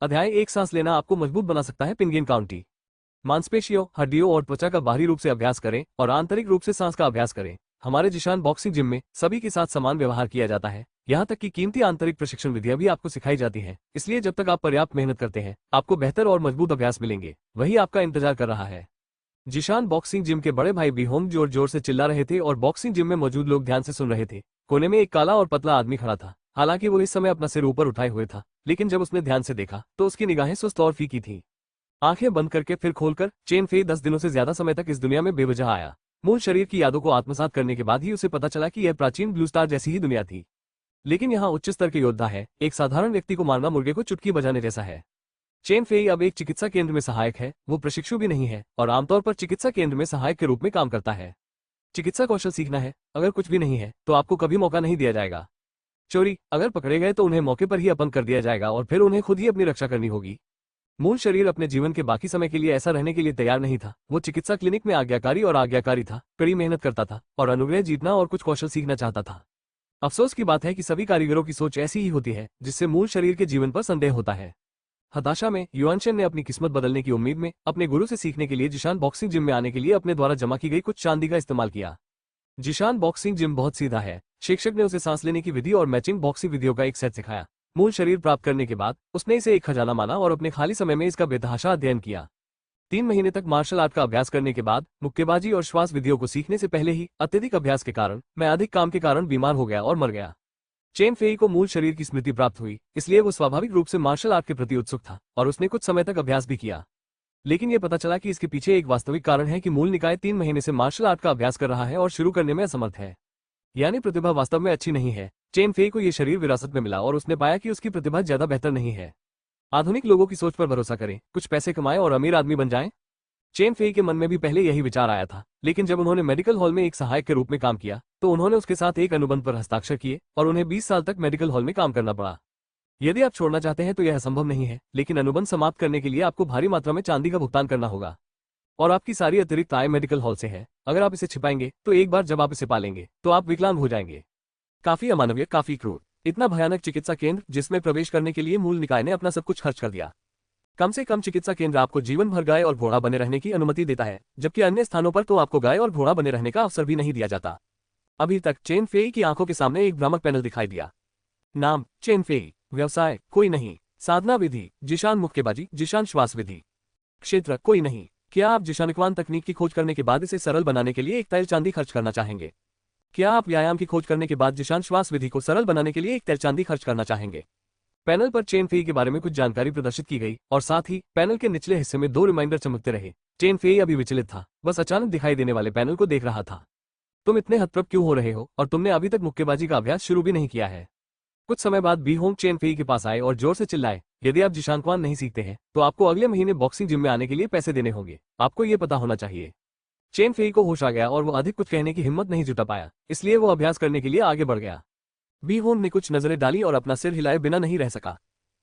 अध्याय एक सांस लेना आपको मजबूत बना सकता है। पिंगियन काउंटी। मांसपेशियों, हड्डियों और त्वचा का बाहरी रूप से अभ्यास करें और आंतरिक रूप से सांस का अभ्यास करें। हमारे जिशान बॉक्सिंग जिम में सभी के साथ समान व्यवहार किया जाता है, यहाँ तक कि कीमती आंतरिक प्रशिक्षण विधियां भी आपको सिखाई जाती हैं। इसलिए जब तक आप पर्याप्त मेहनत करते हैं, आपको बेहतर और मजबूत अभ्यास मिलेंगे। वही आपका इंतजार कर रहा है। जिशान बॉक्सिंग जिम के बड़े भाई बीहोंग जोर जोर से चिल्ला रहे थे और बॉक्सिंग जिम में मौजूद लोग ध्यान से सुन रहे थे। कोने में एक काला और पतला आदमी खड़ा था। हालांकि वो इस समय अपना सिर ऊपर उठाए हुए था, लेकिन जब उसने ध्यान से देखा तो उसकी निगाहें सुस्त और फीकी थी। आंखें बंद करके फिर खोलकर चेन फेई 10 दिनों से ज्यादा समय तक इस दुनिया में बेवजह आया। मूल शरीर की यादों को आत्मसात करने के बाद ही उसे पता चला कि यह प्राचीन ब्लू स्टार जैसी ही दुनिया थी। लेकिन यहाँ उच्च स्तर के योद्धा है, एक साधारण व्यक्ति को मारना मुर्गे को चुटकी बजाने जैसा है। चेन फेई अब एक चिकित्सा केंद्र में सहायक है, वो प्रशिक्षु भी नहीं है और आमतौर पर चिकित्सा केंद्र में सहायक के रूप में काम करता है। चिकित्सा कौशल सीखना है, अगर कुछ भी नहीं है तो आपको कभी मौका नहीं दिया जाएगा। चोरी, अगर पकड़े गए तो उन्हें मौके पर ही अपंग कर दिया जाएगा और फिर उन्हें खुद ही अपनी रक्षा करनी होगी। मूल शरीर अपने जीवन के बाकी समय के लिए ऐसा रहने के लिए तैयार नहीं था। वो चिकित्सा क्लिनिक में आज्ञाकारी था, कड़ी मेहनत करता था और अनुग्रह जीतना और कुछ कौशल सीखना चाहता था। अफसोस की बात है कि सभी कारीगरों की सोच ऐसी ही होती है, जिससे मूल शरीर के जीवन पर संदेह होता है। हताशा में युआनशन ने अपनी किस्मत बदलने की उम्मीद में अपने गुरु से सीखने के लिए जिशान बॉक्सिंग जिम में आने के लिए अपने द्वारा जमा की गई कुछ चांदी का इस्तेमाल किया। जिशान बॉक्सिंग जिम बहुत सीधा है। शिक्षक ने उसे सांस लेने की विधि और मैचिंग बॉक्सिंग विधियों का एक सेट सिखाया। मूल शरीर प्राप्त करने के बाद उसने इसे एक खजाना माना और अपने खाली समय में इसका बेतहाशा अध्ययन किया। 3 महीने तक मार्शल आर्ट का अभ्यास करने के बाद मुक्केबाजी और श्वास विधियों को सीखने से पहले ही अत्यधिक अभ्यास के कारण मैं अधिक काम के कारण बीमार हो गया और मर गया। चेन फेई को मूल शरीर की स्मृति प्राप्त हुई, इसलिए वो स्वाभाविक रूप से मार्शल आर्ट के प्रति उत्सुक था और उसने कुछ समय तक अभ्यास भी किया। लेकिन यह पता चला कि इसके पीछे एक वास्तविक कारण है कि मूल निकाय 3 महीने से मार्शल आर्ट का अभ्यास कर रहा है और शुरू करने में असमर्थ है। यानी प्रतिभा वास्तव में अच्छी नहीं है। चेन फेई को यह शरीर विरासत में मिला और उसने पाया कि उसकी प्रतिभा ज्यादा बेहतर नहीं है। आधुनिक लोगों की सोच पर भरोसा करें, कुछ पैसे कमाएं और अमीर आदमी बन जाएं। चेन फेई के मन में भी पहले यही विचार आया था, लेकिन जब उन्होंने मेडिकल हॉल में एक सहायक के रूप में काम किया तो उन्होंने उसके साथ एक अनुबंध पर हस्ताक्षर किए और उन्हें 20 साल तक मेडिकल हॉल में काम करना पड़ा। यदि आप छोड़ना चाहते हैं तो यह असंभव नहीं है, लेकिन अनुबंध समाप्त करने के लिए आपको भारी मात्रा में चांदी का भुगतान करना होगा और आपकी सारी अतिरिक्त आय मेडिकल हॉल से है। अगर आप इसे छिपाएंगे तो एक बार जब आप इसे पालेंगे तो आप विकलांग हो जाएंगे। काफी अमानवीय, काफी क्रूर। इतना भयानक चिकित्सा केंद्र जिसमें प्रवेश करने के लिए मूल निकाय ने अपना सब कुछ खर्च कर दिया। कम से कम चिकित्सा केंद्र आपको जीवन भर गाय और घोड़ा बने रहने की अनुमति देता है, जबकि अन्य स्थानों पर तो आपको गाय और घोड़ा बने रहने का अवसर भी नहीं दिया जाता। अभी तक चेन फेई की आंखों के सामने एक भ्रामक पैनल दिखाई दिया। नाम चेन फेई, व्यवसाय कोई नहीं, साधना विधि जिशान मुक्केबाजी, जिशान श्वास विधि, क्षेत्र कोई नहीं। क्या आप जिशानिक्वान तकनीक की खोज करने के बाद इसे सरल बनाने के लिए एक तैल चांदी खर्च करना चाहेंगे? क्या आप व्यायाम की खोज करने के बाद जिशान श्वास विधि को सरल बनाने के लिए एक तैल चांदी खर्च करना चाहेंगे? पैनल पर चेन फेई के बारे में कुछ जानकारी प्रदर्शित की गई और साथ ही पैनल के निचले हिस्से में 2 रिमाइंडर चमकते रहे। चेन फेई अभी विचलित था, बस अचानक दिखाई देने वाले पैनल को देख रहा था। तुम इतने हतप्रभ क्यों हो रहे हो और तुमने अभी तक मुक्केबाजी का अभ्यास शुरू भी नहीं किया है? कुछ समय बाद बीहोंग चेन फेई के पास आए और जोर से चिल्लाए, यदि आप जिशानक्वान नहीं सीखते हैं तो आपको अगले महीने बॉक्सिंग जिम में आने के लिए पैसे देने होंगे। आपको ये पता होना चाहिए। चेन फेई को होश आ गया और वो अधिक कुछ कहने की हिम्मत नहीं जुटा पाया, इसलिए वो अभ्यास करने के लिए आगे बढ़ गया। बीहोंग ने कुछ नजरें डाली और अपना सिर हिलाए बिना नहीं रह सका।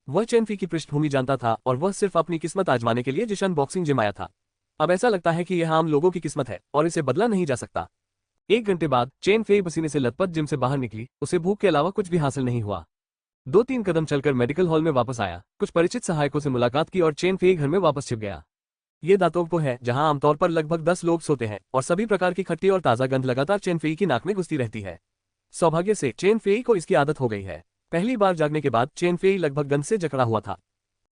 वह चेन फेई की पृष्ठभूमि जानता था और वह सिर्फ अपनी किस्मत आजमाने के लिए जिशान बॉक्सिंग जिम आया था। अब ऐसा लगता है कि यह आम लोगों की किस्मत है और इसे बदला नहीं जा सकता। 1 घंटे बाद चेन फेई पसीने से लथपथ जिम से बाहर निकली। उसे भूख के अलावा कुछ भी हासिल नहीं हुआ। 2-3 कदम चलकर मेडिकल हॉल में वापस आया, कुछ परिचित सहायकों से मुलाकात की और चेन फेई घर में वापस छिप गया। ये दातोंगपो है जहां आमतौर पर लगभग 10 लोग सोते हैं और सभी प्रकार की खट्टी और ताजा गंध लगातार चेन फेई की नाक में घुसती रहती है। सौभाग्य से चेन फेई को इसकी आदत हो गई है। पहली बार जागने के बाद चेन फेई लगभग गंध से जकड़ा हुआ था।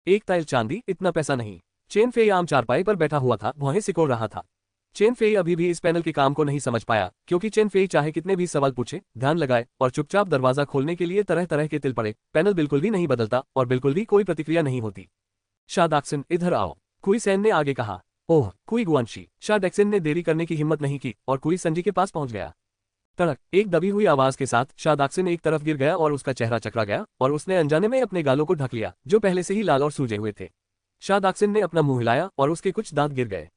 एक तैल चांदी, इतना पैसा नहीं। चेन फेई आम चारपाई पर बैठा हुआ था, भौहें सिकोड़ रहा था। चेन फेई अभी भी इस पैनल के काम को नहीं समझ पाया, क्योंकि चेन फेई चाहे कितने भी सवाल पूछे, ध्यान लगाए और चुपचाप दरवाजा खोलने के लिए तरह तरह के तिल पड़े, पैनल बिल्कुल भी नहीं बदलता और बिल्कुल भी कोई प्रतिक्रिया नहीं होती। शादाक्सिन, इधर आओ, कुई सैन ने आगे कहा। ओह, कुई गुआनशी। शादाक्सिन ने देरी करने की हिम्मत नहीं की और कुई संजी के पास पहुंच गया। तड़क, एक दबी हुई आवाज के साथ शादाक्सिन एक तरफ गिर गया और उसका चेहरा चकरा गया और उसने अनजाने में अपने गालों को ढक लिया, जो पहले से ही लाल और सूजे हुए थे। शादाक्सिन ने अपना मुंह हिलाया और उसके कुछ दांत गिर गए।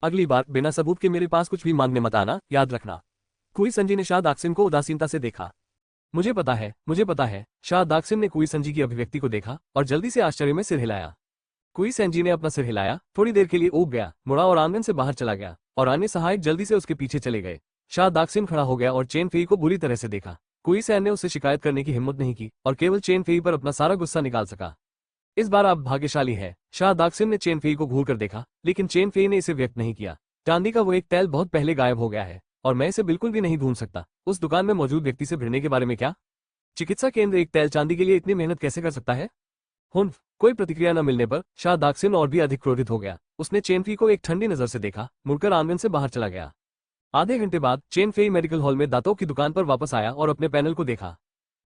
अगली बार बिना सबूत के मेरे पास कुछ भी मांगने मत आना, याद रखना। कुई संजी ने शादाक्सिन को उदासीनता से देखा। मुझे पता है, मुझे पता है। शादाक्सिन ने कुई संजी की अभिव्यक्ति को देखा और जल्दी से आश्चर्य में सिर हिलाया। कुई संजी ने अपना सिर हिलाया, थोड़ी देर के लिए ऊब गया, मुड़ा और आंगन से बाहर चला गया और अन्य सहायक जल्दी से उसके पीछे चले गए। शादाक्सिन खड़ा हो गया और चेन फेई को बुरी तरह से देखा। कुई सैन ने उसे शिकायत करने की हिम्मत नहीं की और केवल चेन फेई पर अपना सारा गुस्सा निकाल सका। इस बार आप भाग्यशाली हैं। शाह दागसिन ने चेन फेई को घूर कर देखा, लेकिन चेन फेई ने इसे व्यक्त नहीं किया। चांदी का वो एक तैल बहुत पहले गायब हो गया है और मैं इसे बिल्कुल भी नहीं ढूंढ सकता। उस दुकान में मौजूद व्यक्ति से भिड़ने के बारे में क्या? चिकित्सा केंद्र एक तैल चांदी के लिए इतनी मेहनत कैसे कर सकता है? हुन्फ। कोई प्रतिक्रिया न मिलने पर शाह दागसिन और भी अधिक क्रोधित हो गया। उसने चेन फेई को एक ठंडी नजर से देखा, मुड़कर आंगन से बाहर चला गया। आधे घंटे बाद चेन फेई मेडिकल हॉल में दांतों की दुकान पर वापस आया और अपने पैनल को देखा।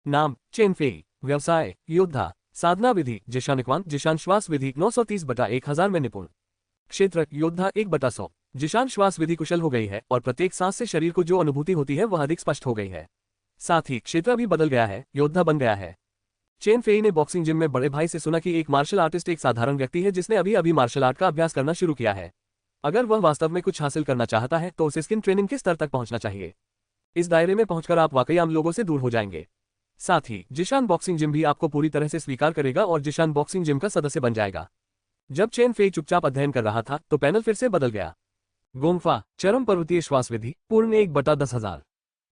नाम चेन फेई, व्यवसाय योद्धा, साधना विधि जिशान जिशान श्वास विधि 930/1000 में निपुण, क्षेत्र योद्धा 1/100। जिशान श्वास विधि कुशल हो गई है और प्रत्येक सांस से शरीर को जो अनुभूति होती है वह अधिक स्पष्ट हो गई है। साथ ही क्षेत्र भी बदल गया है, योद्धा बन गया है। चेन फेई ने बॉक्सिंग जिम में बड़े भाई से सुना कि एक मार्शल आर्टिस्ट एक साधारण व्यक्ति है जिसने अभी अभी मार्शल आर्ट का अभ्यास करना शुरू किया है। अगर वह वास्तव में कुछ हासिल करना चाहता है तो उसे स्किन ट्रेनिंग के स्तर तक पहुंचना चाहिए। इस दायरे में पहुंचकर आप वाकई आम लोगों से दूर हो जाएंगे। साथ ही जिशान बॉक्सिंग जिम भी आपको पूरी तरह से स्वीकार करेगा और जिशान बॉक्सिंग जिम का सदस्य बन जाएगा। जब चेन फेई चुपचाप अध्ययन कर रहा था तो पैनल फिर से बदल गया। गोंफा चरम पर्वतीय श्वास विधि पूर्ण 1/10,000,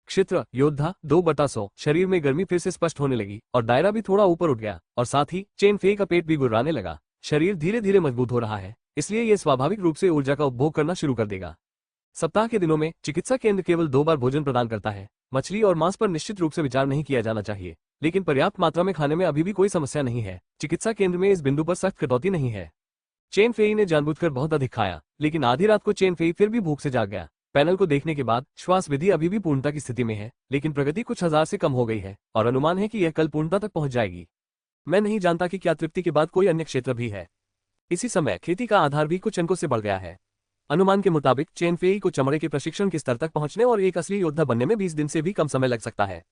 क्षेत्र योद्धा 2/100। शरीर में गर्मी फिर से स्पष्ट होने लगी और दायरा भी थोड़ा ऊपर उठ गया और साथ ही चेन फेई का पेट भी गुर्राने लगा। शरीर धीरे धीरे मजबूत हो रहा है, इसलिए यह स्वाभाविक रूप से ऊर्जा का उपभोग करना शुरू कर देगा। सप्ताह के दिनों में चिकित्सा केंद्र केवल 2 बार भोजन प्रदान करता है। मछली और मांस पर निश्चित रूप से विचार नहीं किया जाना चाहिए, लेकिन पर्याप्त मात्रा में खाने में अभी भी कोई समस्या नहीं है। चिकित्सा केंद्र में इस बिंदु पर सख्त कटौती नहीं है। चेन फेई ने जानबूझकर बहुत अधिक खाया, लेकिन आधी रात को चेन फेई फिर भी भूख से जाग गया। पैनल को देखने के बाद श्वास विधि अभी भी पूर्णता की स्थिति में है, लेकिन प्रगति कुछ हजार से कम हो गई है और अनुमान है कि यह कल पूर्णता तक पहुंच जाएगी। मैं नहीं जानता कि क्या तृप्ति के बाद कोई अन्य क्षेत्र भी है। इसी समय खेती का आधार भी कुछ अंकों से बढ़ गया है। अनुमान के मुताबिक चेन फेई को चमड़े के प्रशिक्षण के स्तर तक पहुंचने और एक असली योद्धा बनने में 20 दिन से भी कम समय लग सकता है।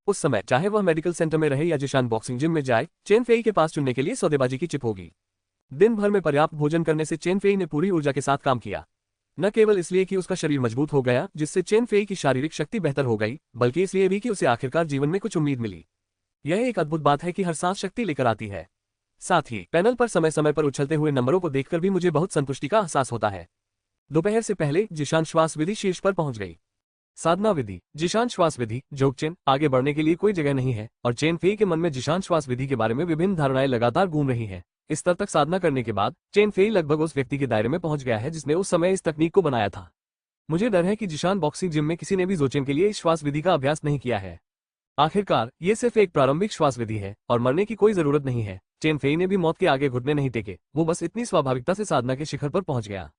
उस समय चाहे वह मेडिकल सेंटर में रहे या जिशान बॉक्सिंग जिम में जाए, चेन फेई के पास चुनने के लिए सौदेबाजी की चिप होगी। दिन भर में पर्याप्त भोजन करने से चेन फेई ने पूरी ऊर्जा के साथ काम किया। न केवल इसलिए कि उसका शरीर मजबूत हो गया जिससे चेन फेई की शारीरिक शक्ति बेहतर हो गई, बल्कि इसलिए भी कि उसे आखिरकार जीवन में कुछ उम्मीद मिली। यह एक अद्भुत बात है कि हर सांस शक्ति लेकर आती है। साथ ही पैनल पर समय समय पर उछलते हुए नंबरों को देखकर भी मुझे बहुत संतुष्टि का एहसास होता है। दोपहर से पहले जिशान श्वास विधि शीर्ष पर पहुंच गई। साधना विधि जिशान श्वास विधि जोगचेन आगे बढ़ने के लिए कोई जगह नहीं है और चेन फेई के मन में जिशान श्वास विधि के बारे में विभिन्न धारणाएं लगातार घूम रही हैं। इस स्तर तक साधना करने के बाद चेन फेई लगभग उस व्यक्ति के दायरे में पहुंच गया है जिसने उस समय इस तकनीक को बनाया था। मुझे डर है कि जिशान बॉक्सिंग जिम में किसी ने भी जोचेन के लिए इस श्वास विधि का अभ्यास नहीं किया है। आखिरकार ये सिर्फ एक प्रारंभिक श्वास विधि है और मरने की कोई जरूरत नहीं है। चेन फेई ने भी मौत के आगे घुटने नहीं टेके, वो बस इतनी स्वाभाविकता से साधना के शिखर पर पहुंच गया।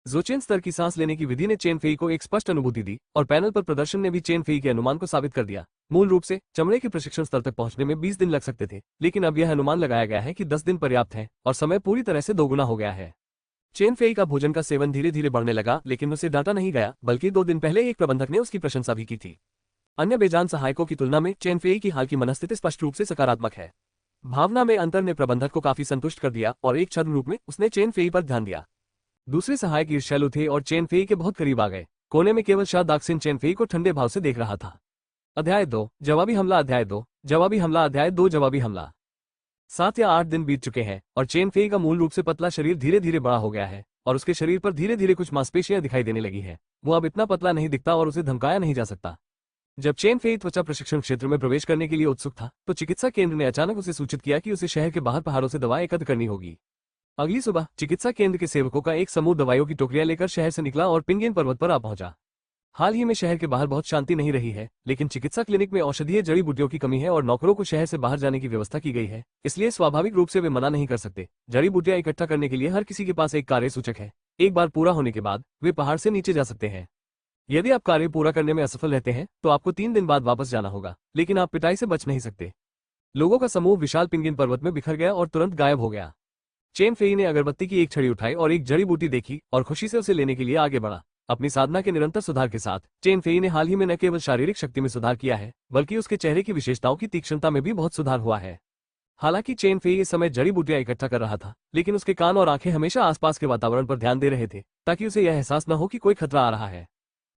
जोचेन स्तर की सांस लेने की विधि ने चेन फेई को एक स्पष्ट अनुभूति दी और पैनल पर प्रदर्शन ने भी चेन फेई के अनुमान को साबित कर दिया। मूल रूप से चमड़े के प्रशिक्षण स्तर तक पहुंचने में 20 दिन लग सकते थे, लेकिन अब यह अनुमान लगाया गया है कि 10 दिन पर्याप्त है और समय पूरी तरह से दोगुना हो गया है। चेन फेई का भोजन का सेवन धीरे धीरे बढ़ने लगा, लेकिन उसे डांटा नहीं गया, बल्कि 2 दिन पहले एक प्रबंधक ने उसकी प्रशंसा भी की थी। अन्य बेजान सहायकों की तुलना में चेन फेई की हाल की मनस्थिति स्पष्ट रूप से सकारात्मक है। भावना में अंतर ने प्रबंधक को काफी संतुष्ट कर दिया और एक छद्म रूप में उसने चेन फेई पर ध्यान दिया। दूसरे सहायक ईर्ष्यालु थे और चेन फेई के बहुत करीब आ गए। कोने में केवल शाह दागसिन चेन फेई को ठंडे भाव से देख रहा था। अध्याय 2 जवाबी हमला। अध्याय 2 जवाबी हमला। अध्याय 2 जवाबी हमला। 7 या 8 दिन बीत चुके हैं और चेन फेई का मूल रूप से पतला शरीर धीरे धीरे बड़ा हो गया है और उसके शरीर पर धीरे धीरे कुछ मांसपेशियां दिखाई देने लगी है। वो अब इतना पतला नहीं दिखता और उसे धमकाया नहीं जा सकता। जब चेन फेई त्वचा प्रशिक्षण क्षेत्र में प्रवेश करने के लिए उत्सुक था तो चिकित्सा केंद्र ने अचानक उसे सूचित किया कि उसे शहर के बाहर पहाड़ों से दवा एकत्र करनी होगी। अगली सुबह चिकित्सा केंद्र के सेवकों का एक समूह दवाइयों की टोकरियां लेकर शहर से निकला और पिंगियन पर्वत पर आ पहुंचा। हाल ही में शहर के बाहर बहुत शांति नहीं रही है, लेकिन चिकित्सा क्लिनिक में औषधीय जड़ी बूटियों की कमी है और नौकरों को शहर से बाहर जाने की व्यवस्था की गई है, इसलिए स्वाभाविक रूप से वे मना नहीं कर सकते। जड़ी बूटियां इकट्ठा करने के लिए हर किसी के पास एक कार्य सूचक है। एक बार पूरा होने के बाद वे पहाड़ से नीचे जा सकते हैं। यदि आप कार्य पूरा करने में असफल रहते हैं तो आपको 3 दिन बाद वापस जाना होगा, लेकिन आप पिटाई से बच नहीं सकते। लोगों का समूह विशाल पिंगियन पर्वत में बिखर गया और तुरंत गायब हो गया। चेन फेई ने अगरबत्ती की एक छड़ी उठाई और एक जड़ी बूटी देखी और खुशी से उसे लेने के लिए आगे बढ़ा। अपनी साधना के निरंतर सुधार के साथ चेन फेई ने हाल ही में न केवल शारीरिक शक्ति में सुधार किया है, बल्कि उसके चेहरे की विशेषताओं की तीक्ष्णता में भी बहुत सुधार हुआ है। हालांकि चेन फेई इस समय जड़ी बूटियां इकट्ठा कर रहा था, लेकिन उसके कान और आंखें हमेशा आसपास के वातावरण पर ध्यान दे रहे थे ताकि उसे यह एहसास न हो कि कोई खतरा आ रहा है।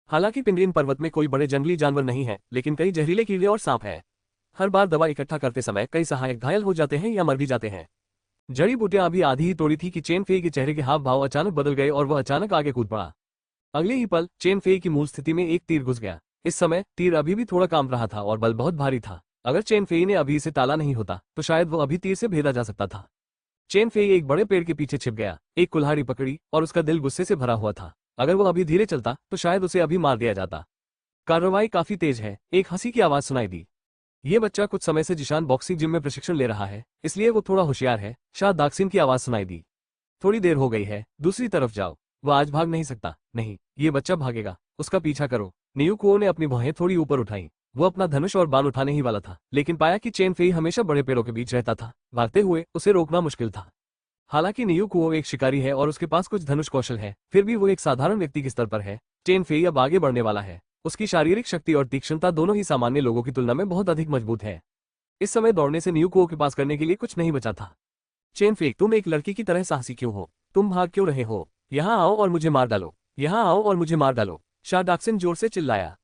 हालांकि पिंगियन पर्वत में कोई बड़े जंगली जानवर नहीं है, लेकिन कई जहरीले कीड़े और सांप हैं। हर बार दवा इकट्ठा करते समय कई सहायक घायल हो जाते हैं या मर भी जाते हैं। जड़ी बूटियां अभी आधी ही तोड़ी थी कि चेन फेई के चेहरे के हाव भाव अचानक बदल गए और वह अचानक आगे कूद पड़ा। अगले ही पल चेन फेई की मूल स्थिति में एक तीर घुस गया। इस समय तीर अभी भी थोड़ा कांप रहा था और बल बहुत भारी था। अगर चेन फेई ने अभी इसे टाला नहीं होता तो शायद वो अभी तीर से भेदा जा सकता था। चेन फेई एक बड़े पेड़ के पीछे छिप गया, एक कुल्हाड़ी पकड़ी और उसका दिल गुस्से से भरा हुआ था। अगर वो अभी धीरे चलता तो शायद उसे अभी मार दिया जाता। कार्रवाई काफी तेज है, एक हंसी की आवाज सुनाई दी। ये बच्चा कुछ समय से जिशान बॉक्सिंग जिम में प्रशिक्षण ले रहा है, इसलिए वो थोड़ा होशियार है। शाह दाक्सिन की आवाज सुनाई दी। थोड़ी देर हो गई है, दूसरी तरफ जाओ। वह आज भाग नहीं सकता। नहीं, ये बच्चा भागेगा, उसका पीछा करो। नियू कुओ ने अपनी भौहें थोड़ी ऊपर उठाई। वो अपना धनुष और बाण उठाने ही वाला था, लेकिन पाया कि चेन फेई हमेशा बड़े पेड़ों के बीच रहता था। भागते हुए उसे रोकना मुश्किल था। हालांकि नियू कुओ एक शिकारी है और उसके पास कुछ धनुष कौशल है, फिर भी वो एक साधारण व्यक्ति के स्तर पर है। चेन फेई अब आगे बढ़ने वाला है। उसकी शारीरिक शक्ति और तीक्ष्णता दोनों ही सामान्य लोगों की तुलना में बहुत अधिक मजबूत है। इस समय दौड़ने से नियू कुओ के पास करने के लिए कुछ नहीं बचा था। चेन फेई, तुम एक लड़की की तरह साहसी क्यों हो? तुम भाग क्यों रहे हो? यहाँ आओ और मुझे मार डालो, यहाँ आओ और मुझे मार डालो, शाह दाक्सिन जोर से चिल्लाया।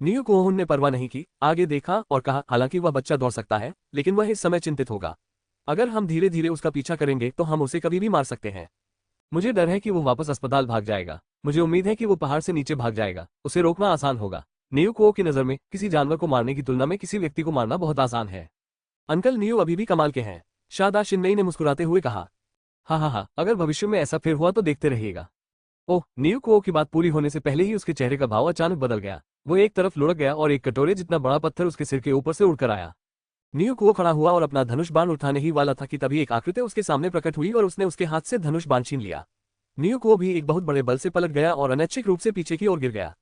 नियू कुओ ने परवाह नहीं की, आगे देखा और कहा, हालांकि वह बच्चा दौड़ सकता है, लेकिन वह इस समय चिंतित होगा। अगर हम धीरे धीरे उसका पीछा करेंगे तो हम उसे कभी भी मार सकते हैं। मुझे डर है कि वो वापस अस्पताल भाग जाएगा। मुझे उम्मीद है कि वो पहाड़ से नीचे भाग जाएगा। उसे रोकना आसान होगा। नियू कुओ की नजर में किसी जानवर को मारने की तुलना में किसी व्यक्ति को मारना बहुत आसान है। अंकल नियू अभी भी कमाल के हैं, शादा शिनमेई ने मुस्कुराते हुए कहा। हाँ, अगर भविष्य में ऐसा फिर हुआ तो देखते रहिएगा। ओह, नियू कुओ की बात पूरी होने से पहले ही उसके चेहरे का भाव अचानक बदल गया। वो एक तरफ लुढ़क गया और एक कटोरे जितना बड़ा पत्थर उसके सिर के ऊपर से उड़कर आया। नियू कुओ खड़ा हुआ और अपना धनुष बाण उठाने ही वाला था कि तभी एक आकृति उसके सामने प्रकट हुई और उसने उसके हाथ से धनुष बाण छीन लिया। नियू कुओ भी एक बहुत बड़े बल से पलट गया और अनैच्छिक रूप से पीछे की ओर गिर गया।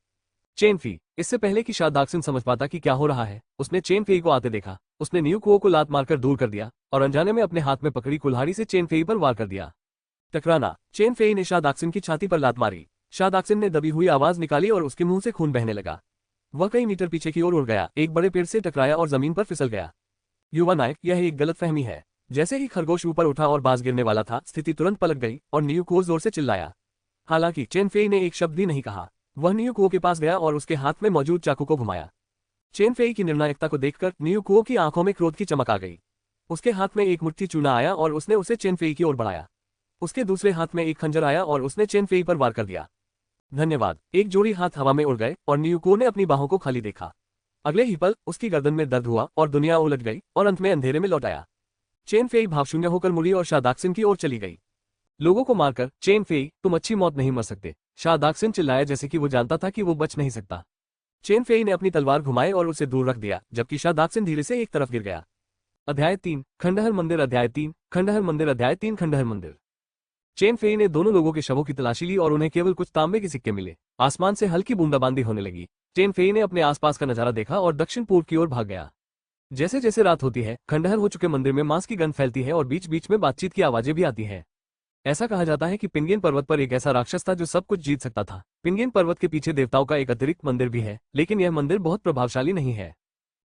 चेन फी, इससे पहले कि शाह दाक्सिन समझ पाता कि क्या हो रहा है, उसने चेन फेई को आते देखा। उसने नियू कुओ को लात मारकर दूर कर दिया और अनजाने में अपने हाथ में पकड़ी कुल्हाड़ी से चेन फेई पर वार कर दिया। टकराना। चेन फेई ने शाह दाक्सिन की छाती पर लात मारी। शाह दाक्सिन ने दबी हुई आवाज निकाली और उसके मुंह से खून बहने लगा। वह कई मीटर पीछे की ओर उड़ गया, एक बड़े पेड़ से टकराया और जमीन पर फिसल गया। युवा नायक, यह एक गलतफहमी है। जैसे ही खरगोश ऊपर उठा और बाज गिरने वाला था, स्थिति तुरंत पलट गई और नियू कुओ जोर से चिल्लाया। हालांकि चेन फेई ने एक शब्द भी नहीं कहा। वह नियू कुओ के पास गया और उसके हाथ में मौजूद चाकू को घुमाया। चेन फेई की निर्णायकता को देखकर नियू कुओ की आंखों में क्रोध की चमक आ गई। उसके हाथ में एक मुट्ठी चूना आया और उसने उसे चेन फेई की ओर बढ़ाया। उसके दूसरे हाथ में एक खंजर आया और उसने चेन फेई पर वार कर दिया। धन्यवाद। एक जोड़ी हाथ हवा में उड़ गए और नियू कुओ ने अपनी बाहों को खाली देखा। अगले ही पल उसकी गर्दन में दर्द हुआ और दुनिया उलट गई और अंत में अंधेरे में लौट आया। चेन फेई भावशून्य होकर मुड़ी और शाह दाक्सिन की ओर चली गई। लोगों को मारकर, चेन फेई, तुम अच्छी मौत नहीं मर सकते, शाह दाक्सिन चिल्लाया, जैसे कि वो जानता था कि वो बच नहीं सकता। चेन फेई ने अपनी तलवार घुमाई और उसे दूर रख दिया, जबकि शाह दाक्सिन धीरे से एक तरफ गिर गया। अध्याय 3, खंडहर मंदिर। अध्याय 3, खंडहर मंदिर। अध्याय 3, खंडहर मंदिर। चेन फेई ने दोनों लोगों के शवों की तलाशी ली और उन्हें केवल कुछ तांबे के सिक्के मिले। आसमान से हल्की बूंदाबांदी होने लगी। चेन फेई ने अपने आसपास का नजारा देखा और दक्षिण पूर्व की ओर भाग गया। जैसे जैसे रात होती है, खंडहर हो चुके मंदिर में मांस की गंध फैलती है और बीच बीच में बातचीत की आवाजें भी आती है। ऐसा कहा जाता है कि पिंगियन पर्वत पर एक ऐसा राक्षस था जो सब कुछ जीत सकता था। पिंगियन पर्वत के पीछे देवताओं का एक अतिरिक्त मंदिर भी है, लेकिन यह मंदिर बहुत प्रभावशाली नहीं है।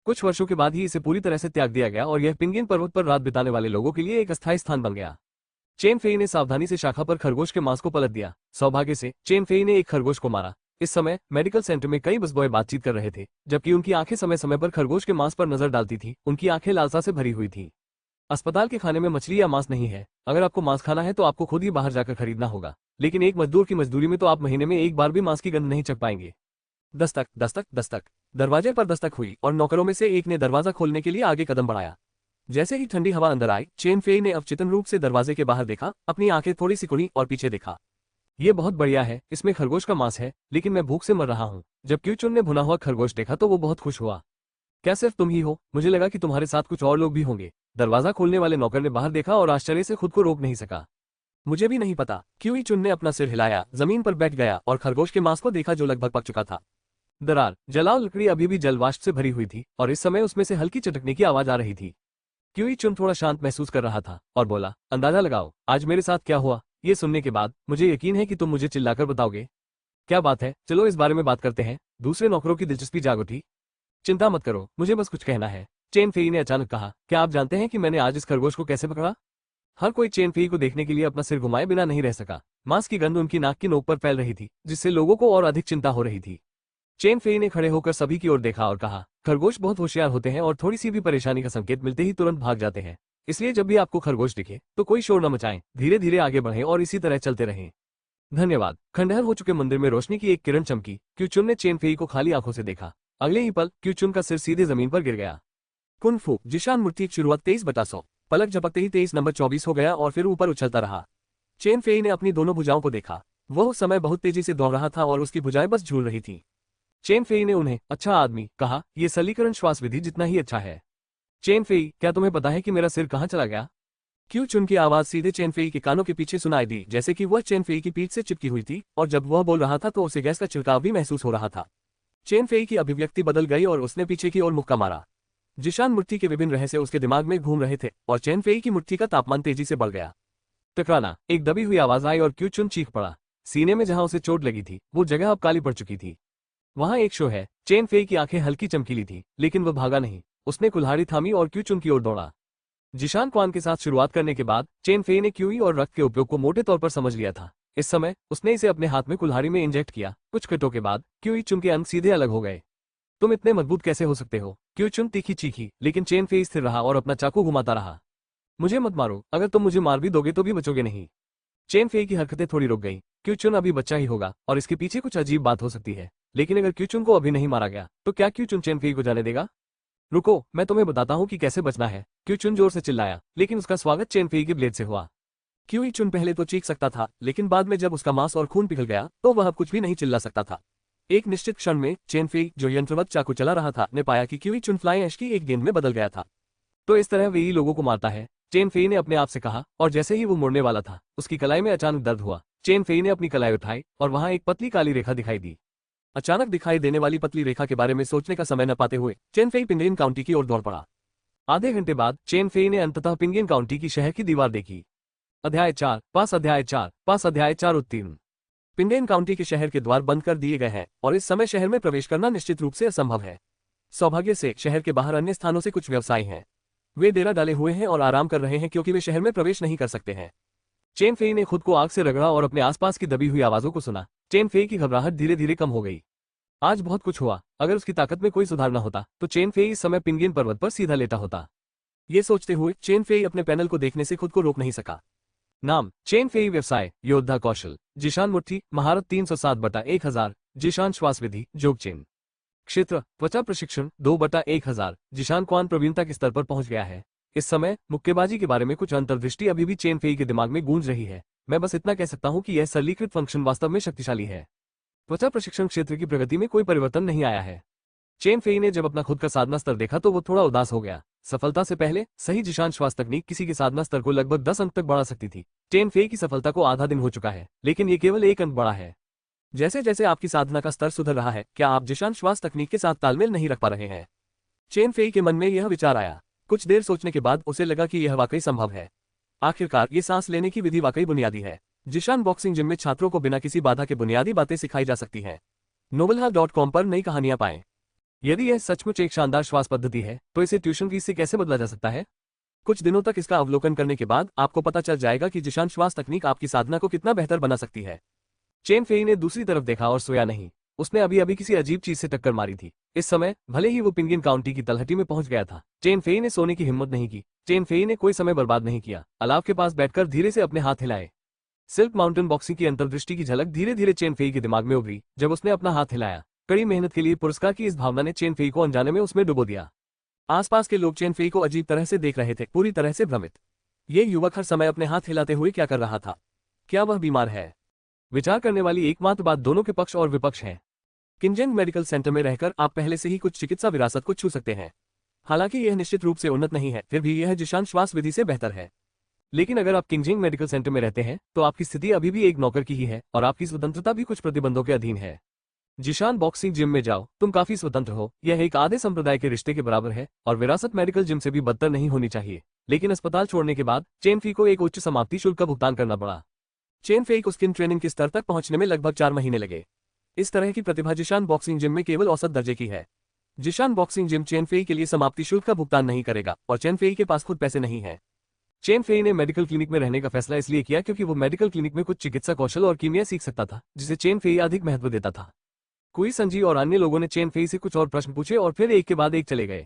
कुछ वर्षों के बाद ही इसे पूरी तरह से त्याग दिया गया और यह पिंगियन पर्वत पर रात बिताने वाले लोगों के लिए एक अस्थायी स्थान बन गया। चेन फेई ने सावधानी से शाखा पर खरगोश के मांस को पलट दिया। सौभाग्य से चेन फेई ने एक खरगोश को मारा। इस समय मेडिकल सेंटर में कई बसबॉय बातचीत कर रहे थे, जबकि उनकी आंखें समय समय पर खरगोश के मांस पर नजर डालती थी। उनकी आंखें लालसा से भरी हुई थी। अस्पताल के खाने में मछली या मांस नहीं है। अगर आपको मांस खाना है तो आपको खुद ही बाहर जाकर खरीदना होगा, लेकिन एक मजदूर की मजदूरी में तो आप महीने में एक बार भी मांस की गंध नहीं चख पाएंगे। दस्तक, दस्तक, दस्तक। दरवाजे पर दस्तक हुई और नौकरों में से एक ने दरवाजा खोलने के लिए आगे कदम बढ़ाया। जैसे ही ठंडी हवा अंदर आई, चेन फेई ने अवचेतन रूप से दरवाजे के बाहर देखा, अपनी आंखें थोड़ी सी खुली और पीछे देखा। ये बहुत बढ़िया है, इसमें खरगोश का मांस है, लेकिन मैं भूख से मर रहा हूँ। जब क्यूचुन ने भुना हुआ खरगोश देखा तो वो बहुत खुश हुआ। क्या सिर्फ तुम ही हो? मुझे लगा कि तुम्हारे साथ कुछ और लोग भी होंगे। दरवाजा खोलने वाले नौकर ने बाहर देखा और आश्चर्य से खुद को रोक नहीं सका। मुझे भी नहीं पता। क्यूई चुन ने अपना सिर हिलाया, जमीन पर बैठ गया और खरगोश के मांस को देखा जो लगभग पक चुका था। दरार, जलाओ लकड़ी अभी भी जलवाष्प से भरी हुई थी और इस समय उसमें से हल्की चटकने की आवाज आ रही थी। क्यूई चुन थोड़ा शांत महसूस कर रहा था और बोला, अंदाजा लगाओ आज मेरे साथ क्या हुआ। ये सुनने के बाद मुझे यकीन है कि तुम मुझे चिल्लाकर बताओगे। क्या बात है, चलो इस बारे में बात करते हैं। दूसरे नौकरों की दिलचस्पी जाग उठी। चिंता मत करो, मुझे बस कुछ कहना है, चेन फेई ने अचानक कहा। क्या आप जानते हैं कि मैंने आज इस खरगोश को कैसे पकड़ा? हर कोई चेन फेई को देखने के लिए अपना सिर घुमाए बिना नहीं रह सका। मांस की गंध उनकी नाक की नोक पर फैल रही थी, जिससे लोगों को और अधिक चिंता हो रही थी। चेन फेई ने खड़े होकर सभी की ओर देखा और कहा, खरगोश बहुत होशियार होते हैं और थोड़ी सी भी परेशानी का संकेत मिलते ही तुरंत भाग जाते हैं। इसलिए जब भी आपको खरगोश दिखे तो कोई शोर न मचाएं, धीरे धीरे आगे बढ़ें और इसी तरह चलते रहें। धन्यवाद। खंडहर हो चुके मंदिर में रोशनी की एक किरण चमकी। क्यूचुन ने चेन फेई को खाली आंखों से देखा। अगले ही पल क्यूचुन का सिर सीधे जमीन पर गिर गया। कुन फू जिशान मूर्ति शुरुआत 23/100। पलक झपकते ही 23 नंबर 24 हो गया और फिर ऊपर उछलता रहा। चेन फेई ने अपनी दोनों भुजाओं को देखा। वह उस समय बहुत तेजी से दौड़ रहा था और उसकी भुजाएं बस झूल रही थीं। चेन फेई ने उन्हें अच्छा आदमी कहा, यह सरलीकरण श्वास विधि जितना ही अच्छा है। चेन फेई, क्या तुम्हें पता है कि मेरा सिर कहाँ चला गया? क्यू चुन की आवाज सीधे चेन फेई के कानों के पीछे सुनाई दी, जैसे कि वह चेन फेई की पीठ से चिपकी हुई थी, और जब वह बोल रहा था तो उसे गैस का छिड़काव भी महसूस हो रहा था। चेन फेई की अभिव्यक्ति बदल गई और उसने पीछे की ओर मुक्का मारा। जिशान मुट्ठी के विभिन्न रहस्य उसके दिमाग में घूम रहे थे और चेन फेई की मुट्ठी का तापमान तेजी से बढ़ गया। टकराना, एक दबी हुई आवाज आई और क्यू चुन चीख पड़ा। सीने में जहां उसे चोट लगी थी वो जगह अब काली पड़ चुकी थी। वहां एक शो है। चेन फेई की आंखें हल्की चमकीली थी, लेकिन वह भागा नहीं। उसने कुल्हाड़ी थामी और क्यू चुन की ओर दौड़ा। जिशान क्वान के साथ शुरुआत करने के बाद चेन फेई ने क्यूई और रक्त के उपयोग को मोटे तौर पर समझ लिया था। इस समय उसने इसे अपने हाथ में कुल्हाड़ी में इंजेक्ट किया। कुछ कटों के बाद क्यूई चुन के अंग सीधे अलग हो गए। तुम इतने मजबूत कैसे हो सकते हो? क्यू चुन तीखी चीखी, लेकिन चेन फेई स्थिर रहा और अपना चाकू घुमाता रहा। मुझे मत मारो, अगर तुम मुझे मार भी दोगे तो भी बचोगे नहीं। चेन फेई की हरकतें थोड़ी रुक गई। क्यू चुन अभी बच्चा ही होगा और इसके पीछे कुछ अजीब बात हो सकती है, लेकिन अगर क्यू चुन को अभी नहीं मारा गया तो क्या क्यू चुन चेन फेई को जाने देगा? रुको, मैं तुम्हें बताता हूँ कि कैसे बचना है। क्यू चुन जोर से चिल्लाया, लेकिन उसका स्वागत चेन फेई के ब्लेड से हुआ। क्यूई चुन पहले तो चीख सकता था, लेकिन बाद में जब उसका मांस और खून पिघल गया तो वह अब कुछ भी नहीं चिल्ला सकता था। एक निश्चित क्षण में चेन फेई, जो यंत्रवत चाकू चला रहा था, ने पाया कि क्यूई चुन फ्लाई ऐश की एक गेंद में बदल गया था। तो इस तरह वे ही लोगों को मारता है, चेन फेई ने अपने आप से कहा, और जैसे ही वो मुड़ने वाला था उसकी कलाई में अचानक दर्द हुआ। चेन फेई ने अपनी कलाई उठाई और वहां एक पतली काली रेखा दिखाई दी। अचानक दिखाई देने वाली पतली रेखा के बारे में सोचने का समय न पाते हुए चेन फेई पिंगियन काउंटी की ओर दौड़ पड़ा। आधे घंटे बाद चेन फेई ने अंततः पिंगियन काउंटी की शहर की दीवार देखी। अध्याय 4, पास अध्याय 4, पास अध्याय 4 उत्तीर्ण। पिंगियन काउंटी के शहर के द्वार बंद कर दिए गए हैं और इस समय शहर में प्रवेश करना निश्चित रूप से असंभव है। सौभाग्य से शहर के बाहर अन्य स्थानों से कुछ व्यवसायी हैं। वे डेरा डाले हुए हैं और आराम कर रहे हैं क्योंकि वे शहर में प्रवेश नहीं कर सकते हैं। चेन फेई ने खुद को आग से रगड़ा और अपने आसपास की दबी हुई आवाजों को सुना। चेन फेई की घबराहट धीरे धीरे कम हो गई। आज बहुत कुछ हुआ। अगर उसकी ताकत में कोई सुधार न होता तो चेन फेई इस समय पिंगियन पर्वत पर सीधा लेटा होता। ये सोचते हुए चेन फेई अपने पैनल को देखने से खुद को रोक नहीं सका। नाम, चेन फेई। व्यवसाय, योद्धा कौशल, जिशान मुट्ठी, महारत 307/1000, जिशान श्वास विधि, जोग चेन। क्षेत्र, त्वचा प्रशिक्षण 2/1000, जिशान क्वान प्रवीणता के स्तर पर पहुंच गया है। इस समय मुक्केबाजी के बारे में कुछ अंतर्दृष्टि अभी भी चेन फेई के दिमाग में गूंज रही है। मैं बस इतना कह सकता हूं कि यह सरलीकृत फंक्शन वास्तव में शक्तिशाली है। त्वचा प्रशिक्षण क्षेत्र की प्रगति में कोई परिवर्तन नहीं आया है। चेन फेई ने जब अपना खुद का साधना स्तर देखा तो वो थोड़ा उदास हो गया। सफलता से पहले सही जिशान श्वास तकनीक किसी के साधना स्तर को लगभग 10 अंक तक बढ़ा सकती थी। चेन फेई की सफलता को आधा दिन हो चुका है, लेकिन ये केवल 1 अंक बढ़ा है। जैसे जैसे आपकी साधना का स्तर सुधर रहा है, क्या आप जिशान श्वास तकनीक के साथ तालमेल नहीं रख पा रहे हैं? चेन फेई के मन में यह विचार आया। कुछ देर सोचने के बाद उसे लगा कि यह वाकई संभव है। आखिरकार ये सांस लेने की विधि वाकई बुनियादी है। जिशान बॉक्सिंग जिम में छात्रों को बिना किसी बाधा के बुनियादी बातें सिखाई जा सकती हैं। novelha.com पर नई कहानियां पाएं। यदि यह सचमुच एक शानदार श्वास पद्धति है तो इसे ट्यूशन फीस से कैसे बदला जा सकता है? कुछ दिनों तक इसका अवलोकन करने के बाद आपको पता चल जाएगा कि जिशान श्वास तकनीक आपकी साधना को कितना बेहतर बना सकती है। चेन फेई ने दूसरी तरफ देखा और सोया नहीं। उसने अभी अभी किसी अजीब चीज से टक्कर मारी थी। इस समय भले ही वो पिंगियन काउंटी की तलहटी में पहुंच गया था, चेन फेई ने सोने की हिम्मत नहीं की। चेन फेई ने कोई समय बर्बाद नहीं किया। अलाव के पास बैठकर धीरे से अपने हाथ हिलाए। सिल्क माउंटेन बॉक्सिंग की अंतर्दृष्टि की झलक धीरे धीरे चेन फेई के दिमाग में उभरी जब उसने अपना हाथ हिलाया। कड़ी मेहनत के लिए पुरस्कार की इस भावना ने चेन फेई को अनजाने में उसमें डुबो दिया। आसपास के लोग चेन फेई को अजीब तरह से देख रहे थे, पूरी तरह से भ्रमित। ये युवक हर समय अपने हाथ हिलाते हुए क्या कर रहा था? क्या वह बीमार है? विचार करने वाली एकमात्र बात दोनों के पक्ष और विपक्ष है। किंजेंग मेडिकल सेंटर में रहकर आप पहले से ही कुछ चिकित्सा विरासत को छू सकते हैं। हालांकि यह निश्चित रूप से उन्नत नहीं है, फिर भी यह जिशान श्वास विधि से बेहतर है। लेकिन अगर आप किंजिंग मेडिकल सेंटर में रहते हैं तो आपकी स्थिति अभी भी एक नौकर की ही है और आपकी स्वतंत्रता भी कुछ प्रतिबंधों के अधीन है। जिशान बॉक्सिंग जिम में जाओ, तुम काफी स्वतंत्र हो। यह एक आधे संप्रदाय के रिश्ते के बराबर है और विरासत मेडिकल जिम से भी बदतर नहीं होनी चाहिए। लेकिन अस्पताल छोड़ने के बाद चेन फी को एक उच्च समाप्ति शुल्क का भुगतान करना पड़ा। चेन फी को स्किन ट्रेनिंग के स्तर तक पहुंचने में लगभग 4 महीने लगे। इस तरह की प्रतिभा जिशान बॉक्सिंग जिम में केवल औसत दर्जे की है। जिशान बॉक्सिंग जिम चेन फी के लिए समाप्ति शुल्क का भुगतान नहीं करेगा और चेन फी के पास खुद पैसे नहीं है। चेन फेई ने मेडिकल क्लिनिक में रहने का फैसला इसलिए किया क्योंकि वो मेडिकल क्लिनिक में कुछ चिकित्सा कौशल और कीमिया सीख सकता था, जिसे चेन फेई अधिक महत्व देता था। कुई संजी और अन्य लोगों ने चेन फेई से कुछ और प्रश्न पूछे और फिर एक के बाद एक चले गए।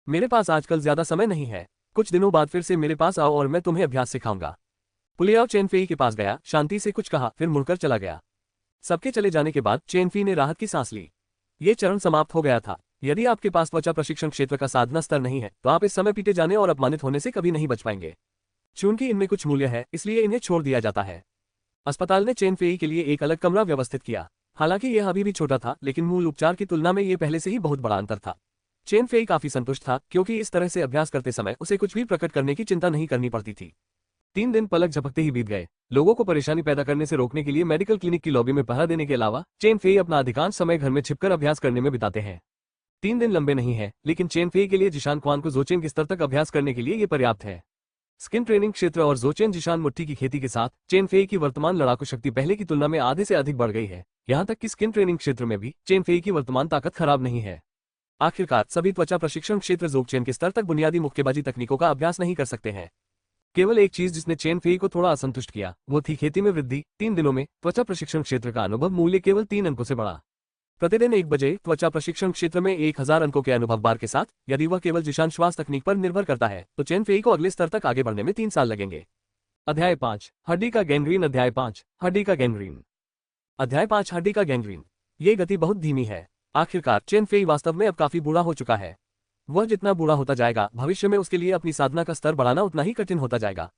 मेरे पास आजकल ज्यादा समय नहीं है, कुछ दिनों बाद फिर से मेरे पास आओ और मैं तुम्हें अभ्यास सिखाऊंगा। पुलियाओ चेन फेई के पास गया, शांति से कुछ कहा, फिर मुड़कर चला गया। सबके चले जाने के बाद चेन फी ने राहत की सांस ली। ये चरण समाप्त हो गया था। यदि आपके पास त्वचा प्रशिक्षण क्षेत्र का साधना स्तर नहीं है तो आप इस समय पीटे जाने और अपमानित होने से कभी नहीं बच पाएंगे। चूंकि इनमें कुछ मूल्य है इसलिए इन्हें छोड़ दिया जाता है। अस्पताल ने चेन फेई के लिए एक अलग कमरा व्यवस्थित किया। हालांकि यह अभी भी छोटा था, लेकिन मूल उपचार की तुलना में यह पहले से ही बहुत बड़ा अंतर था। चेन फेई काफी संतुष्ट था क्योंकि इस तरह से अभ्यास करते समय उसे कुछ भी प्रकट करने की चिंता नहीं करनी पड़ती थी। 3 दिन पलक झपकते ही बीत गए। लोगों को परेशानी पैदा करने से रोकने के लिए मेडिकल क्लिनिक की लॉबी में पहरा देने के अलावा चेन फेई अपना अधिकांश समय घर में छिपकर अभ्यास करने में बिताते हैं। 3 दिन लंबे नहीं है, लेकिन चेन फेई के लिए जिशान क्वान को जोचेन के स्तर तक अभ्यास करने के लिए ये पर्याप्त है। स्किन ट्रेनिंग क्षेत्र और जोचेन जिशान मुट्ठी की खेती के साथ चेन फेई की वर्तमान लड़ाकू शक्ति पहले की तुलना में आधे से अधिक बढ़ गई है। यहाँ तक कि स्किन ट्रेनिंग क्षेत्र में भी चेन फेई की वर्तमान ताकत खराब नहीं है। आखिरकार सभी त्वचा प्रशिक्षण क्षेत्र जोगचेन के स्तर तक बुनियादी मुक्केबाजी तकनीकों का अभ्यास नहीं कर सकते हैं। केवल एक चीज जिसने चेन फेई को थोड़ा असंतुष्ट किया वो थी खेती में वृद्धि। 3 दिनों में त्वचा प्रशिक्षण क्षेत्र का अनुभव मूल्य केवल 3 अंकों से बढ़ा। प्रतिदिन 1 बजे त्वचा प्रशिक्षण क्षेत्र में 1000 अंकों के अनुभव बार के साथ यदि वह केवल जिशान श्वास तकनीक पर निर्भर करता है तो चेन फेई को अगले स्तर तक आगे बढ़ने में 3 साल लगेंगे। अध्याय 5 हड्डी का गैंग्रीन। अध्याय 5 हड्डी का गैंग्रीन। अध्याय 5 हड्डी का गैंग्रीन। ये गति बहुत धीमी है। आखिरकार चेन फेई वास्तव में अब काफी बूढ़ा हो चुका है। वह जितना बूढ़ा होता जाएगा भविष्य में उसके लिए अपनी साधना का स्तर बढ़ाना उतना ही कठिन होता जाएगा।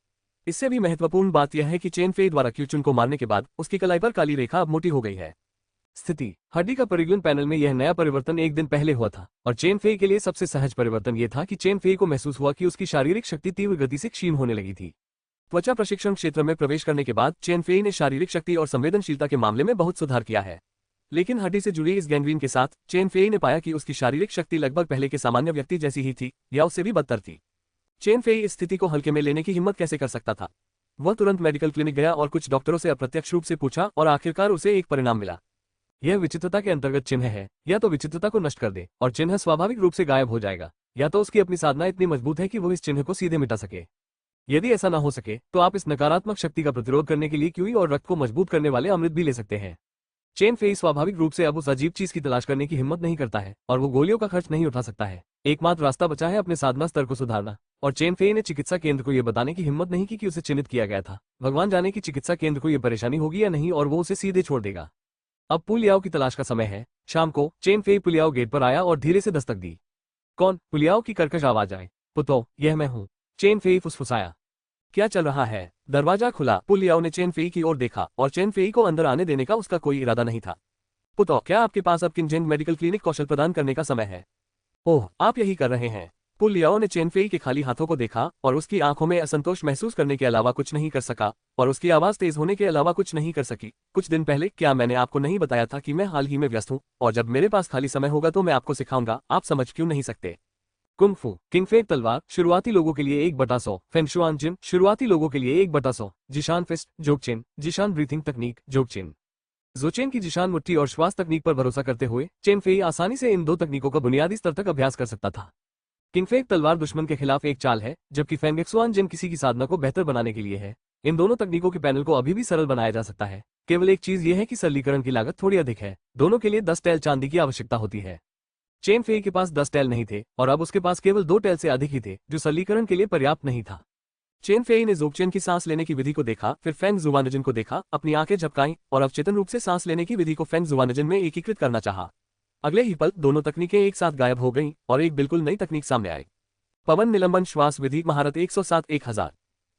इससे भी महत्वपूर्ण बात यह है कि चेन फेई द्वारा क्यूचुन को मारने के बाद उसकी कलाई पर काली रेखा अब मोटी हो गई है। स्थिति हड्डी का परिगलन पैनल में यह नया परिवर्तन 1 दिन पहले हुआ था और चेन फेई के लिए सबसे सहज परिवर्तन यह था कि चेन फेई को महसूस हुआ कि उसकी शारीरिक शक्ति तीव्र गति से क्षीण होने लगी थी। त्वचा प्रशिक्षण क्षेत्र में प्रवेश करने के बाद चेन फेई ने शारीरिक शक्ति और संवेदनशीलता के मामले में बहुत सुधार किया है। लेकिन हड्डी से जुड़ी इस गैंग्रीन के साथ चेन फेई ने पाया कि उसकी शारीरिक शक्ति लगभग पहले के सामान्य व्यक्ति जैसी ही थी या उससे भी बदतर थी। चेन फेई इस स्थिति को हल्के में लेने की हिम्मत कैसे कर सकता था? वह तुरंत मेडिकल क्लिनिक गया और कुछ डॉक्टरों से अप्रत्यक्ष रूप से पूछा और आखिरकार उसे एक परिणाम मिला। यह विचित्रता के अंतर्गत चिन्ह है। या तो विचित्रता को नष्ट कर दे और चिन्ह स्वाभाविक रूप से गायब हो जाएगा, या तो उसकी अपनी साधना इतनी मजबूत है कि वो इस चिन्ह को सीधे मिटा सके। यदि ऐसा ना हो सके तो आप इस नकारात्मक शक्ति का प्रतिरोध करने के लिए क्यूई और रक्त को मजबूत करने वाले अमृत भी ले सकते हैं। चेन फेई स्वाभाविक रूप से अब उस अजीब चीज की तलाश करने की हिम्मत नहीं करता है और वो गोलियों का खर्च नहीं उठा सकता है। एकमात्र रास्ता बचा है अपने साधना स्तर को सुधारना, और चेन फेई ने चिकित्सा केंद्र को यह बताने की हिम्मत नहीं की कि उसे चिन्हित किया गया था। भगवान जाने की चिकित्सा केंद्र को यह परेशानी होगी या नहीं और वो उसे सीधे छोड़ देगा। अब पुलियाओ की तलाश का समय है। शाम को चेन फेई पुलियाओ गेट पर आया और धीरे से दस्तक दी। कौन? पुलियाओ की कर्कश आवाज आए। पुतो, यह मैं हूँ। चेन फेई फुसफुसाया। क्या चल रहा है? दरवाजा खुला। पुलियाओ ने चेन फेई की ओर देखा और चेन फेई को अंदर आने देने का उसका कोई इरादा नहीं था। पुतो, क्या आपके पास अब किंजेंग मेडिकल क्लिनिक कौशल प्रदान करने का समय है? ओह, आप यही कर रहे हैं। पुलियाओ ने चेन फेई के खाली हाथों को देखा और उसकी आंखों में असंतोष महसूस करने के अलावा कुछ नहीं कर सका और उसकी आवाज तेज होने के अलावा कुछ नहीं कर सकी। कुछ दिन पहले क्या मैंने आपको नहीं बताया था कि मैं हाल ही में व्यस्त हूँ और जब मेरे पास खाली समय होगा तो मैं आपको सिखाऊंगा। आप समझ क्यों नहीं सकते? कुंग फू, किंगफे तलवार शुरुआती लोगों के लिए 1/100, फेंगशुआन जिन शुरुआती लोगों के लिए 1/100, जिशान फिस्ट जोगचेन, जिशान ब्रीथिंग तकनीक जोगचेन, जोचेन की जिशान मुट्ठी और श्वास तकनीक पर भरोसा करते हुए चेन फेई आसानी से इन 2 तकनीकों का बुनियादी स्तर तक अभ्यास कर सकता था। किंगफेक तलवार दुश्मन के खिलाफ एक चाल है, जबकि फेंगशुआन जिन किसी की साधना को बेहतर बनाने के लिए है। इन दोनों तकनीकों के पैनल को अभी भी सरल बनाया जा सकता है। केवल एक चीज यह है कि सरलीकरण की लागत थोड़ी अधिक है। दोनों के लिए 10 टैल चांदी की आवश्यकता होती है। चेन फेई के पास 10 टैल नहीं थे और अब उसके पास केवल 2 टैल से अधिक ही थे, जो सरलीकरण के लिए पर्याप्त नहीं था। चेन फेई ने जोगचेन की सांस लेने की विधि को देखा, फिर फेंग जुवानजन को देखा, अपनी आंखें झपकाईं और अवचेतन रूप से सांस लेने की विधि को फेंग जुवानजन में एकीकृत करना चाहा। अगले ही पल दोनों तकनीकें एक साथ गायब हो गईं और एक बिल्कुल नई तकनीक सामने आई। पवन निलंबन श्वास विधि महारत 107-1000।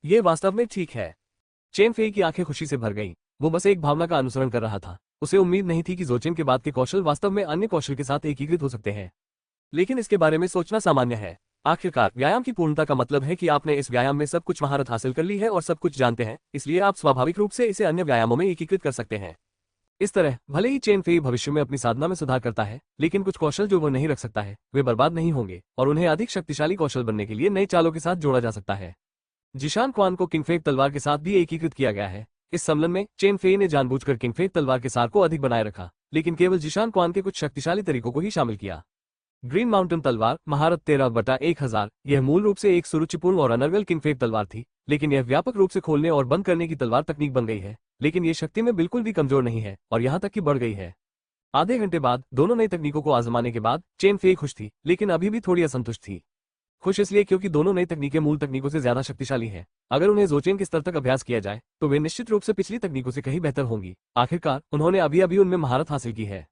ये वास्तव में ठीक है। चेन फेई की आंखें खुशी से भर गईं। वो बस एक भावना का अनुसरण कर रहा था। उसे उम्मीद नहीं थी कि जोचेन के बाद के कौशल वास्तव में अन्य कौशल के साथ एकीकृत हो सकते हैं, लेकिन इसके बारे में सोचना सामान्य है। आखिरकार व्यायाम की पूर्णता का मतलब है कि आपने इस व्यायाम में सब कुछ महारत हासिल कर ली है और सब कुछ जानते हैं, इसलिए आप स्वाभाविक रूप से इसे अन्य व्यायामों में एकीकृत कर सकते हैं। इस तरह भले ही चेन फेई भविष्य में अपनी साधना में सुधार करता है, लेकिन कुछ कौशल जो वो नहीं रख सकता है वे बर्बाद नहीं होंगे और उन्हें अधिक शक्तिशाली कौशल बनने के लिए नई चालों के साथ जोड़ा जा सकता है। जिशान क्वान को किंगफेक तलवार के साथ भी एकीकृत किया गया है। इस सम्मेलन में चेन फेई ने जानबूझकर किंगफेक तलवार के सार को अधिक बनाए रखा, लेकिन केवल जिशान क्वान के कुछ शक्तिशाली तरीकों को ही शामिल किया। ग्रीन माउंटेन तलवार महारत 13/1000। यह मूल रूप से एक सुरुचिपूर्ण और अनर्गल किंगफेक तलवार थी, लेकिन यह व्यापक रूप से खोलने और बंद करने की तलवार तकनीक बन गई है। लेकिन ये शक्ति में बिल्कुल भी कमजोर नहीं है और यहाँ तक कि बढ़ गई है। आधे घंटे बाद दोनों नई तकनीकों को आजमाने के बाद चेन फेई खुश थी, लेकिन अभी भी थोड़ी असंतुष्ट थी। खुश इसलिए क्योंकि दोनों नई तकनीकें मूल तकनीकों से ज्यादा शक्तिशाली हैं। अगर उन्हें जोचेन के स्तर तक अभ्यास किया जाए तो वे निश्चित रूप से पिछली तकनीकों से कहीं बेहतर होंगी। आखिरकार उन्होंने अभी अभी उनमें महारत हासिल की है।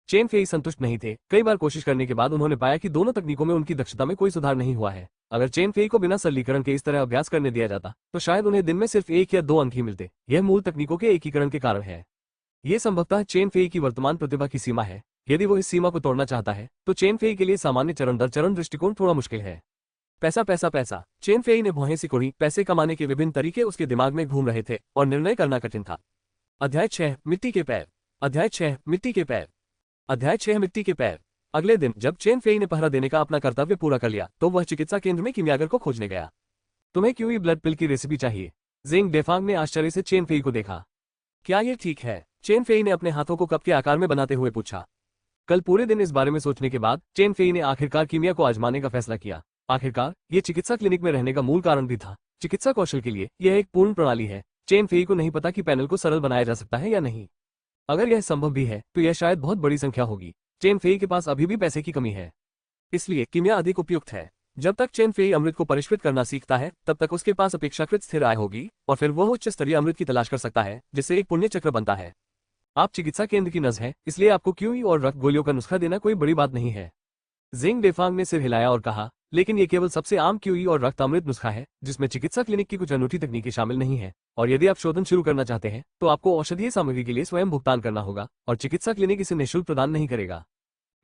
चेन फेई संतुष्ट नहीं थे। कई बार कोशिश करने के बाद उन्होंने पाया कि दोनों तकनीकों में उनकी दक्षता में कोई सुधार नहीं हुआ है। अगर चेन फेई को बिना सरलीकरण के इस तरह अभ्यास करने दिया जाता तो शायद उन्हें दिन में सिर्फ 1 या 2 अंक ही मिलते। यह मूल तकनीकों के एकीकरण के कारण है। ये संभवतः चेन फेई की वर्तमान प्रतिभा की सीमा है। यदि वो इस सीमा को तोड़ना चाहता है तो चेन फेई के लिए सामान्य चरण दर चरण दृष्टिकोण थोड़ा मुश्किल है। पैसा पैसा पैसा। चेन फेई ने भौहें सिकोड़ी। पैसे कमाने के विभिन्न तरीके उसके दिमाग में घूम रहे थे और निर्णय करना कठिन था। अध्याय 6 मिट्टी के पैर। अध्याय 6 मिट्टी के पैर। अध्याय 6 मिट्टी के पैर। अगले दिन जब चेन फेई ने पहरा देने का अपना कर्तव्य पूरा कर लिया तो वह चिकित्सा केंद्र में किमियागर को खोजने गया। तुम्हें क्यूई ब्लड पिल की रेसिपी चाहिए? जिंग डेफांग ने आश्चर्य से चेन फेई को देखा। क्या ये ठीक है? चेन फेई ने अपने हाथों को कप के आकार में बनाते हुए पूछा। कल पूरे दिन इस बारे में सोचने के बाद चेन फेई ने आखिरकार कीमिया को आजमाने का फैसला किया। आखिरकार ये चिकित्सा क्लिनिक में रहने का मूल कारण भी था। चिकित्सा कौशल के लिए यह एक पूर्ण प्रणाली है। चेन फेई को नहीं पता कि पैनल को सरल बनाया जा सकता है या नहीं। अगर यह संभव भी है तो यह शायद बहुत बड़ी संख्या होगी। चेन फेई के पास अभी भी पैसे की कमी है, इसलिए कीमिया अधिक उपयुक्त है। जब तक चेन फेई अमृत को परिष्कृत करना सीखता है तब तक उसके पास अपेक्षाकृत स्थिर आय होगी और फिर वह उच्च स्तरीय अमृत की तलाश कर सकता है जिससे एक पुण्य चक्र बनता है। आप चिकित्सा केंद्र की नर्स हैं, इसलिए आपको क्यूई और रक्त गोलियों का नुस्खा देना कोई बड़ी बात नहीं है। जिंग डेफांग ने सिर हिलाया और कहा, लेकिन ये केवल सबसे आम क्यूई और रक्त अमृत नुस्खा है जिसमें चिकित्सा क्लिनिक की कुछ अनूठी तकनीकें शामिल नहीं है। और यदि आप शोधन शुरू करना चाहते हैं तो आपको औषधीय सामग्री के लिए स्वयं भुगतान करना होगा और चिकित्सा क्लिनिक इसे निःशुल्क प्रदान नहीं करेगा।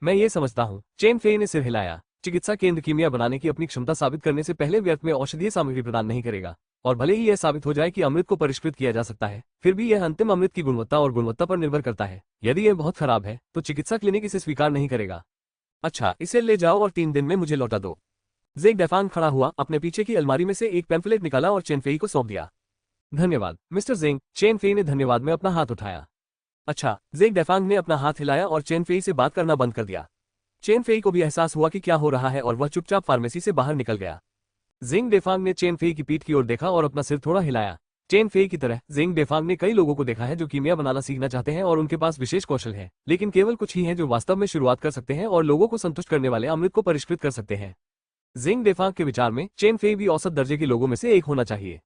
मैं ये समझता हूँ। चेन फेई ने सिर हिलाया। चिकित्सा केंद्र कीमिया बनाने की अपनी क्षमता साबित करने से पहले व्यर्थ में औषधीय सामग्री प्रदान नहीं करेगा। और भले ही यह साबित हो जाए कि अमृत को परिष्कृत किया जा सकता है, फिर भी यह अंतिम अमृत की गुणवत्ता और गुणवत्ता पर निर्भर करता है। यदि यह बहुत खराब है तो चिकित्सा क्लिनिक इसे स्वीकार नहीं करेगा। अच्छा, इसे ले जाओ और 3 दिन में मुझे लौटा दो। जिंग डेफांग खड़ा हुआ, अपने पीछे की अलमारी में से एक पैम्फलेट निकाला और चेन फेई को सौंप दिया। धन्यवाद मिस्टर जिंग। चेन फेई ने धन्यवाद में अपना हाथ उठाया। अच्छा। जिंग डेफांग ने अपना हाथ हिलाया और चेन फेई से बात करना बंद कर दिया। चेन फेई को भी एहसास हुआ कि क्या हो रहा है और वह चुपचाप फार्मेसी से बाहर निकल गया। जिंग डेफांग ने चेन फेई की पीठ की ओर देखा और अपना सिर थोड़ा हिलाया। चेन फेई की तरह जिंग डेफांग ने कई लोगों को देखा है जो कीमिया बनाना सीखना चाहते हैं और उनके पास विशेष कौशल है, लेकिन केवल कुछ ही हैं जो वास्तव में शुरुआत कर सकते हैं और लोगों को संतुष्ट करने वाले अमृत को परिष्कृत कर सकते हैं। जिंग डेफांग के विचार में चेन फेई भी औसत दर्जे के लोगों में से एक होना चाहिए।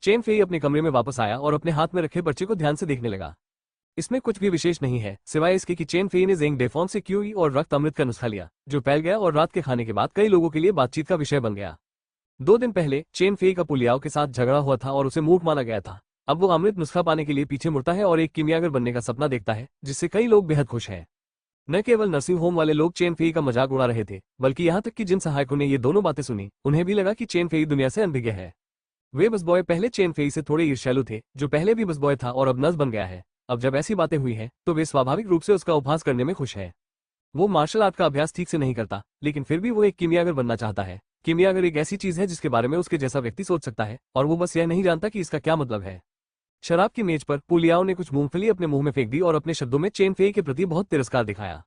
चेन फेई अपने कमरे में वापस आया और अपने हाथ में रखे पर्चे को ध्यान से देखने लगा। इसमें कुछ भी विशेष नहीं है सिवाय इसके कि चेन फेई ने जिंग डेफांग से क्यूई और रक्त अमृत का नुस्खा लिया, जो फैल गया और रात के खाने के बाद कई लोगों के लिए बातचीत का विषय बन गया। 2 दिन पहले चेन फेई का पुलियाओ के साथ झगड़ा हुआ था और उसे मूर्ख माना गया था। अब वो अमृत नुस्खा पाने के लिए पीछे मुड़ता है और एक कीमियागर बनने का सपना देखता है, जिससे कई लोग बेहद खुश हैं। न केवल नर्सिंग होम वाले लोग चेन फेई का मजाक उड़ा रहे थे, बल्कि यहाँ तक कि जिन सहायकों ने ये दोनों बातें सुनी उन्हें भी लगा कि चेन फेई दुनिया से अनभिज्ञ है। वे बसबॉय पहले चेन फेई से थोड़े ईर्ष्यालु थे, जो पहले भी बसबॉय था और अब नर्स बन गया है। अब जब ऐसी बातें हुई हैं तो वे स्वाभाविक रूप से उसका उपहास करने में खुश है। वो मार्शल आर्ट का अभ्यास ठीक से नहीं करता, लेकिन फिर भी वो एक कीमियागर बनना चाहता है। कीमियागर एक ऐसी चीज है जिसके बारे में उसके जैसा व्यक्ति सोच सकता है और वो बस यह नहीं जानता कि इसका क्या मतलब है। शराब की मेज पर पुलियाओ ने कुछ मूंगफली अपने मुंह में फेंक दी और अपने शब्दों में चेन फेई के प्रति बहुत तिरस्कार दिखाया।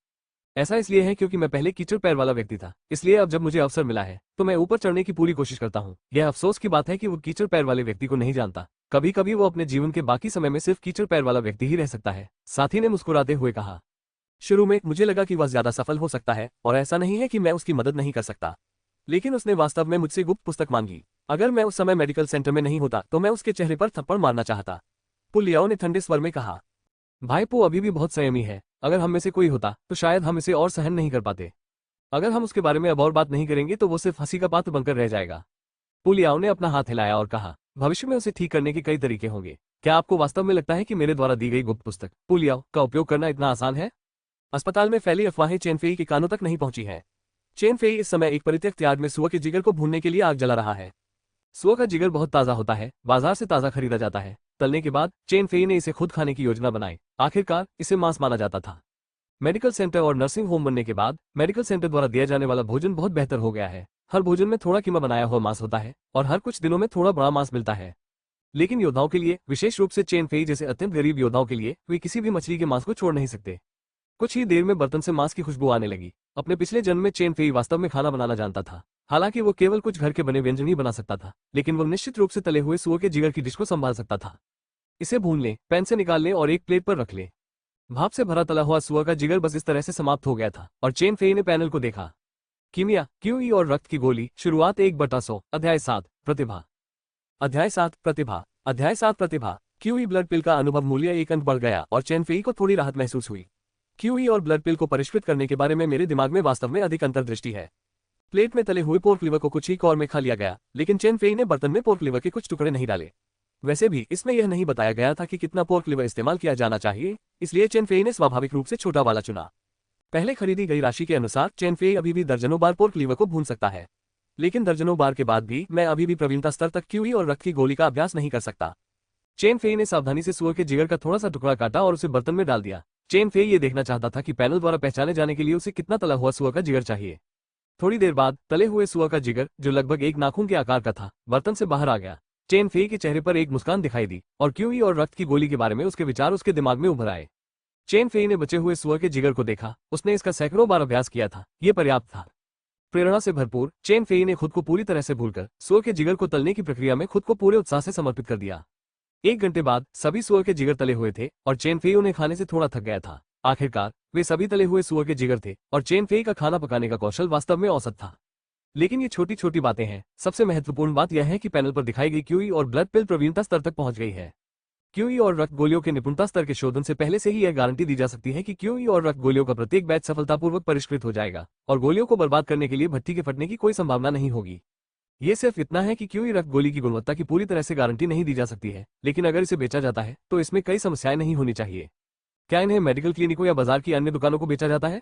ऐसा इसलिए है क्योंकि मैं पहले कीचड़ पैर वाला व्यक्ति था, इसलिए अब जब मुझे अवसर मिला है तो मैं ऊपर चढ़ने की पूरी कोशिश करता हूँ। यह अफसोस की बात है कि वो कीचड़ पैर वाले व्यक्ति को नहीं जानता। कभी कभी वो अपने जीवन के बाकी समय में सिर्फ कीचड़ पैर वाला व्यक्ति ही रह सकता है। साथी ने मुस्कुराते हुए कहा। शुरू में मुझे लगा कि वह ज्यादा सफल हो सकता है और ऐसा नहीं है कि मैं उसकी मदद नहीं कर सकता, लेकिन उसने वास्तव में मुझसे गुप्त पुस्तक मांगी। अगर मैं उस समय मेडिकल सेंटर में नहीं होता तो मैं उसके चेहरे पर थप्पड़ मारना चाहता। पुलियाओ ने ठंडे स्वर में कहा। भाईपो अभी भी बहुत संयमी है। अगर हम में से कोई होता तो शायद हम इसे और सहन नहीं कर पाते। अगर हम उसके बारे में अब और बात नहीं करेंगे तो वो सिर्फ हंसी का पात्र बनकर रह जाएगा। पुलियाओ ने अपना हाथ हिलाया और कहा, भविष्य में उसे ठीक करने के कई तरीके होंगे। क्या आपको वास्तव में लगता है कि मेरे द्वारा दी गई गुप्त पुस्तक पुलियाओ का उपयोग करना इतना आसान है? अस्पताल में फैली अफवाहें चेन फेई के कानों तक नहीं पहुंची हैं। चेन फेई इस समय एक परित्यक्त यार्ड में सुअर के जिगर को भूनने के लिए आग जला रहा है। सुअर का जिगर बहुत ताजा होता है, बाजार से ताजा खरीदा जाता है। तलने के बाद चेन फेई ने इसे खुद खाने की योजना बनाई। आखिरकार इसे मांस माना जाता था। मेडिकल सेंटर और नर्सिंग होम बनने के बाद मेडिकल सेंटर द्वारा दिया जाने वाला भोजन बहुत बेहतर हो गया है। हर भोजन में थोड़ा कीमा बनाया हुआ मांस होता है और हर कुछ दिनों में थोड़ा बड़ा मांस मिलता है। लेकिन योद्धाओं के लिए, विशेष रूप से चेन फेई जैसे अत्यंत गरीब योद्धाओं के लिए, वे किसी भी मछली के मांस को छोड़ नहीं सकते। कुछ ही देर में बर्तन से मांस की खुशबू आने लगी। अपने पिछले जन्म में चेन फेई वास्तव में खाना बनाना जानता था। हालांकि वो केवल कुछ घर के बने व्यंजन ही बना सकता था, लेकिन वो निश्चित रूप से तले हुए सुअर के जिगर की डिश को संभाल सकता था। इसे भून लें, पैन से निकाल लें और एक प्लेट पर रख लें। भाप से भरा तला हुआ सुअर का जिगर बस इस तरह से समाप्त हो गया था और चेन फेई ने पैनल को देखा। कीमिया, क्यूई और रक्त की गोली, शुरुआत 1/100। अध्याय 7 प्रतिभा। अध्याय 7 प्रतिभा। अध्याय 7 प्रतिभा। क्यूई ब्लड पिल का अनुभव मूल्य 1 अंक बढ़ गया और चेन फेई को थोड़ी राहत महसूस हुई। क्यूई और ब्लड पिल को परिष्कृत करने के बारे में मेरे दिमाग में वास्तव में अधिक अंतर्दृष्टि है। प्लेट में तले हुए पोर्क लिवर को कुछ ही कौर में खा लिया गया, लेकिन चेन फेई ने बर्तन में पोर्क लिवर के कुछ टुकड़े नहीं डाले। वैसे भी इसमें यह नहीं बताया गया था कि कितना पोर्क लिवर इस्तेमाल किया जाना चाहिए, इसलिए चेन फेई ने स्वाभाविक रूप से छोटा वाला चुना। पहले खरीदी गई राशि के अनुसार चेन फेई अभी भी दर्जनों बार पोर्क लिवर को भून सकता है, लेकिन दर्जनों बार के बाद भी मैं अभी भी प्रवीणता स्तर तक क्यूई और रक्त की गोली का अभ्यास नहीं कर सकता। चेन फेई ने सावधानी से सुअर के जिगर का थोड़ा सा टुकड़ा काटा और उसे बर्तन में डाल दिया। चेन फेई ये देखना चाहता था कि पैनल द्वारा पहचाने जाने के लिए उसे कितना तला हुआ सुअर का जिगर चाहिए। थोड़ी देर बाद तले हुए सुअर का जिगर, जो लगभग एक नाखून के आकार का था, बर्तन से बाहर आ गया। चेन फेई के चेहरे पर एक मुस्कान दिखाई दी और क्यूई और रक्त की गोली के बारे में उसके विचार उसके दिमाग में उभर आए। चेन फेई ने बचे हुए सुअर के जिगर को देखा, उसने इसका सैकड़ों बार अभ्यास किया था, ये पर्याप्त था। प्रेरणा से भरपूर चेन फेई ने खुद को पूरी तरह से भूलकर सुअर के जिगर को तलने की प्रक्रिया में खुद को पूरे उत्साह से समर्पित कर दिया। 1 घंटे बाद सभी सुअर के जिगर तले हुए थे और चेन फेई उन्हें खाने से थोड़ा थक गया था। आखिरकार वे सभी तले हुए सुअर के जिगर थे और चेन फेई का खाना पकाने का कौशल वास्तव में औसत था। लेकिन ये छोटी छोटी बातें हैं, सबसे महत्वपूर्ण बात यह है कि पैनल पर दिखाई गई क्यूई और ब्लड पिल प्रवीणता स्तर तक पहुंच गई है। क्यूई और रक्त गोलियों के निपुणता स्तर के शोधन से पहले से ही यह गारंटी दी जा सकती है कि क्यूई और रक्त गोलियों का प्रत्येक बैच सफलतापूर्वक परिष्कृत हो जाएगा और गोलियों को बर्बाद करने के लिए भट्टी के फटने की कोई संभावना नहीं होगी। ये सिर्फ इतना है कि क्यूई रक्त गोली की गुणवत्ता की पूरी तरह से गारंटी नहीं दी जा सकती है, लेकिन अगर इसे बेचा जाता है तो इसमें कई समस्याएं नहीं होनी चाहिए। क्या इन्हें मेडिकल क्लिनिकों या बाजार की अन्य दुकानों को बेचा जाता है?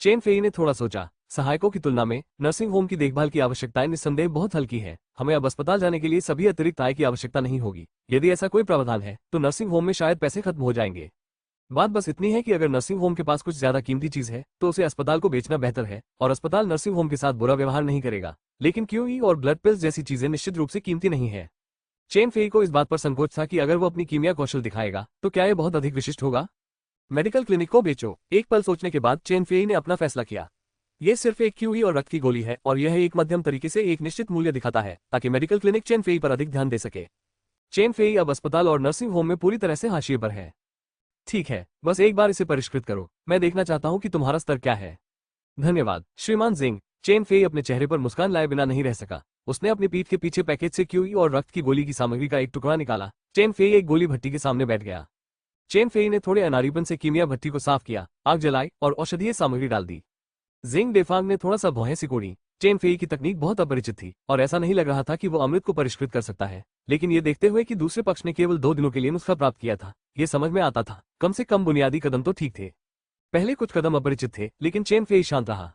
चेन फेई ने थोड़ा सोचा। सहायकों की तुलना में नर्सिंग होम की देखभाल की आवश्यकताएं निस्संदेह बहुत हल्की है। हमें अब अस्पताल जाने के लिए सभी अतिरिक्त आय की आवश्यकता नहीं होगी। यदि ऐसा कोई प्रावधान है तो नर्सिंग होम में शायद पैसे खत्म हो जाएंगे। बात बस इतनी है कि अगर नर्सिंग होम के पास कुछ ज्यादा कीमती चीज है तो उसे अस्पताल को बेचना बेहतर है और अस्पताल नर्सिंग होम के साथ बुरा व्यवहार नहीं करेगा। लेकिन क्यूई और ब्लड पिल्स जैसी चीजें निश्चित रूप से कीमती नहीं है। चेन फेई को इस बात पर संकोच था कि अगर वो अपनी कीमिया कौशल दिखाएगा तो क्या यह बहुत अधिक विशिष्ट होगा। मेडिकल क्लिनिक को बेचो। एक पल सोचने के बाद चेन फेई ने अपना फैसला किया। यह सिर्फ एक क्यूई और रक्त की गोली है और यह एक मध्यम तरीके से एक निश्चित मूल्य दिखाता है ताकि मेडिकल क्लिनिक चेन फेई पर अधिक ध्यान दे सके। चेन फेई अब अस्पताल और नर्सिंग होम में पूरी तरह से हाशिए पर है। ठीक है, बस एक बार इसे परिष्कृत करो। मैं देखना चाहता हूं कि तुम्हारा स्तर क्या है। धन्यवाद श्रीमान जिंग। चेन फेई अपने चेहरे पर मुस्कान लाए बिना नहीं रह सका। उसने अपनी पीठ के पीछे पैकेज से क्यूई और रक्त की गोली की सामग्री का एक टुकड़ा निकाला। चेन फेई एक गोली भट्टी के सामने बैठ गया। चेन फेई ने थोड़े अनारीपन से कीमिया भट्टी को साफ किया, आग जलाई और औषधीय सामग्री डाल दी। जिंग डेफांग ने थोड़ा सा भौहें सिकोड़ी। चेन फेई की तकनीक बहुत अपरिचित थी और ऐसा नहीं लग रहा था कि वो अमृत को परिष्कृत कर सकता है, लेकिन ये देखते हुए कि दूसरे पक्ष ने केवल 2 दिनों के लिए नुस्खा प्राप्त किया था, ये समझ में आता था कम से कम बुनियादी कदम तो ठीक थे। पहले कुछ कदम अपरिचित थे, लेकिन चेन फेई शांत रहा।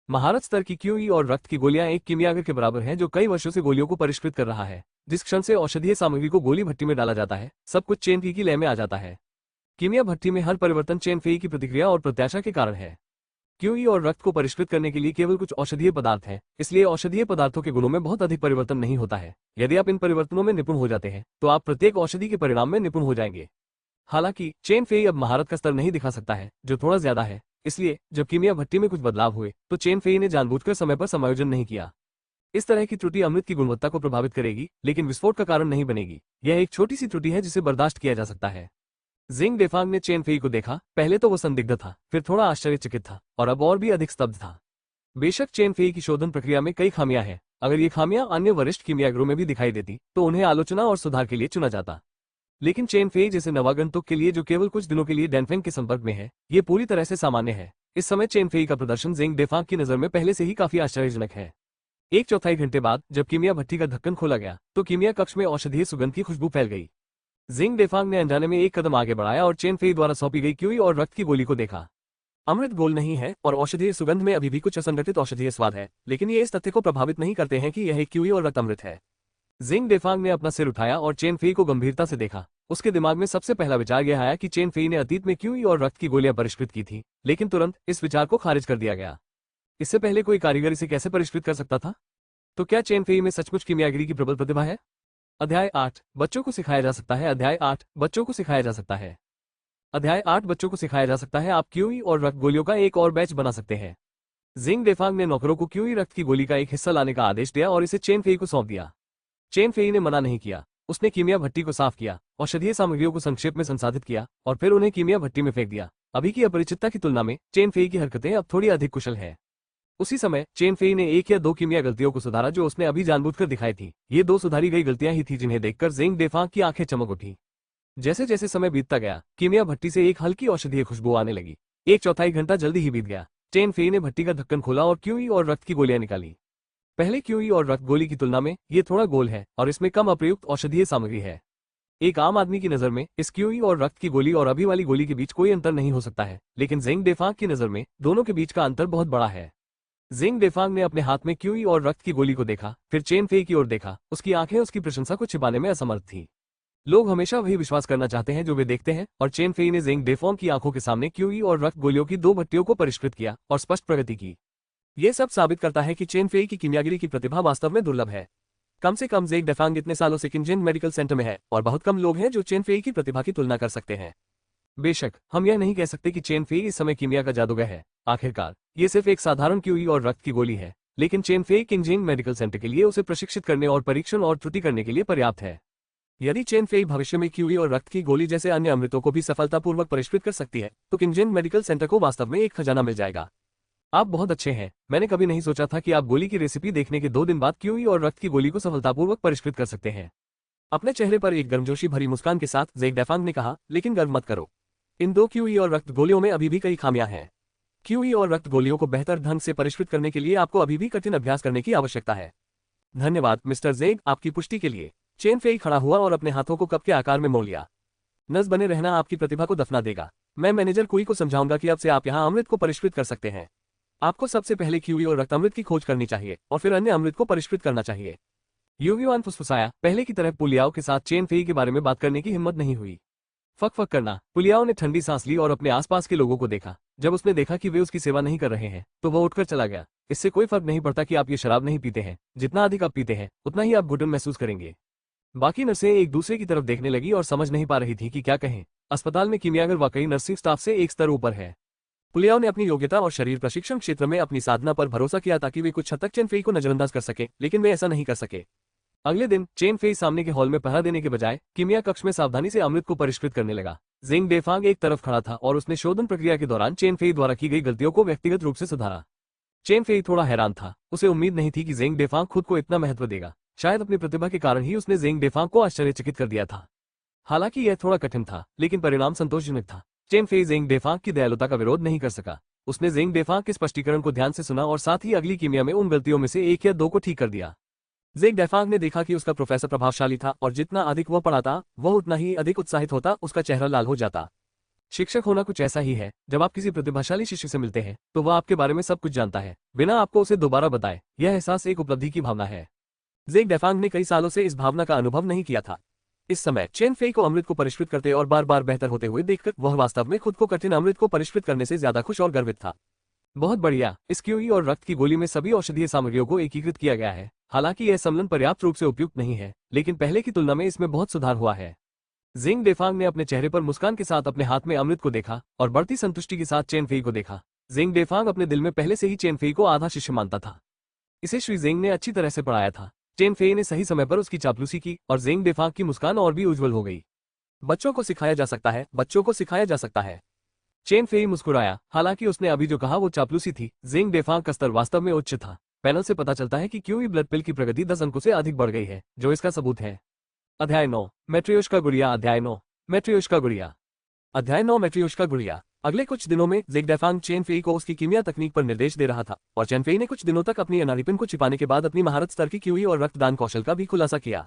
महारत स्तर की क्यूई और रक्त की गोलियां एक कीमियागर के बराबर हैं जो कई वर्षों से गोलियों को परिष्कृत कर रहा है। जिस क्षण से औषधीय सामग्री को गोली भट्टी में डाला जाता है, सब कुछ चेन फेई की लय में आ जाता है। कीमिया भट्टी में हर परिवर्तन चेन फेई की प्रतिक्रिया और प्रत्याशा के कारण है। क्यूई और रक्त को परिष्कृत करने के लिए केवल कुछ औषधीय पदार्थ हैं, इसलिए औषधीय पदार्थों के गुणों में बहुत अधिक परिवर्तन नहीं होता है। यदि आप इन परिवर्तनों में निपुण हो जाते हैं तो आप प्रत्येक औषधि के परिणाम में निपुण हो जाएंगे। हालांकि चेन फेई अब महारत का स्तर नहीं दिखा सकता है, जो थोड़ा ज्यादा है। इसलिए जब कीमिया भट्टी में कुछ बदलाव हुए तो चेन फेई ने जानबूझकर समय पर समायोजन नहीं किया। इस तरह की त्रुटि अमृत की गुणवत्ता को प्रभावित करेगी, लेकिन विस्फोट का कारण नहीं बनेगी। यह एक छोटी सी त्रुटि है जिसे बर्दाश्त किया जा सकता है। जिंग डेफांग ने चेन फेई को देखा। पहले तो वो संदिग्ध था, फिर थोड़ा आश्चर्यचकित था और अब और भी अधिक स्तब्ध था। बेशक चेन फेई की शोधन प्रक्रिया में कई खामियां हैं। अगर ये खामियां अन्य वरिष्ठ कीमियागरों में भी दिखाई देती तो उन्हें आलोचना और सुधार के लिए चुना जाता। लेकिन चेन फेई जैसे नवागंतुक के लिए जो केवल कुछ दिनों के लिए डैनफेंग के संपर्क में है, ये पूरी तरह से सामान्य है। इस समय चेन फेई का प्रदर्शन जिंग डेफांग की नजर में पहले से ही काफी आश्चर्यजनक है। 1/4 घंटे बाद जब कीमिया भट्टी का ढक्कन खोला गया तो कीमिया कक्ष में औषधीय सुगंध की खुशबू फैल गई। जिंग डेफांग ने अनजाने में एक कदम आगे बढ़ाया और चेन फेई द्वारा सौंपी गई क्यूई और रक्त की गोली को देखा। अमृत गोल नहीं है और औषधीय सुगंध में अभी भी कुछ असंगठित औषधीय स्वाद है, लेकिन ये इस तथ्य को प्रभावित नहीं करते हैं कि यह एक क्यूई और रक्त अमृत है। जिंग डेफांग ने अपना सिर उठाया और चेन फेई को गंभीरता से देखा। उसके दिमाग में सबसे पहला विचार यह आया कि चेन फेई ने अतीत में क्यूई और रक्त की गोलियां परिष्कृत की थी, लेकिन तुरंत इस विचार को खारिज कर दिया गया। इससे पहले कोई कारीगर इसे कैसे परिष्कृत कर सकता था? तो क्या चेन फेई में सचमुच कीमियागिरी की प्रबल प्रतिभा है? अध्याय 8 बच्चों को सिखाया जा सकता है। अध्याय 8 बच्चों को सिखाया जा सकता है। अध्याय 8 बच्चों को सिखाया जा सकता है। आप क्यूई और रक्त गोलियों का एक और बैच बना सकते हैं। जिंग डेफांग ने नौकरों को क्यूई रक्त की गोली का एक हिस्सा लाने का आदेश दिया और इसे चेन फेई को सौंप दिया। चेन फेई ने मना नहीं किया। उसने कीमिया भट्टी को साफ किया, औषधीय सामग्रियों को संक्षेप में संसाधित किया और फिर उन्हें कीमिया भट्टी में फेंक दिया। अभी की अपरिचितता की तुलना में चेन फेई की हरकतें अब थोड़ी अधिक कुशल है। उसी समय चेन फेई ने 1 या 2 कीमिया गलतियों को सुधारा जो उसने अभी जानबूझकर दिखाई थी। ये 2 सुधारी गई गलतियां ही थी जिन्हें देखकर जिंग डेफांग की आंखें चमक उठी। जैसे जैसे समय बीतता गया कीमिया भट्टी से एक हल्की औषधीय खुशबू आने लगी। एक चौथाई घंटा जल्दी ही बीत गया। चेन फेई ने भट्टी का ढक्कन खोला और क्यूई और रक्त की गोलियां निकाली। पहले क्यूई और रक्त गोली की तुलना में ये थोड़ा गोल है और इसमें कम अप्रयुक्त औषधीय सामग्री है। एक आम आदमी की नजर में इस क्यूई और रक्त की गोली और अभी वाली गोली के बीच कोई अंतर नहीं हो सकता है, लेकिन ज़ेंग डेफांग की नजर में दोनों के बीच का अंतर बहुत बड़ा है। ज़ेंग डेफांग ने अपने हाथ में क्यूई और रक्त की गोली को देखा, फिर चेन फेई की ओर देखा। उसकी आंखें उसकी प्रशंसा को छिपाने में असमर्थ थी। लोग हमेशा वही विश्वास करना चाहते हैं जो वे देखते हैं, और चेन फेई ने ज़ेंग डेफांग की आंखों के सामने क्यूई और रक्त गोलियों की दो भट्टियों को परिष्कृत किया और स्पष्ट प्रगति की। ये सब साबित करता है कि चेन फेई की कीमियागिरी की प्रतिभा वास्तव में दुर्लभ है। कम से कम ज़ेंग डेफांग इतने सालों से किंजिन मेडिकल सेंटर में है और बहुत कम लोग हैं जो चेन फेई की प्रतिभा की तुलना कर सकते हैं। बेशक हम यह नहीं कह सकते कि चेन फेई इस समय कीमिया का जादूगर है। आखिरकार ये सिर्फ एक साधारण क्यूई और रक्त की गोली है, लेकिन चेन फेई किंजिन मेडिकल सेंटर के लिए उसे प्रशिक्षित करने और परीक्षण और त्रुटि करने के लिए पर्याप्त है। यदि चेन फेई भविष्य में क्यूई और रक्त की गोली जैसे अन्य अमृतों को भी सफलतापूर्वक परिष्कृत कर सकती है, तो किंजिन मेडिकल सेंटर को वास्तव में एक खजाना मिल जाएगा। आप बहुत अच्छे हैं। मैंने कभी नहीं सोचा था कि आप गोली की रेसिपी देखने के 2 दिन बाद क्यूई और रक्त की गोली को सफलतापूर्वक परिष्कृत कर सकते हैं। अपने चेहरे पर एक गर्मजोशी भरी मुस्कान के साथ ज़ेंग डेफांग ने कहा, लेकिन गर्व मत करो। इन दो क्यूई और रक्त गोलियों में अभी भी कई खामियां हैं। क्यूई और रक्त गोलियों को बेहतर ढंग से परिष्कृत करने के लिए आपको अभी भी कठिन अभ्यास करने की आवश्यकता है। धन्यवाद मिस्टर ज़ेंग, आपकी पुष्टि के लिए। चेन फेई खड़ा हुआ और अपने हाथों को कप के आकार में मोड़ लिया। नस बने रहना आपकी प्रतिभा को दफना देगा। मैं मैनेजर कुई को समझाऊंगा कि अब से आप यहाँ अमृत को परिष्कृत कर सकते हैं। आपको सबसे पहले क्यूई और रक्त अमृत की खोज करनी चाहिए और फिर अन्य अमृत को परिष्कृत करना चाहिए। युवीवान फुसफुसाया। पहले की तरह पुलियाओ के साथ चेन फेई के बारे में बात करने की हिम्मत नहीं हुई। फक फक करना। पुलियाओ ने ठंडी सांस ली और अपने आसपास के लोगों को देखा। जब उसने देखा कि वे उसकी सेवा नहीं कर रहे हैं, तो वह उठकर चला गया। इससे कोई फर्क नहीं पड़ता कि आप ये शराब नहीं पीते हैं। जितना अधिक आप पीते हैं, उतना ही आप घुटन महसूस करेंगे। बाकी नर्सें एक दूसरे की तरफ देखने लगी और समझ नहीं पा रही थी कि क्या कहें। अस्पताल में कीमियागर वाकई नर्सिंग स्टाफ से एक स्तर ऊपर है। पुलियाओ ने अपनी योग्यता और शरीर प्रशिक्षण क्षेत्र में अपनी साधना पर भरोसा किया ताकि वे कुछ हद तक चेन फेई को नजरअंदाज कर सके, लेकिन वे ऐसा नहीं कर सके। अगले दिन चेन फेई सामने के हॉल में पहरा देने के बजाय कीमिया कक्ष में सावधानी से अमृत को परिष्कृत करने लगा। ज़ेंग डेफांग एक तरफ खड़ा था और उसने शोधन प्रक्रिया के दौरान चेन फेई द्वारा की गई गलतियों को व्यक्तिगत रूप से सुधारा। चेन फेई थोड़ा हैरान था। उसे उम्मीद नहीं थी कि ज़ेंग डेफांग खुद को इतना महत्व देगा। शायद अपनी प्रतिभा के कारण ही उसने ज़ेंग डेफांग को आश्चर्यचकित कर दिया था। हालांकि यह थोड़ा कठिन था, लेकिन परिणाम संतोषजनक था। चेन फेई ज़ेंग डेफांग की दयालुता का विरोध नहीं कर सका। उसने ज़ेंग डेफांग के स्पष्टीकरण को ध्यान से सुना और साथ ही अगली कीमिया में उन गलतियों में से एक या दो को ठीक कर दिया। ज़ेंग डेफांग ने देखा कि उसका प्रोफेसर प्रभावशाली था और जितना अधिक वह पढ़ाता, वह उतना ही अधिक उत्साहित होता। उसका चेहरा लाल हो जाता। शिक्षक होना कुछ ऐसा ही है। जब आप किसी प्रतिभाशाली शिष्य से मिलते हैं, तो वह आपके बारे में सब कुछ जानता है, बिना आपको उसे दोबारा बताए। यह एहसास एक उपलब्धि की भावना है। ज़ेंग डेफांग ने कई सालों से इस भावना का अनुभव नहीं किया था। इस समय चेन फेई को अमृत को परिष्कृत करते और बार बार बेहतर होते हुए देखकर वह वास्तव में खुद को कठिन अमृत को परिष्कृत करने से ज्यादा खुश और गर्वित था। बहुत बढ़िया। इस क्यूई और रक्त की गोली में सभी औषधीय सामग्रियों को एकीकृत किया गया है। हालांकि यह सम्मिलन पर्याप्त रूप से उपयुक्त नहीं है, लेकिन पहले की तुलना में इसमें बहुत सुधार हुआ है। ज़ेंग डेफांग ने अपने चेहरे पर मुस्कान के साथ अपने हाथ में अमृत को देखा और बढ़ती संतुष्टि के साथ चेन फेई को देखा। ज़ेंग डेफांग अपने दिल में पहले से ही चेन फेई को आधा शिष्य मानता था। इसे श्री ज़ेंग ने अच्छी तरह से पढ़ाया था। चेन फेई ने सही समय पर उसकी चापलूसी की और ज़ेंग डेफांग की मुस्कान और भी उज्जवल हो गई। बच्चों को सिखाया जा सकता है, बच्चों को सिखाया जा सकता है। चेन फेई मुस्कुराया। हालांकि उसने अभी जो कहा वो चापलूसी थी। ज़ेंग डेफांग का स्तर वास्तव में उच्च था। पैनल से पता चलता है कि क्यूई ब्लड पिल की प्रगति 10 अंकों से अधिक बढ़ गई है, जो इसका सबूत है। अध्याय 9 मैट्रियोश्का गुड़िया। अध्याय 9 मैट्रियोश्का गुड़िया। अध्याय 9 मैट्रियोश्का गुड़िया। अगले कुछ दिनों में ज़ेंग डेफांग चेन फेई को उसकी कीमिया तकनीक पर निर्देश दे रहा था और चेन फेई ने कुछ दिनों तक अपनी अनाड़ीपन को छिपाने के बाद अपनी महारत स्तर की क्यूई और रक्तदान कौशल का भी खुलासा किया।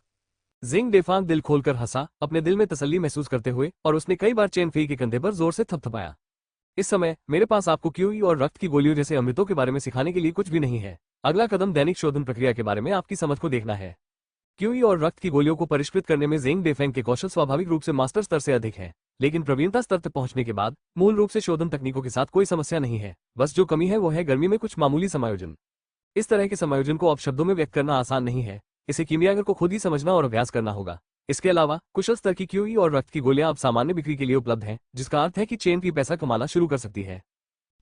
ज़ेंग डेफांग दिल खोलकर हंसा, अपने दिल में तसल्ली महसूस करते हुए, और उसने कई बार चेन फेई के कंधे पर जोर से थपथपाया। इस समय मेरे पास आपको क्यूई और रक्त की गोलियों जैसे अमृतों के बारे में सिखाने के लिए कुछ भी नहीं है। अगला कदम दैनिक शोधन प्रक्रिया के बारे में आपकी समझ को देखना है। क्यूई और रक्त की गोलियों को परिष्कृत करने में ज़ेंग डेफांग के कौशल स्वाभाविक रूप से मास्टर स्तर से अधिक है, लेकिन प्रवीणता स्तर तक पहुंचने के बाद मूल रूप से शोधन तकनीकों के साथ कोई समस्या नहीं है। बस जो कमी है वो है गर्मी में कुछ मामूली समायोजन। इस तरह के समायोजन को अब शब्दों में व्यक्त करना आसान नहीं है। इसे कीमियागर को खुद ही समझना और अभ्यास करना होगा। इसके अलावा कुशल स्तर की क्यूई और रक्त की गोलियां अब सामान्य बिक्री के लिए उपलब्ध हैं, जिसका अर्थ है कि चेन भी पैसा कमाना शुरू कर सकती है।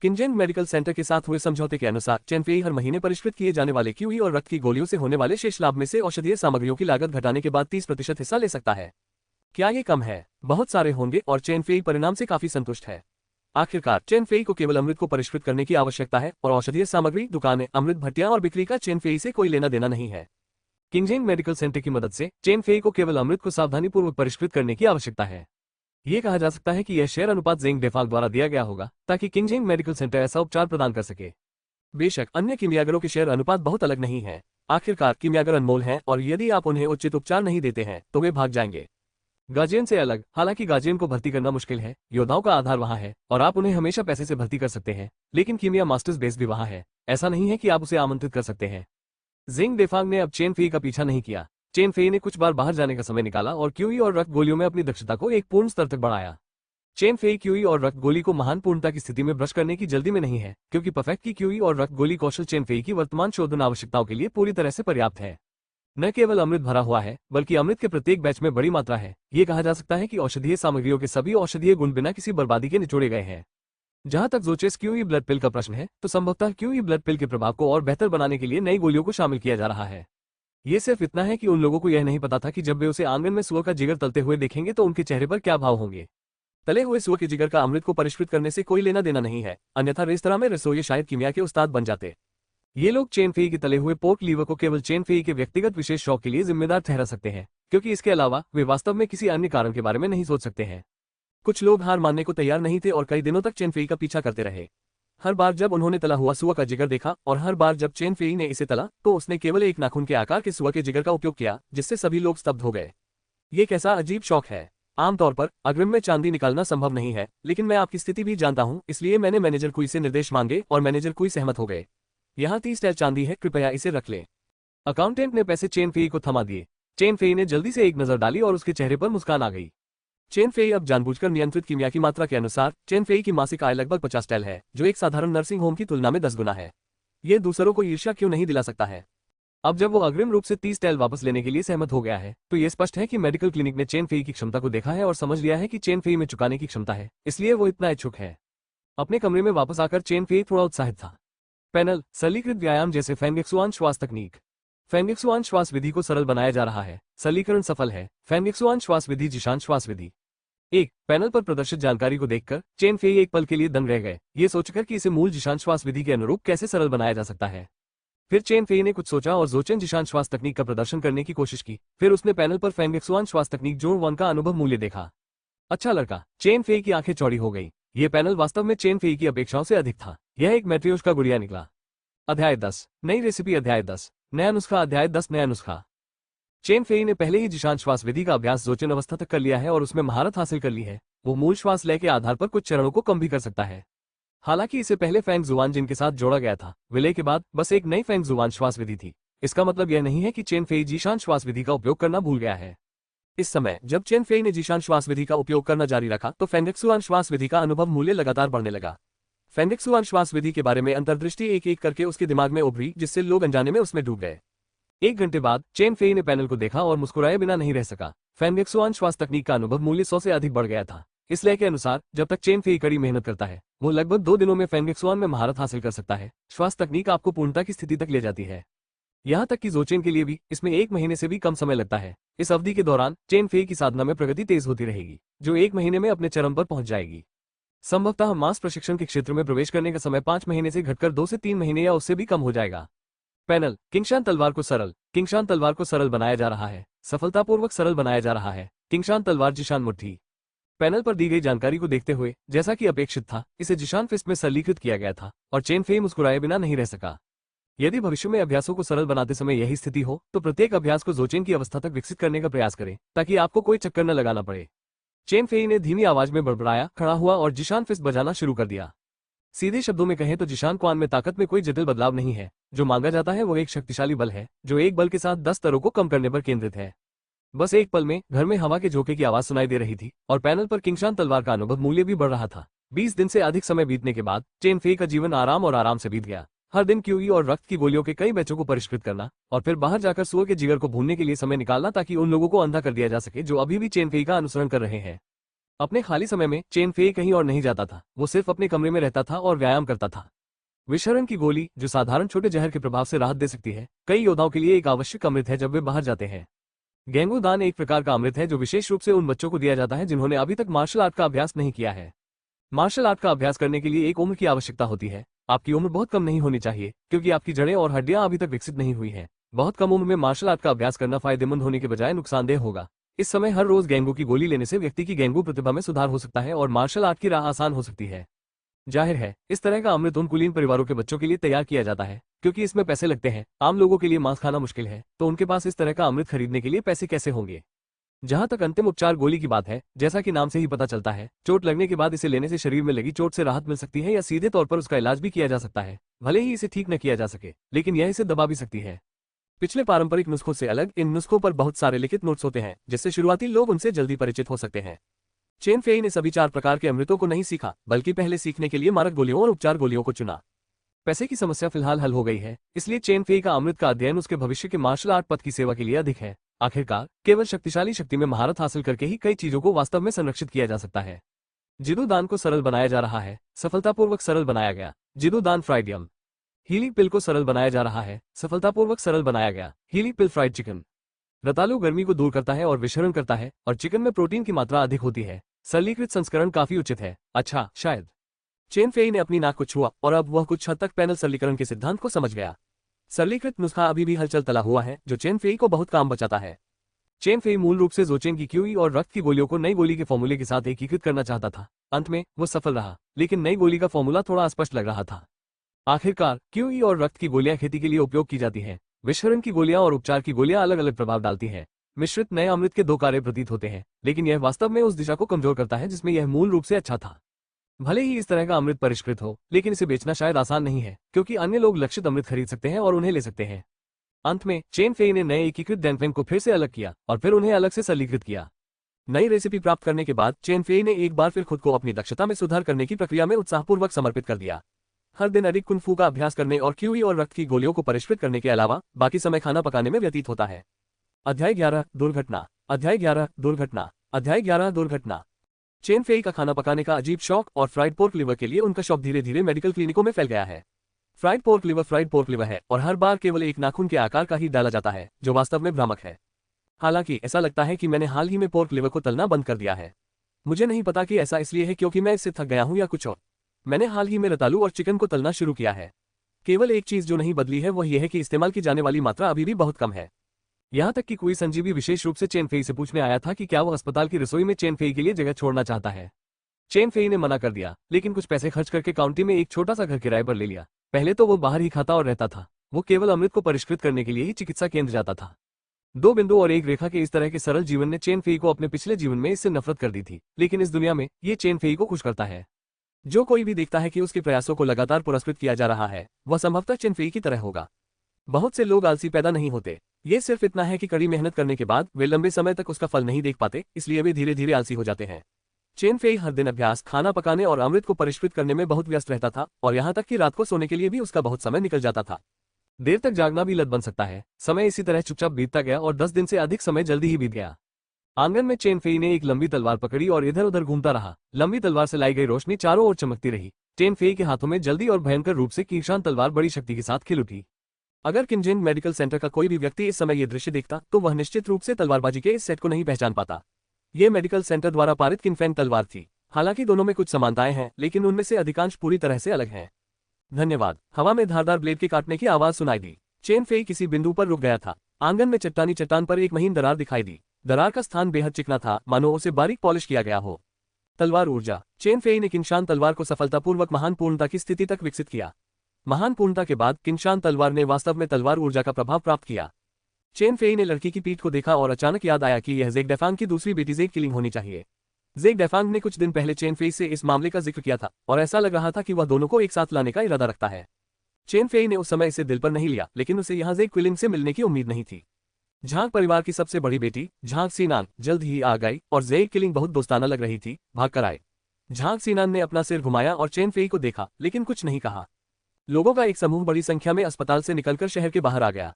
किंजिन मेडिकल सेंटर के साथ हुए समझौते के अनुसार चेन फेई हर महीने परिष्कृत किए जाने वाले क्यूई और रक्त की गोलियों से होने वाले शेष लाभ में से औषधीय सामग्रियों की लागत घटाने के बाद 30% हिस्सा ले सकता है। क्या ये कम है? बहुत सारे होंगे और चेन फेई परिणाम से काफी संतुष्ट है। आखिरकार चेन फेई को केवल अमृत को परिष्कृत करने की आवश्यकता है और औषधीय सामग्री, दुकानें, अमृत भट्टियां और बिक्री का चेन फेई से कोई लेना देना नहीं है। किंजिन मेडिकल सेंटर की मदद से चेन फेई को केवल अमृत को सावधानीपूर्वक परिष्कृत करने की आवश्यकता है। ये कहा जा सकता है कि यह शेयर अनुपात जिंग डेफाक द्वारा दिया गया होगा ताकि किंगजिंग मेडिकल सेंटर ऐसा उपचार प्रदान कर सके। बेशक अन्य कीमियागरों के शेयर अनुपात बहुत अलग नहीं है। आखिरकार कीमियागर अनमोल हैं और यदि आप उन्हें उचित उपचार नहीं देते हैं तो वे भाग जाएंगे। गार्जियन से अलग, हालांकि गार्जियन को भर्ती करना मुश्किल है, योद्धाओं का आधार वहां है और आप उन्हें हमेशा पैसे से भर्ती कर सकते हैं, लेकिन कीमिया मास्टर्स बेस भी वहां है, ऐसा नहीं है कि आप उसे आमंत्रित कर सकते हैं। जिंग डेफांग ने अब चेन फेई का पीछा नहीं किया। चेन फेई ने कुछ बार बाहर जाने का समय निकाला और क्यूई और रक्त गोलियों में अपनी दक्षता को एक पूर्ण स्तर तक बढ़ाया। चेन फेई क्यूई और रक्त गोली को महान पूर्णता की स्थिति में ब्रश करने की जल्दी में नहीं है, क्योंकि परफेक्ट की क्यूई और रक्त गोली कौशल चेन फेई की वर्तमान शोधन आवश्यकताओं के लिए पूरी तरह से पर्याप्त है। न केवल अमृत भरा हुआ है, बल्कि अमृत के प्रत्येक बैच में बड़ी मात्रा है। ये कहा जा सकता है कि औषधीय सामग्रियों के सभी औषधीय गुण बिना किसी बर्बादी के निचोड़े गए हैं। जहां तक जोचेस क्यूई ब्लड पिल का प्रश्न है, तो संभवतः क्यूई ब्लड पिल के प्रभाव को और बेहतर बनाने के लिए नई गोलियों को शामिल किया जा रहा है। ये सिर्फ इतना है कि उन लोगों को यह नहीं पता था कि जब वे उसे आंगन में सुअर का जिगर तलते हुए देखेंगे तो उनके चेहरे पर क्या भाव होंगे। तले हुए सुअर के जिगर का अमृत को परिष्कृत करने से कोई लेना देना नहीं है, अन्यथा रेस्तरां में रसोई शायद कीमिया के उस्ताद बन जाते। ये लोग चेन फेई के तले हुए पोर्क लीवर को केवल चेन फेई के व्यक्तिगत विशेष शौक के लिए जिम्मेदार ठहरा सकते हैं, क्योंकि इसके अलावा वे वास्तव में किसी अन्य कारण के बारे में नहीं सोच सकते हैं। कुछ लोग हार मानने को तैयार नहीं थे और कई दिनों तक चेन फेई का पीछा करते रहे। हर बार जब उन्होंने तला हुआ सुअर का जिगर देखा और हर बार जब चेन फेई ने इसे तला तो उसने केवल एक नाखून के आकार के सुअर के जिगर का उपयोग किया, जिससे सभी लोग स्तब्ध हो गए। ये कैसा अजीब शौक है। आमतौर पर अग्रिम में चांदी निकालना संभव नहीं है, लेकिन मैं आपकी स्थिति भी जानता हूं, इसलिए मैंने मैनेजर कुई से निर्देश मांगे और मैनेजर कुई सहमत हो गए। यहाँ 30 टैल चांदी है, कृपया इसे रख लें। अकाउंटेंट ने पैसे चेन फेई को थमा दिए। चेन फेई ने जल्दी से एक नजर डाली और उसके चेहरे पर मुस्कान आ गई। चेन फेई अब जानबूझकर नियंत्रित कीमिया की मात्रा के अनुसार चेन फेई की मासिक आय लगभग 50 टैल है, जो एक साधारण नर्सिंग होम की तुलना में 10 गुना है। ये दूसरों को ईर्ष्या क्यों नहीं दिला सकता है। अब जब वो अग्रिम रूप से 30 टैल वापस लेने के लिए सहमत हो गया है, तो ये स्पष्ट है कि मेडिकल क्लिनिक ने चेन फेई की क्षमता को देखा है और समझ लिया है कि चेन फेई में चुकाने की क्षमता है, इसलिए वो इतना इच्छुक है। अपने कमरे में वापस आकर चेन फेई थोड़ा उत्साहित था। पैनल सरलीकृत व्यायाम जैसे फेंगेक्सुआन श्वास तकनीक। फेंगेक्सुआन श्वास विधि को सरल बनाया जा रहा है। सरलीकरण सफल है। फेंगेक्सुआन श्वास विधि जिशान श्वास विधि। एक पैनल पर प्रदर्शित जानकारी को देखकर चेन फेई एक पल के लिए दंग रह गए, ये सोचकर कि इसे मूल जिशान श्वास विधि के अनुरूप कैसे सरल बनाया जा सकता है। फिर चेन फेई ने कुछ सोचा और जोचेन जिशान श्वास तकनीक का प्रदर्शन करने की कोशिश की। फिर उसने पैनल पर फेंगेक्सुआन श्वास तकनीक जोन 1 का अनुभव मूल्य देखा। अच्छा लड़का। चेन फेई की आंखें चौड़ी हो गई। ये पैनल वास्तव में चेन फेई की अपेक्षाओं से अधिक था। यह एक मैट्रियोश का गुड़िया निकला। अध्याय 10 नई रेसिपी। अध्याय 10 नया नुस्खा। अध्याय 10 नया नुस्खा। चेन फेई ने पहले ही जिशान श्वास विधि का अभ्यास जोचेन अवस्था तक कर लिया है और उसमें महारत हासिल कर ली है। वो मूल श्वास लय के आधार पर कुछ चरणों को कम भी कर सकता है। हालांकि इसे पहले फेंग जुआन जिन के साथ जोड़ा गया था, विलय के बाद बस एक नई फेंग जुआन श्वास विधि थी। इसका मतलब यह नहीं है कि चेन फेई जिशान श्वास विधि का उपयोग करना भूल गया है। इस समय जब चेन फेई ने जिशान श्वास विधि का उपयोग करना जारी रखा तो फेंगेक्सुआन श्वास विधि का अनुभव मूल्य लगातार बढ़ने लगा। फेंगेक्सुआन श्वास विधि के बारे में अंतर्दृष्टि एक एक करके उसके दिमाग में उभरी, जिससे लोग अनजाने में उसमें डूब गए। 1 घंटे बाद चेन फेई ने पैनल को देखा और मुस्कुराए बिना नहीं रह सका। फेंगेक्सुआन श्वास तकनीक का अनुभव मूल्य 100 से अधिक बढ़ गया था। इस लय के अनुसार जब तक चेन फेई कड़ी मेहनत करता है, वो लगभग 2 दिनों में फेंगेक्सुआन में महारत हासिल कर सकता है। श्वास तकनीक आपको पूर्णता की स्थिति तक ले जाती है। यहाँ तक कि जोचेन के लिए भी इसमें 1 महीने से भी कम समय लगता है। इस अवधि के दौरान चेन फेई की साधना में प्रगति तेज होती रहेगी, जो 1 महीने में अपने चरम पर पहुंच जाएगी। संभवतः मांस प्रशिक्षण के क्षेत्र में प्रवेश करने का समय 5 महीने से घटकर 2 से 3 महीने या उससे भी कम हो जाएगा। पैनल किंगशान तलवार को सरल। किंगशान तलवार को सरल बनाया जा रहा है। सफलतापूर्वक सरल बनाया जा रहा है। किंगशान तलवार जिशान मुट्ठी। पैनल पर दी गई जानकारी को देखते हुए, जैसा कि अपेक्षित था, इसे जिशान फिस्ट में सरलीकृत किया गया था और चेन फेई मुस्कुराए बिना नहीं रह सका। यदि भविष्य में अभ्यासों को सरल बनाते समय यही स्थिति हो, तो प्रत्येक अभ्यास को जोचेन की अवस्था तक विकसित करने का प्रयास करें, ताकि आपको कोई चक्कर न लगाना पड़े। चेन फेई ने धीमी आवाज में बड़बड़ाया, खड़ा हुआ और जिशान फिस्ट बजाना शुरू कर दिया। सीधे शब्दों में कहें तो जिशान क्वान में ताकत में कोई जटिल बदलाव नहीं है। जो मांगा जाता है वो एक शक्तिशाली बल है, जो एक बल के साथ 10 स्तरों को कम करने पर केंद्रित है। बस एक पल में घर में हवा के झोंके की आवाज सुनाई दे रही थी और पैनल पर किंगशान तलवार का अनुभव मूल्य भी बढ़ रहा था। 20 दिन से अधिक समय बीतने के बाद चेन फेई का जीवन आराम और आराम से बीत गया। हर दिन क्यूई और रक्त की गोलियों के कई बैचों को परिष्कृत करना और फिर बाहर जाकर सुअर के जिगर को भूनने के लिए समय निकालना, ताकि उन लोगों को अंधा कर दिया जा सके जो अभी भी चेन फेई का अनुसरण कर रहे हैं। अपने खाली समय में चेन फेई कहीं और नहीं जाता था। वो सिर्फ अपने कमरे में रहता था और व्यायाम करता था। विषहरण की गोली, जो साधारण छोटे जहर के प्रभाव से राहत दे सकती है, कई योद्धाओं के लिए एक आवश्यक अमृत है जब वे बाहर जाते हैं। गेंगू दान एक प्रकार का अमृत है जो विशेष रूप से उन बच्चों को दिया जाता है जिन्होंने अभी तक मार्शल आर्ट का अभ्यास नहीं किया है। मार्शल आर्ट का अभ्यास करने के लिए एक उम्र की आवश्यकता होती है। आपकी उम्र बहुत कम नहीं होनी चाहिए, क्योंकि आपकी जड़ें और हड्डियां अभी तक विकसित नहीं हुई हैं। बहुत कम उम्र में मार्शल आर्ट का अभ्यास करना फायदेमंद होने के बजाय नुकसानदेह होगा। इस समय हर रोज गेंगू की गोली लेने से व्यक्ति की गेंगू प्रतिभा में सुधार हो सकता है और मार्शल आर्ट की राह आसान हो सकती है। जाहिर है, इस तरह का अमृत उन कुलीन परिवारों के बच्चों के लिए तैयार किया जाता है क्योंकि इसमें पैसे लगते हैं। आम लोगों के लिए मांस खाना मुश्किल है, तो उनके पास इस तरह का अमृत खरीदने के लिए पैसे कैसे होंगे। जहां तक अंतिम उपचार गोली की बात है, जैसा कि नाम से ही पता चलता है, चोट लगने के बाद इसे लेने से शरीर में लगी चोट से राहत मिल सकती है या सीधे तौर पर उसका इलाज भी किया जा सकता है। भले ही इसे ठीक न किया जा सके, लेकिन यह इसे दबा भी सकती है। पिछले पारंपरिक नुस्खों से अलग इन नुस्खों पर बहुत सारे लिखित नोट्स होते हैं, जिससे शुरुआती लोग उनसे जल्दी परिचित हो सकते हैं। चेन फेई ने सभी 4 प्रकार के अमृतों को नहीं सीखा, बल्कि पहले सीखने के लिए मारक गोलियों और उपचार गोलियों को चुना। पैसे की समस्या फिलहाल हल हो गई है, इसलिए चेन फेई का अमृत का अध्ययन उसके भविष्य के मार्शल आर्ट पथ की सेवा के लिए अधिक है। आखिरकार केवल शक्तिशाली शक्ति में महारत हासिल करके ही कई चीजों को वास्तव में संरक्षित किया जा सकता है। जिदू दान को सरल बनाया जा रहा है, सफलतापूर्वक सरल बनाया गया। जिदू दान फ्राइड यम। हीली पिल को सरल बनाया जा रहा है, सफलतापूर्वक सरल बनाया गया। हीली पिल फ्राइड चिकन। रतालू गर्मी को दूर करता है और विषहरण करता है, और चिकन में प्रोटीन की मात्रा अधिक होती है। सरलीकृत संस्करण काफी उचित है। अच्छा, शायद। चेन फेई ने अपनी नाक को छुआ और अब वह कुछ हद तक पैनल सरलीकरण के सिद्धांत को समझ गया। सरलीकृत नुस्खा अभी भी हलचल तला हुआ है, जो चेन फेई को बहुत काम बचाता है। चेन फेई मूल रूप से जोचेंग की क्यूई और रक्त की गोलियों को नई गोली के फॉर्मूले के साथ एकीकृत करना चाहता था। अंत में वो सफल रहा, लेकिन नई गोली का फॉर्मूला थोड़ा अस्पष्ट लग रहा था। आखिरकार क्यूई और रक्त की गोलियां खेती के लिए उपयोग की जाती हैं। विषहरण की गोलियां और उपचार की गोलियां अलग अलग प्रभाव डालती हैं। मिश्रित नए अमृत के 2 कार्य प्रतीत होते हैं, लेकिन यह वास्तव में उस दिशा को कमजोर करता है जिसमें यह मूल रूप से अच्छा था। भले ही इस तरह का अमृत परिष्कृत हो, लेकिन इसे बेचना शायद आसान नहीं है, क्योंकि अन्य लोग लक्षित अमृत खरीद सकते हैं और उन्हें ले सकते हैं। अंत में चेन फेई ने नए एकीकृत डैनफेंग को फिर से अलग किया और फिर उन्हें अलग से सरलीकृत किया। नई रेसिपी प्राप्त करने के बाद चेन फेई ने एक बार फिर खुद को अपनी दक्षता में सुधार करने की प्रक्रिया में उत्साहपूर्वक समर्पित कर दिया। हर दिन अधिक कुंफू का अभ्यास करने और क्यूई और रक्त की गोलियों को परिष्कृत करने के अलावा बाकी समय खाना पकाने में व्यतीत होता है। अध्याय 11 दुर्घटना। अध्याय 11 दुर्घटना। अध्याय 11 दुर्घटना। चेन फेई का खाना पकाने का अजीब शौक और फ्राइड पोर्क लिवर के लिए उनका शौक धीरे धीरे मेडिकल क्लिनिकों में फैल गया है। फ्राइड पोर्क लिवर है और हर बार केवल एक नाखून के आकार का ही डाला जाता है, जो वास्तव में भ्रामक है। हालांकि ऐसा लगता है कि मैंने हाल ही में पोर्क लिवर को तलना बंद कर दिया है। मुझे नहीं पता कि ऐसा इसलिए है क्योंकि मैं इससे थक गया हूं या कुछ और। मैंने हाल ही में रतालू और चिकन को तलना शुरू किया है। केवल एक चीज जो नहीं बदली है वह यह है कि इस्तेमाल की जाने वाली मात्रा अभी भी बहुत कम है। यहाँ तक कि कोई संजीवी विशेष रूप से चेन फेई से पूछने आया था कि क्या वो अस्पताल की रसोई में चेन फेई के लिए जगह छोड़ना चाहता है। चेन फेई ने मना कर दिया, लेकिन कुछ पैसे खर्च करके काउंटी में एक छोटा सा घर किराए पर ले लिया। पहले तो वो बाहर ही खाता और रहता था। वो केवल अमृत को परिष्कृत करने के लिए ही चिकित्सा केंद्र जाता था। 2 बिंदु और एक रेखा के इस तरह के सरल जीवन ने चेन फेई को अपने पिछले जीवन में इससे नफरत कर दी थी, लेकिन इस दुनिया में ये चेन फेई को खुश करता है। जो कोई भी देखता है कि उसके प्रयासों को लगातार पुरस्कृत किया जा रहा है, वह संभवतः चेन फेई की तरह होगा। बहुत से लोग आलसी पैदा नहीं होते। ये सिर्फ इतना है कि कड़ी मेहनत करने के बाद वे लंबे समय तक उसका फल नहीं देख पाते, इसलिए वे धीरे धीरे आलसी हो जाते हैं। चेन फेई हर दिन अभ्यास, खाना पकाने और अमृत को परिष्कृत करने में बहुत व्यस्त रहता था, और यहाँ तक कि रात को सोने के लिए भी उसका बहुत समय निकल जाता था। देर तक जागना भी लत बन सकता है। समय इसी तरह चुपचाप बीतता गया और 10 दिन से अधिक समय जल्दी ही बीत गया। आंगन में चेन फेई ने एक लंबी तलवार पकड़ी और इधर उधर घूमता रहा। लंबी तलवार से लाई गई रोशनी चारों ओर चमकती रही। चेन फेई के हाथों में जल्दी और भयंकर रूप से कीशान तलवार बड़ी शक्ति के साथ खिल उठी। अगर किंजेन मेडिकल सेंटर का कोई भी व्यक्ति इस समय ये दृश्य देखता तो वह निश्चित रूप से तलवारबाजी के इस सेट को नहीं पहचान पाता। ये मेडिकल सेंटर द्वारा पारित किनफेंग तलवार थी। हालांकि दोनों में कुछ समानताएं हैं, लेकिन उनमें से अधिकांश पूरी तरह से अलग हैं। धन्यवाद। हवा में धारदार ब्लेड के काटने की आवाज सुनाई दी। चेन फेई किसी बिंदु पर रुक गया था। आंगन में चट्टानी चट्टान पर एक महीन दरार दिखाई दी। दरार का स्थान बेहद चिकना था, मानो उसे बारीक पॉलिश किया गया हो। तलवार ऊर्जा। चेन फेई ने किंशान तलवार को सफलतापूर्वक महान पूर्णता की स्थिति तक विकसित किया। महान पूर्णता के बाद किंशान तलवार ने वास्तव में तलवार ऊर्जा का प्रभाव प्राप्त किया। चेन फेई ने लड़की की पीठ को देखा और अचानक याद आया कि यह ज़ेग डेफांग की दूसरी बेटी ज़ेग किलिंग होनी चाहिए। ज़ेग डेफांग ने कुछ दिन पहले चेन फेई से इस मामले का जिक्र किया था और ऐसा लग रहा था कि वह दोनों को एक साथ लाने का इरादा रखता है। चेन फेई ने उस समय इसे दिल पर नहीं लिया, लेकिन उसे यहाँ ज़ेग क्विलिंग से मिलने की उम्मीद नहीं थी। झांग परिवार की सबसे बड़ी बेटी झांग सीनान जल्द ही आ गई और ज़ेग किलिंग बहुत दोस्ताना लग रही थी, भाग कर आए। झांग सीनान ने अपना सिर घुमाया और चेन फेई को देखा, लेकिन कुछ नहीं कहा। लोगों का एक समूह बड़ी संख्या में अस्पताल से निकलकर शहर के बाहर आ गया।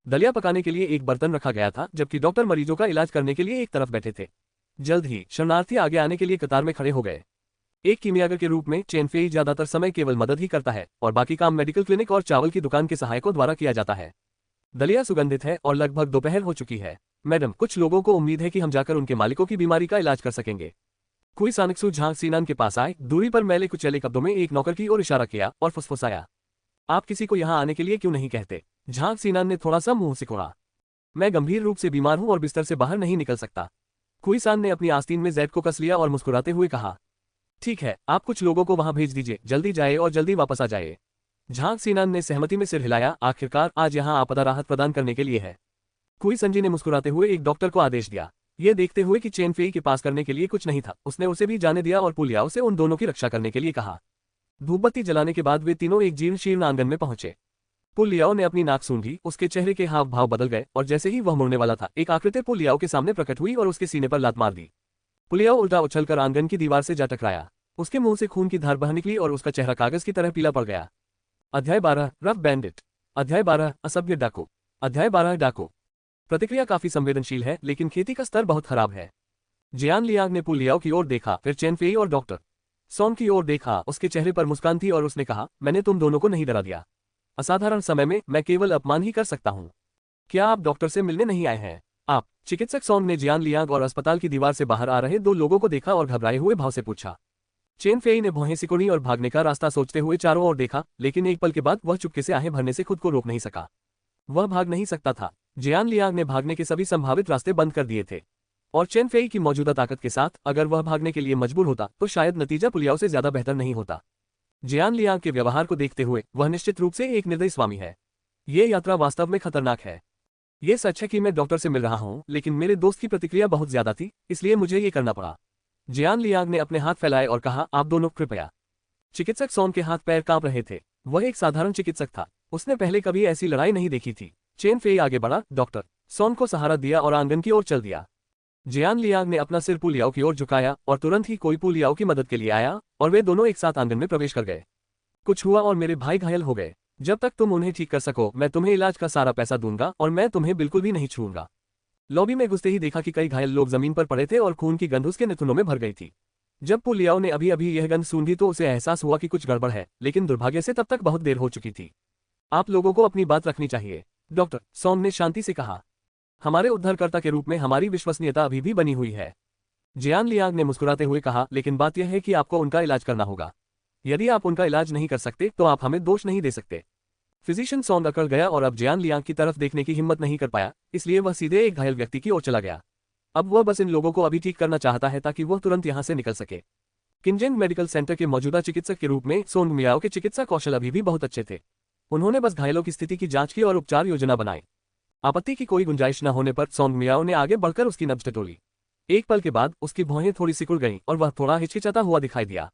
दलिया पकाने के लिए एक बर्तन रखा गया था, जबकि डॉक्टर मरीजों का इलाज करने के लिए एक तरफ बैठे थे। जल्द ही शरणार्थी आगे आने के लिए कतार में खड़े हो गए। एक कीमियागर के रूप में चेन फेई ज्यादातर समय केवल मदद ही करता है और बाकी काम मेडिकल क्लिनिक और चावल की दुकान के सहायकों द्वारा किया जाता है। दलिया सुगंधित है और लगभग दोपहर हो चुकी है। मैडम, कुछ लोगों को उम्मीद है कि हम जाकर उनके मालिकों की बीमारी का इलाज कर सकेंगे। कोई सानकसू झांग सीनान के पास आए, दूरी पर मैले कुचले कब्दों में एक नौकर की ओर इशारा किया और फुसफुसाया, आप किसी को यहाँ आने के लिए क्यों नहीं कहते? झांग सीनान ने थोड़ा सा मुंह सिकोड़ा। मैं गंभीर रूप से बीमार हूं और बिस्तर से बाहर नहीं निकल सकता। कुई-सान ने अपनी आस्तीन में जैद को कस लिया और मुस्कुराते हुए कहा, ठीक है, आप कुछ लोगों को वहां भेज दीजिए, जल्दी जाए और जल्दी वापस आ जाए। झांग सीनान ने सहमति में सिर हिलाया, आखिरकार आज यहाँ आपदा राहत प्रदान करने के लिए है। कुई संजी ने मुस्कुराते हुए एक डॉक्टर को आदेश दिया। ये देखते हुए कि चेन फेई के पास करने के लिए कुछ नहीं था, उसने उसे भी जाने दिया और पुलियाओ से उन दोनों की रक्षा करने के लिए कहा। धूपबत्ती जलाने के बाद वे तीनों एक जीर्ण शीर्ण आंगन में पहुंचे। पुलियाओ ने अपनी नाक सूंघी, उसके चेहरे के हाव भाव बदल गए और जैसे ही वह मुड़ने वाला था, एक आकृति पुलियाओ के सामने प्रकट हुई और उसके सीने पर लात मार दी। पुलियाओ उल्टा उछलकर आंगन की दीवार से जा टकराया। उसके मुंह से खून की धार बह निकली और उसका चेहरा कागज की तरह पीला पड़ गया। अध्याय 12 रफ बैंडिट। अध्याय 12 असभ्य डाकू। अध्याय 12 डाकू। प्रतिक्रिया काफी संवेदनशील है, लेकिन खेती का स्तर बहुत खराब है। जियान लियांग ने पुलियाओ की ओर देखा, फिर चेन फेई और डॉक्टर सॉन्ग की ओर देखा। उसके चेहरे पर मुस्कान थी और उसने कहा, मैंने तुम दोनों को नहीं डरा दिया। असाधारण समय में मैं केवल अपमान ही कर सकता हूँ। क्या आप डॉक्टर से मिलने नहीं आए हैं? आप? चिकित्सक सॉन्ग ने जियान लियांग और अस्पताल की दीवार से बाहर आ रहे दो लोगों को देखा और घबराए हुए भाव से पूछा। चेन फेई ने भौहें सिकुड़ी और भागने का रास्ता सोचते हुए चारों ओर देखा, लेकिन एक पल के बाद वह चुपके से आहें भरने से खुद को रोक नहीं सका। वह भाग नहीं सकता था। जियान लियांग ने भागने के सभी संभावित रास्ते बंद कर दिए थे, और चेन फेई की मौजूदा ताकत के साथ अगर वह भागने के लिए मजबूर होता तो शायद नतीजा पुलियाओ से ज्यादा बेहतर नहीं होता। जियान लियांग के व्यवहार को देखते हुए वह निश्चित रूप से एक निर्दयी स्वामी है। ये यात्रा वास्तव में खतरनाक है। ये सच है कि मैं डॉक्टर से मिल रहा हूँ, लेकिन मेरे दोस्त की प्रतिक्रिया बहुत ज्यादा थी, इसलिए मुझे ये करना पड़ा। जियान लियांग ने अपने हाथ फैलाए और कहा, आप दोनों कृपया। चिकित्सक सॉन के हाथ पैर कांप रहे थे। वह एक साधारण चिकित्सक था, उसने पहले कभी ऐसी लड़ाई नहीं देखी थी। चेन फेई आगे बढ़ा, डॉक्टर सॉन को सहारा दिया और आंगन की ओर चल दिया। जियान लियांग ने अपना सिर पुलियाओ की ओर झुकाया और तुरंत ही कोई पुलियाओ की मदद के लिए आया और वे दोनों एक साथ आंगन में प्रवेश कर गए। कुछ हुआ और मेरे भाई घायल हो गए। जब तक तुम उन्हें ठीक कर सको, मैं तुम्हें इलाज का सारा पैसा दूंगा और मैं तुम्हें बिल्कुल भी नहीं छूऊंगा। लॉबी में घुसते ही देखा कि कई घायल लोग जमीन पर पड़े थे और खून की गंध उसके नथुनों में भर गई थी। जब पुलियाओ ने अभी अभी यह गंध सूंघी तो उसे एहसास हुआ कि कुछ गड़बड़ है, लेकिन दुर्भाग्य से तब तक बहुत देर हो चुकी थी। आप लोगों को अपनी बात रखनी चाहिए, डॉक्टर सॉन ने शांति से कहा। हमारे उद्धारकर्ता के रूप में हमारी विश्वसनीयता अभी भी बनी हुई है। जियान लियांग ने मुस्कुराते हुए कहा, लेकिन बात यह है कि आपको उनका इलाज करना होगा। यदि आप उनका इलाज नहीं कर सकते तो आप हमें दोष नहीं दे सकते। फिजिशियन सॉन्ग अकड़ गया और अब जियान लियांग की तरफ देखने की हिम्मत नहीं कर पाया, इसलिए वह सीधे एक घायल व्यक्ति की ओर चला गया। अब वह बस इन लोगों को अभी ठीक करना चाहता है ताकि वह तुरंत यहां से निकल सके। किंजेंग मेडिकल सेंटर के मौजूदा चिकित्सक के रूप में सोंग मियाओ के चिकित्सा कौशल अभी भी बहुत अच्छे थे। उन्होंने बस घायलों की स्थिति की जांच की और उपचार योजना बनाई। आपत्ति की कोई गुंजाइश न होने पर सोंग मियाओ ने आगे बढ़कर उसकी नब्ज टटोली। एक पल के बाद उसकी भौहें थोड़ी सिकुड़ गईं और वह थोड़ा हिचकिचाता हुआ दिखाई दिया।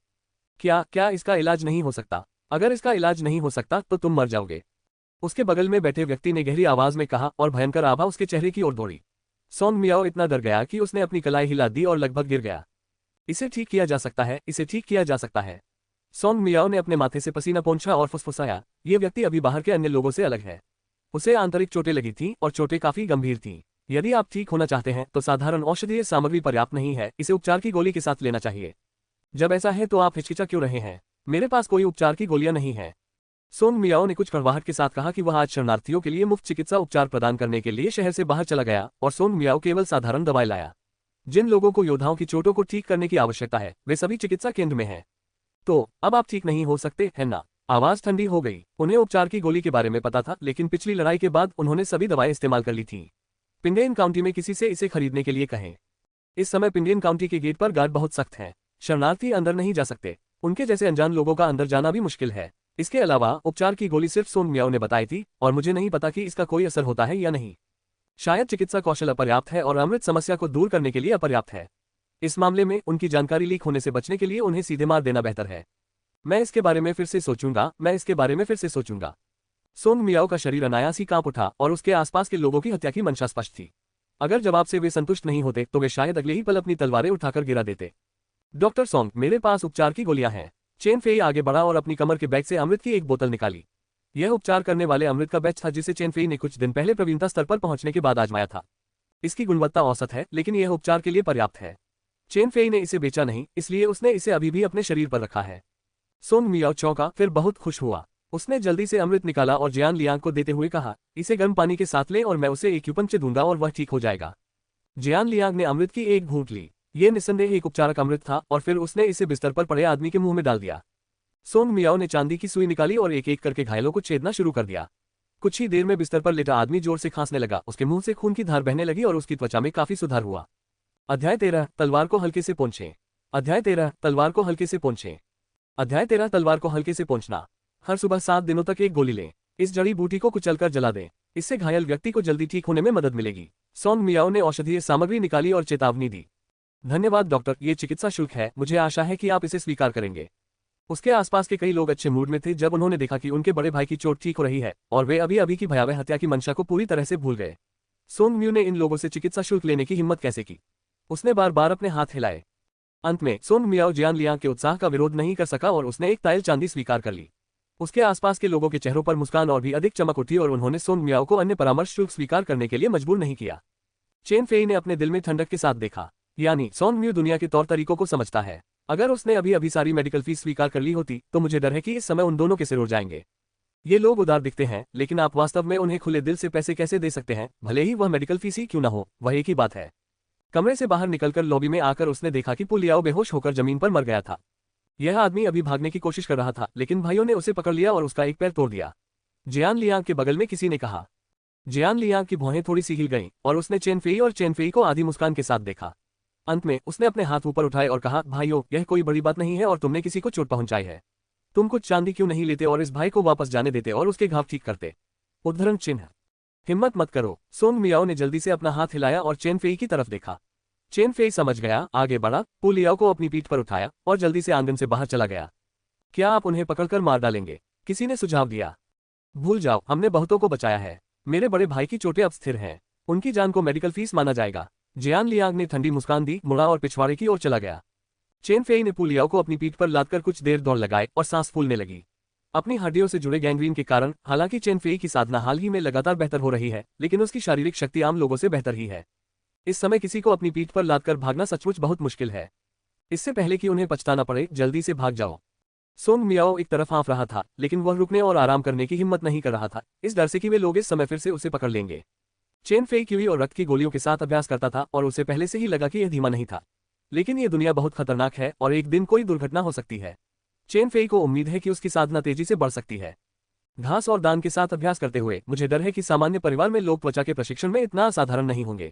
क्या इसका इलाज नहीं हो सकता? अगर इसका इलाज नहीं हो सकता तो तुम मर जाओगे, उसके बगल में बैठे व्यक्ति ने गहरी आवाज में कहा और भयंकर आभा उसके चेहरे की ओर दौड़ी। सोंग मियाओ इतना डर गया कि उसने अपनी कलाई हिला दी और लगभग गिर गया। इसे ठीक किया जा सकता है, इसे ठीक किया जा सकता है। सोंग मियाओ ने अपने माथे से पसीना पोंछा और फुसफुसाया, ये व्यक्ति अभी बाहर के अन्य लोगों से अलग है। उसे आंतरिक चोटें लगी थीं और चोटें काफी गंभीर थीं। यदि आप ठीक होना चाहते हैं तो साधारण औषधीय सामग्री पर्याप्त नहीं है, इसे उपचार की गोली के साथ लेना चाहिए। जब ऐसा है तो आप हिचकिचा क्यों रहे हैं? मेरे पास कोई उपचार की गोलियां नहीं है। सोंग मियाओ ने कुछ कड़वाहट के साथ कहा कि वह आज शरणार्थियों के लिए मुफ्त चिकित्सा उपचार प्रदान करने के लिए शहर से बाहर चला गया और सोंग मियाओ केवल साधारण दवाएं लाया। जिन लोगों को योद्धाओं की चोटों को ठीक करने की आवश्यकता है वे सभी चिकित्सा केंद्र में हैं। तो अब आप ठीक नहीं हो सकते है ना? आवाज ठंडी हो गई। उन्हें उपचार की गोली के बारे में पता था, लेकिन पिछली लड़ाई के बाद उन्होंने सभी दवाएं इस्तेमाल कर ली थीं। पिंडियन काउंटी में किसी से इसे खरीदने के लिए कहें। इस समय पिंडियन काउंटी के गेट पर गार्ड बहुत सख्त हैं। शरणार्थी अंदर नहीं जा सकते। उनके जैसे अनजान लोगों का अंदर जाना भी मुश्किल है। इसके अलावा उपचार की गोली सिर्फ सोंग मियाओ ने बताई थी और मुझे नहीं पता कि इसका कोई असर होता है या नहीं। शायद चिकित्सा कौशल अपर्याप्त है और अमृत समस्या को दूर करने के लिए अपर्याप्त है। इस मामले में उनकी जानकारी लीक होने से बचने के लिए उन्हें सीधे मार देना बेहतर है। मैं इसके बारे में फिर से सोचूंगा। सोंग मियाओ का शरीर अनायास ही कांप उठा और उसके आसपास के लोगों की हत्या की मंशा स्पष्ट थी। अगर जवाब से वे संतुष्ट नहीं होते तो वे शायद अगले ही पल अपनी तलवारें उठाकर गिरा देते। डॉक्टर सोंग, मेरे पास उपचार की गोलियां हैं। चेन फेई आगे बढ़ा और अपनी कमर के बैग से अमृत की एक बोतल निकाली। यह उपचार करने वाले अमृत का बैच था जिसे चेन फेई ने कुछ दिन पहले प्रवीणता स्तर पर पहुंचने के बाद आजमाया था। इसकी गुणवत्ता औसत है, लेकिन यह उपचार के लिए पर्याप्त है। चेन फेई ने इसे बेचा नहीं, इसलिए उसने इसे अभी भी अपने शरीर पर रखा है। सोंग मियाओ चौंका, फिर बहुत खुश हुआ। उसने जल्दी से अमृत निकाला और जियान लियांग को देते हुए कहा, इसे गर्म पानी के साथ लें और मैं उसे एक्यूपंक्चर दूंगा और वह ठीक हो जाएगा। जियान लियांग ने अमृत की एक घूंट ली। यह निस्संदेह एक उपचारक अमृत था और फिर उसने इसे बिस्तर पर पड़े आदमी के मुंह में डाल दिया। सोंग मियाओ ने चांदी की सुई निकाली और एक एक करके घायलों को छेदना शुरू कर दिया। कुछ ही देर में बिस्तर पर लेटा आदमी जोर से खांसने लगा, उसके मुंह से खून की धार बहने लगी और उसकी त्वचा में काफी सुधार हुआ। अध्याय 13 तलवार को हल्के से पोंछें। अध्याय 13 तलवार को हल्के से पोंछें। अध्याय 13 तलवार को हल्के से पोंछना। हर सुबह 7 दिनों तक एक गोली लें। इस जड़ी बूटी को कुचलकर जला दें। इससे घायल व्यक्ति को जल्दी ठीक होने में मदद मिलेगी। सोंग मियाओ ने औषधीय सामग्री निकाली और चेतावनी दी। धन्यवाद डॉक्टर, ये चिकित्सा शुल्क है, मुझे आशा है कि आप इसे स्वीकार करेंगे। उसके आसपास के कई लोग अच्छे मूड में थे जब उन्होंने देखा कि उनके बड़े भाई की चोट ठीक हो रही है और वे अभी अभी की भयावह हत्या की मंशा को पूरी तरह से भूल गए। सोंग म्यू ने इन लोगों से चिकित्सा शुल्क लेने की हिम्मत कैसे की? उसने बार बार अपने हाथ हिलाए। अंत में सोंग मियाओ जियान लियांग के उत्साह का विरोध नहीं कर सका और उसने एक ताइल चांदी स्वीकार कर ली। उसके आसपास के लोगों के चेहरों पर मुस्कान और भी अधिक चमक उठी और उन्होंने सोंग मियाओ को अन्य परामर्श शुल्क स्वीकार करने के लिए मजबूर नहीं किया। चेन फेई ने अपने दिल में ठंडक के साथ देखा, यानी सोंग म्यू दुनिया के तौर तरीकों को समझता है। अगर उसने अभी अभी सारी मेडिकल फीस स्वीकार कर ली होती तो मुझे डर है कि इस समय उन दोनों के सिर उड़ जाएंगे। ये लोग उदार दिखते हैं, लेकिन आप वास्तव में उन्हें खुले दिल से पैसे कैसे दे सकते हैं, भले ही वह मेडिकल फीस ही क्यों न हो, वह एक ही बात है। कमरे से बाहर निकलकर लॉबी में आकर उसने देखा कि पु लियाओ बेहोश होकर जमीन पर मर गया था। यह आदमी अभी भागने की कोशिश कर रहा था, लेकिन भाइयों ने उसे पकड़ लिया और उसका एक पैर तोड़ दिया। जियान लियांग के बगल में किसी ने कहा। जियान लियांग की भौहें थोड़ी सी हिल गईं और उसने चेन फेई और चेन फेई को आधी मुस्कान के साथ देखा। अंत में उसने अपने हाथ ऊपर उठाए और कहा, भाइयों, यह कोई बड़ी बात नहीं है और तुमने किसी को चोट पहुंचाई है। तुम कुछ चांदी क्यों नहीं लेते और इस भाई को वापस जाने देते और उसके घाव ठीक करते? उद्धरण चिन्ह। हिम्मत मत करो। सोंग मियाओ ने जल्दी से अपना हाथ हिलाया और चेन फेई की तरफ देखा। चेन फेई समझ गया, आगे बढ़ा, पु लियाओ को अपनी पीठ पर उठाया और जल्दी से आंगन से बाहर चला गया। क्या आप उन्हें पकड़कर मार डालेंगे? किसी ने सुझाव दिया। भूल जाओ, हमने बहुतों को बचाया है। मेरे बड़े भाई की चोटें अब स्थिर हैं। उनकी जान को मेडिकल फीस माना जाएगा। जियान लियांग ने ठंडी मुस्कान दी, मुड़ा और पिछवाड़े की ओर चला गया। चेन फेई ने पु लियाओ को अपनी पीठ पर लादकर कुछ देर दौड़ लगाए और सांस फूलने लगी। अपनी हड्डियों से जुड़े गैंग्रीन के कारण हालांकि चेन फेई की साधना हाल ही में लगातार बेहतर हो रही है, लेकिन उसकी शारीरिक शक्ति आम लोगों से बेहतर ही है। इस समय किसी को अपनी पीठ पर लादकर भागना सचमुच बहुत मुश्किल है। इससे पहले कि उन्हें पछताना पड़े, जल्दी से भाग जाओ। सोंग मियाओ एक तरफ हाँफ रहा था, लेकिन वह रुकने और आराम करने की हिम्मत नहीं कर रहा था, इस डर से कि वे लोग इस समय फिर से उसे पकड़ लेंगे। चेन फेई क्यूई और रक्त की गोलियों के साथ अभ्यास करता था और उसे पहले से ही लगा कि यह धीमा नहीं था, लेकिन यह दुनिया बहुत खतरनाक है और एक दिन कोई दुर्घटना हो सकती है। चेन फेई को उम्मीद है कि उसकी साधना तेजी से बढ़ सकती है। घास और दान के साथ अभ्यास करते हुए मुझे डर है कि सामान्य परिवार में लोग त्वचा के प्रशिक्षण में इतना असाधारण नहीं होंगे,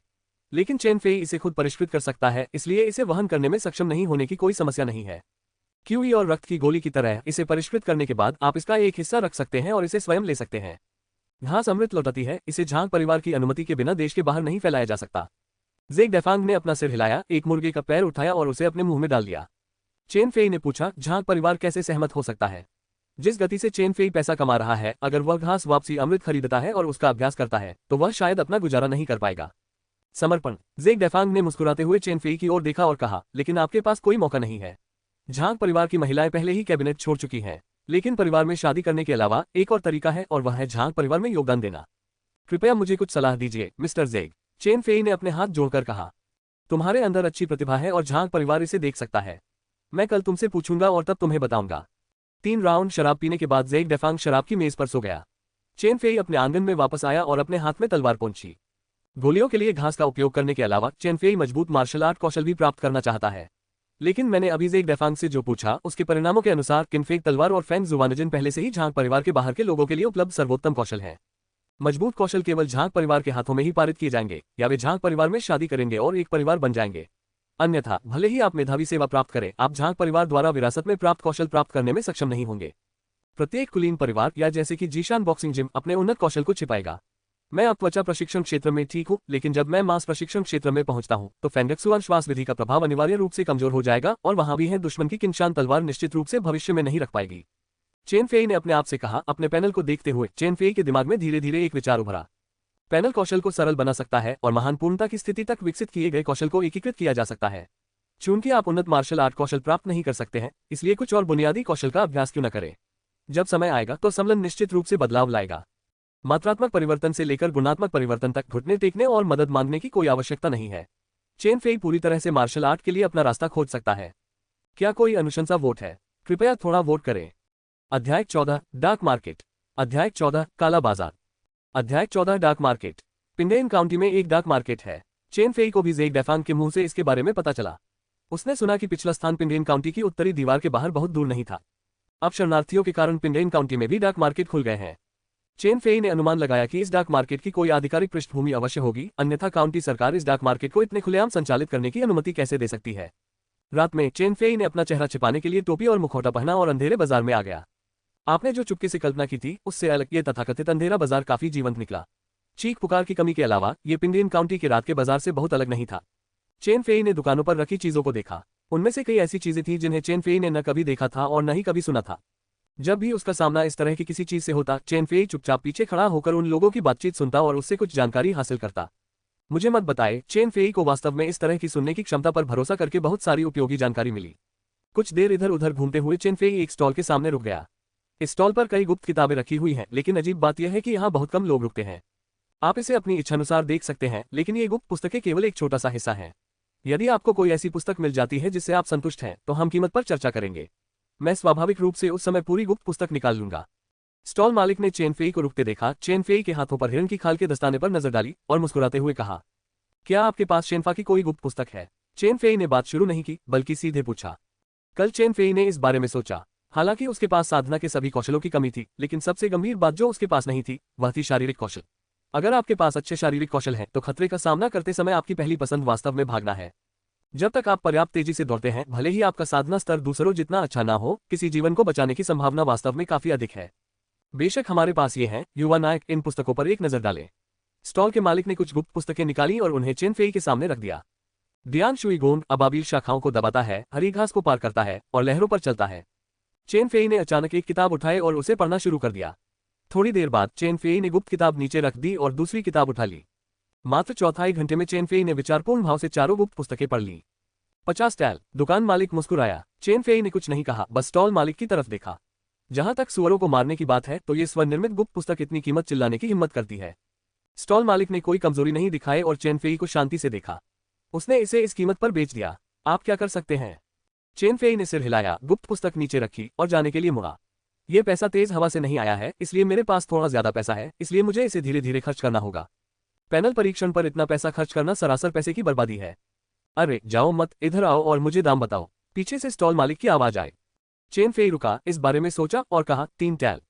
लेकिन चेन फेई इसे खुद परिष्कृत कर सकता है, इसलिए इसे वहन करने में सक्षम नहीं होने की कोई समस्या नहीं है। क्यूई और रक्त की गोली की तरह इसे परिष्कृत करने के बाद आप इसका एक हिस्सा रख सकते हैं और इसे स्वयं ले सकते हैं। घास अमृत लौटाती है, इसे झांग परिवार की अनुमति के बिना देश के बाहर नहीं फैलाया जा सकता। ज़ेग डेफांग ने अपना सिर हिलाया, एक मुर्गे का पैर उठाया और उसे अपने मुंह में डाल दिया। चेन फेई ने पूछा, झांग परिवार कैसे सहमत हो सकता है? जिस गति से चेन फेई पैसा कमा रहा है, अगर वह घास वापसी अमृत खरीदता है और उसका अभ्यास करता है तो वह शायद अपना गुजारा नहीं कर पाएगा। समर्पण। ज़ेग डेफांग ने मुस्कुराते हुए चेन फेई की ओर देखा और कहा, लेकिन आपके पास कोई मौका नहीं है। झांग परिवार की महिलाएं पहले ही कैबिनेट छोड़ चुकी हैं, लेकिन परिवार में शादी करने के अलावा एक और तरीका है और वह है झांग परिवार में योगदान देना। कृपया मुझे कुछ सलाह दीजिए मिस्टर ज़ेग, चेन फेई ने अपने हाथ जोड़कर कहा। तुम्हारे अंदर अच्छी प्रतिभा है और झांग परिवार इसे देख सकता है। मैं कल तुमसे पूछूंगा और तब तुम्हें बताऊंगा। 3 राउंड शराब पीने के बाद ज़ेग डेफांग शराब की मेज पर सो गया। चेन फेई अपने आंगन में वापस आया और अपने हाथ में तलवार पहुंची। गोलियों के लिए घास का उपयोग करने के अलावा चेन फेई मजबूत मार्शल आर्ट कौशल भी प्राप्त करना चाहता है, लेकिन मैंने अभी ज़ेग डेफांग से जो पूछा उसके परिणामों के अनुसार किनफेक तलवार और फैंग जुवानजन पहले से ही झांग परिवार के बाहर के लोगों के लिए उपलब्ध सर्वोत्तम कौशल हैं। मजबूत कौशल केवल झांग परिवार के हाथों में ही पारित किए जाएंगे, या वे झांग परिवार में शादी करेंगे और एक परिवार बन जाएंगे। अन्यथा भले ही आप मेधावी सेवा प्राप्त करें, आप झांग परिवार द्वारा विरासत में प्राप्त कौशल प्राप्त करने में सक्षम नहीं होंगे। प्रत्येक कुलीन परिवार या जैसे कि जीशान बॉक्सिंग जिम अपने उन्नत कौशल को छिपाएगा। मैं अब त्वचा प्रशिक्षण क्षेत्र में ठीक हूँ, लेकिन जब मैं मांस प्रशिक्षण क्षेत्र में पहुंचता हूँ तो फेंगक्सुआन श्वास विधि का प्रभाव अनिवार्य रूप से कमजोर हो जाएगा और वहां भी है दुश्मन की किनशान तलवार निश्चित रूप से भविष्य में नहीं रख पाएगी। चेन फेई ने अपने आप से कहा। अपने पैनल को देखते हुए चेन फेई के दिमाग में धीरे धीरे एक विचार उभरा। पैनल कौशल को सरल बना सकता है और महान पूर्णता की स्थिति तक विकसित किए गए कौशल को एकीकृत किया जा सकता है। चूंकि आप उन्नत मार्शल आर्ट कौशल प्राप्त नहीं कर सकते हैं, इसलिए कुछ और बुनियादी कौशल का अभ्यास क्यों न करें। जब समय आएगा तो सम्मेलन निश्चित रूप से बदलाव लाएगा। मात्रात्मक परिवर्तन से लेकर गुणात्मक परिवर्तन तक घुटने टेकने और मदद मांगने की कोई आवश्यकता नहीं है। चेन फेई पूरी तरह से मार्शल आर्ट के लिए अपना रास्ता खोज सकता है। क्या कोई अनुशंसा वोट है? कृपया थोड़ा वोट करें। अध्याय 14 डार्क मार्केट। अध्याय 14 काला बाजार। अध्याय 14 डार्क मार्केट। पिंडेन काउंटी में एक डार्क मार्केट है। चेन फेई को भी ज़ेग डेफांग के मुंह से इसके बारे में पता चला। उसने सुना कि पिछला स्थान पिंडेन काउंटी की उत्तरी दीवार के बाहर बहुत दूर नहीं था। अब शरणार्थियों के कारण पिंडेन काउंटी में भी डार्क मार्केट खुल गए हैं। चेन फेई ने अनुमान लगाया कि इस डार्क मार्केट की कोई आधिकारिक पृष्ठभूमि अवश्य होगी, अन्यथा काउंटी सरकार इस डार्क मार्केट को इतने खुलेआम संचालित करने की अनुमति कैसे दे सकती है। रात में चेन फेई ने अपना चेहरा छिपाने के लिए टोपी और मुखौटा पहना और अंधेरे बाजार में आ गया। आपने जो चुपके से कल्पना की थी उससे अलग ये तथाकथित अंधेरा बाजार काफी जीवंत निकला। चीख पुकार की कमी के अलावा ये पिंडियन काउंटी के रात के बाजार से बहुत अलग नहीं था। चेन फेई ने दुकानों पर रखी चीजों को देखा। उनमें से कई ऐसी चीजें थी जिन्हें चेन फेई ने न कभी देखा था और न ही कभी सुना था। जब भी उसका सामना इस तरह की किसी चीज से होता, चेन फेई चुपचाप पीछे खड़ा होकर उन लोगों की बातचीत सुनता और उससे कुछ जानकारी हासिल करता। मुझे मत बताए, चेन फेई को वास्तव में इस तरह की सुनने की क्षमता पर भरोसा करके बहुत सारी उपयोगी जानकारी मिली। कुछ देर इधर उधर घूमते हुए चेन फेई एक स्टॉल के सामने रुक गया। इस स्टॉल पर कई गुप्त किताबें रखी हुई हैं, लेकिन अजीब बात यह है कि यहाँ बहुत कम लोग रुकते हैं। आप इसे अपनी इच्छानुसार देख सकते हैं, लेकिन ये गुप्त पुस्तकें केवल एक छोटा सा हिस्सा है। यदि आपको कोई ऐसी पुस्तक मिल जाती है जिससे आप संतुष्ट हैं, तो हम कीमत पर चर्चा करेंगे। मैं स्वाभाविक रूप से उस समय पूरी गुप्त पुस्तक निकाल लूंगा। स्टॉल मालिक ने चेन फेई को रुकते देखा। चेन फेई के हाथों पर हिरण की खाल के दस्ताने पर नजर डाली और मुस्कुराते हुए कहा, क्या आपके पास शेनफा की कोई गुप्त पुस्तक है? चेन फेई ने बात शुरू नहीं की, बल्कि सीधे पूछा। कल चेन फेई ने इस बारे में सोचा। हालांकि उसके पास साधना के सभी कौशलों की कमी थी, लेकिन सबसे गंभीर बात जो उसके पास नहीं थी वह थी शारीरिक कौशल। अगर आपके पास अच्छे शारीरिक कौशल हैं, तो खतरे का सामना करते समय आपकी पहली पसंद वास्तव में भागना है। जब तक आप पर्याप्त तेजी से दौड़ते हैं, भले ही आपका साधना स्तर दूसरों जितना अच्छा ना हो, किसी जीवन को बचाने की संभावना वास्तव में काफी अधिक है। बेशक हमारे पास ये है। युवा नायक, इन पुस्तकों पर एक नजर डालें। स्टॉल के मालिक ने कुछ गुप्त पुस्तकें निकाली और उन्हें चेन फेई के सामने रख दिया। डियान शुई गोंग अबाबिल शाखाओं को दबाता है, हरी घास को पार करता है और लहरों पर चलता है। चेन फेई ने अचानक एक किताब उठाई और उसे पढ़ना शुरू कर दिया। थोड़ी देर बाद चेन फेई ने गुप्त किताब नीचे रख दी और दूसरी किताब उठा ली। मात्र चौथाई घंटे में चेन फेई ने विचारपूर्ण भाव से चारों गुप्त पुस्तकें पढ़ ली। 50 टैल। दुकान मालिक मुस्कुराया। चेन फेई ने कुछ नहीं कहा, बस स्टॉल मालिक की तरफ देखा। जहां तक सुअरों को मारने की बात है, तो ये स्वनिर्मित गुप्त पुस्तक इतनी कीमत चिल्लाने की हिम्मत करती है। स्टॉल मालिक ने कोई कमजोरी नहीं दिखाई और चेन फेई को शांति से देखा। उसने इसे इस कीमत पर बेच दिया। आप क्या कर सकते हैं? चेन फेई ने सिर हिलाया, गुप्त पुस्तक नीचे रखी और जाने के लिए मुड़ा। ये पैसा तेज हवा से नहीं आया है, इसलिए मेरे पास थोड़ा ज्यादा पैसा है, इसलिए मुझे इसे धीरे धीरे खर्च करना होगा। पैनल परीक्षण पर इतना पैसा खर्च करना सरासर पैसे की बर्बादी है। अरे जाओ मत, इधर आओ और मुझे दाम बताओ। पीछे से स्टॉल मालिक की आवाज आई। चेन फेई रुका, इस बारे में सोचा और कहा, 3 टैल।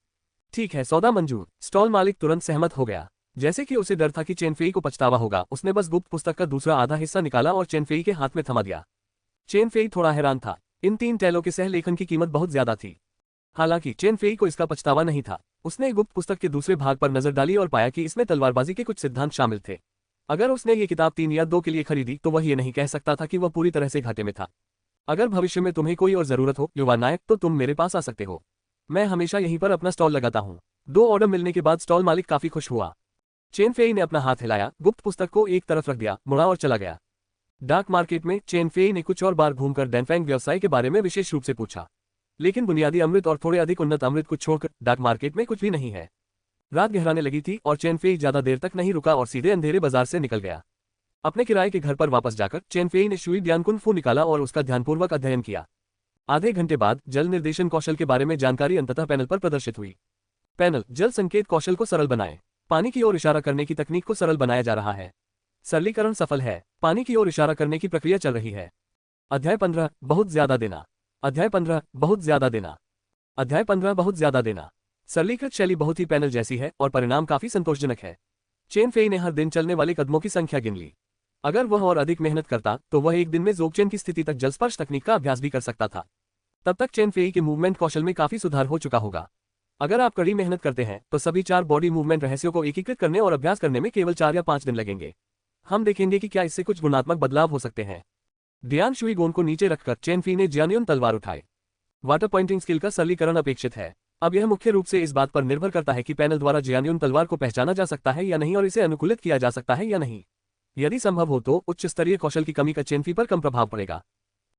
ठीक है, सौदा मंजूर। स्टॉल मालिक तुरंत सहमत हो गया। जैसे कि उसे डर था कि चेन फेई को पछतावा होगा, उसने बस गुप्त पुस्तक का दूसरा आधा हिस्सा निकाला और चेन फेई के हाथ में थमा दिया। चेन फेई थोड़ा हैरान था। इन 3 टैलों के सह लेखन की कीमत बहुत ज्यादा थी। हालांकि चेन फेई को इसका पछतावा नहीं था। उसने गुप्त पुस्तक के दूसरे भाग पर नजर डाली और पाया कि इसमें तलवारबाजी के कुछ सिद्धांत शामिल थे। अगर उसने ये किताब 3 या 2 के लिए खरीदी, तो वह ये नहीं कह सकता था कि वह पूरी तरह से घाटे में था। अगर भविष्य में तुम्हें कोई और जरूरत हो युवा नायक, तो तुम मेरे पास आ सकते हो। मैं हमेशा यहीं पर अपना स्टॉल लगाता हूँ। 2 ऑर्डर मिलने के बाद स्टॉल मालिक काफी खुश हुआ। चेन फेई ने अपना हाथ हिलाया, गुप्त पुस्तक को एक तरफ रख दिया, मुड़ा और चला गया। डार्क मार्केट में चेन फेई ने कुछ और बार घूमकर डैनफैंग व्यवसाय के बारे में विशेष रूप से पूछा, लेकिन बुनियादी अमृत और थोड़े अधिक उन्नत अमृत को छोड़कर डार्क मार्केट में कुछ भी नहीं है। रात गहराने लगी थी और चेन फेई ज्यादा देर तक नहीं रुका और सीधे अंधेरे बाजार से निकल गया। अपने किराए के घर पर वापस जाकर चेन फेई ने शुई ड्यान कुन फू निकाला और उसका ध्यानपूर्वक अध्ययन किया। आधे घंटे बाद जल निर्देशन कौशल के बारे में जानकारी अंततः पैनल पर प्रदर्शित हुई। पैनल, जल संकेत कौशल को सरल बनाएं। पानी की ओर इशारा करने की तकनीक को सरल बनाया जा रहा है। सरलीकरण सफल है। पानी की ओर इशारा करने की प्रक्रिया चल रही है। अध्याय 15, बहुत ज्यादा देना। अध्याय 15, बहुत ज्यादा देना। अध्याय 15, बहुत ज्यादा देना। सरलीकृत शैली बहुत ही पैनल जैसी है और परिणाम काफी संतोषजनक है। चेन फेई ने हर दिन चलने वाले कदमों की संख्या गिन ली। अगर वह और अधिक मेहनत करता, तो वह एक दिन में जोगचेन की स्थिति तक जलस्पर्श तकनीक का अभ्यास भी कर सकता था। तब तक चेन फेई के मूवमेंट कौशल में काफी सुधार हो चुका होगा। अगर आप कड़ी मेहनत करते हैं, तो सभी 4 बॉडी मूवमेंट रहस्यों को एकीकृत करने और अभ्यास करने में केवल 4 या 5 दिन लगेंगे। हम देखेंगे कि क्या इससे कुछ गुणात्मक बदलाव हो सकते हैं। डियान शुई गोन को नीचे रखकर चेन फेई ने जियान्युन तलवार उठाई। वाटर पॉइंटिंग स्किल का सरलीकरण अपेक्षित है। अब यह मुख्य रूप से इस बात पर निर्भर करता है कि पैनल द्वारा जियान्युन तलवार को पहचाना जा सकता है या नहीं और इसे अनुकूलित किया जा सकता है या नहीं। यदि संभव हो तो उच्च स्तरीय कौशल की कमी का चेन फेई पर कम प्रभाव पड़ेगा।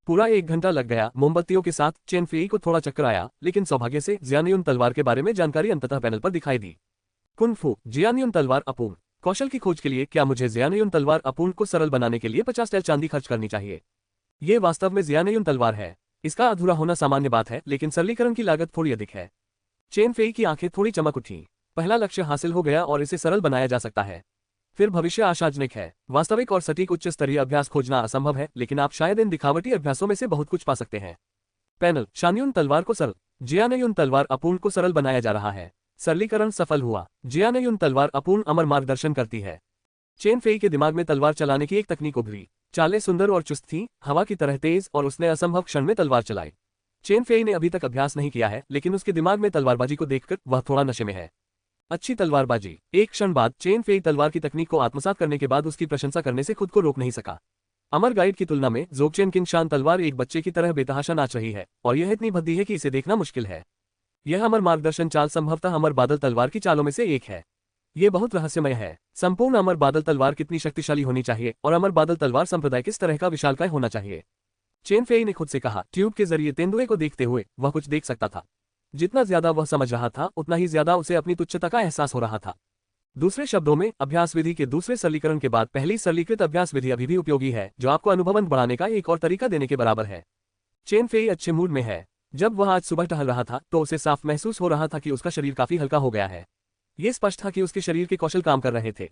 पूरा 1 घंटा लग गया। मोमबत्तियों के साथ चेन फेई को थोड़ा चक्कर आया, लेकिन सौभाग्य से जियान्युन तलवार के बारे में जानकारी अंततः पैनल पर दिखाई दी। कुन फू, जियान्युन तलवार अपूर्ण। कौशल की खोज के लिए क्या मुझे जियान्युन तलवार अपूर्ण को सरल बनाने के लिए 50 टैल चांदी खर्च करनी चाहिए? ये वास्तव में जियान्युन तलवार है। इसका अधूरा होना सामान्य बात है, लेकिन सरलीकरण की लागत थोड़ी अधिक है। चेन फेई की आंखें थोड़ी चमक उठी। पहला लक्ष्य हासिल हो गया और इसे सरल बनाया जा सकता है। फिर भविष्य आशाजनक है। वास्तविक और सटीक उच्च स्तरीय अभ्यास खोजना असंभव है, लेकिन आप शायद इन दिखावटी अभ्यासों में से बहुत कुछ पा सकते हैं। पैनल, शान्युन तलवार को सरल। जियान्युन तलवार अपूर्ण को सरल बनाया जा रहा है। सरलीकरण सफल हुआ। जियान युन तलवार अपूर्ण अमर मार्गदर्शन करती है। चेन फेई के दिमाग में तलवार चलाने की एक तकनीक उभरी। चालें सुंदर और चुस्त थीं, हवा की तरह तेज, और उसने असंभव क्षण में तलवार चलाई। चेन फेई ने अभी तक अभ्यास नहीं किया है, लेकिन उसके दिमाग में तलवारबाजी को देखकर वह थोड़ा नशे में है। अच्छी तलवारबाजी। एक क्षण बाद चेन फेई तलवार की तकनीक को आत्मसात करने के बाद उसकी प्रशंसा करने से खुद को रोक नहीं सका। अमर गाइड की तुलना में जोगचेन किंगशान तलवार एक बच्चे की तरह बेतहाशा नाच रही है, और यह इतनी भद्दी है कि इसे देखना मुश्किल है। यह अमर मार्गदर्शन चाल संभवतः अमर बादल तलवार की चालों में से एक है। ये बहुत रहस्यमय है। संपूर्ण अमर बादल तलवार कितनी शक्तिशाली होनी चाहिए, और अमर बादल तलवार संप्रदाय किस तरह का विशालकाय होना चाहिए। चेन फेई ने खुद से कहा। ट्यूब के जरिए तेंदुए को देखते हुए वह कुछ देख सकता था। जितना ज्यादा वह समझ रहा था, उतना ही ज्यादा उसे अपनी तुच्छता का एहसास हो रहा था। दूसरे शब्दों में, अभ्यास विधि के दूसरे सरलीकरण के बाद पहली सरलीकृत अभ्यास विधि अभी भी उपयोगी है, जो आपको अनुभवन बढ़ाने का एक और तरीका देने के बराबर है। चेन फेई अच्छे मूड में है। जब वह आज सुबह टहल रहा था तो उसे साफ महसूस हो रहा था कि उसका शरीर काफी हल्का हो गया है। ये स्पष्ट था कि उसके शरीर के कौशल काम कर रहे थे।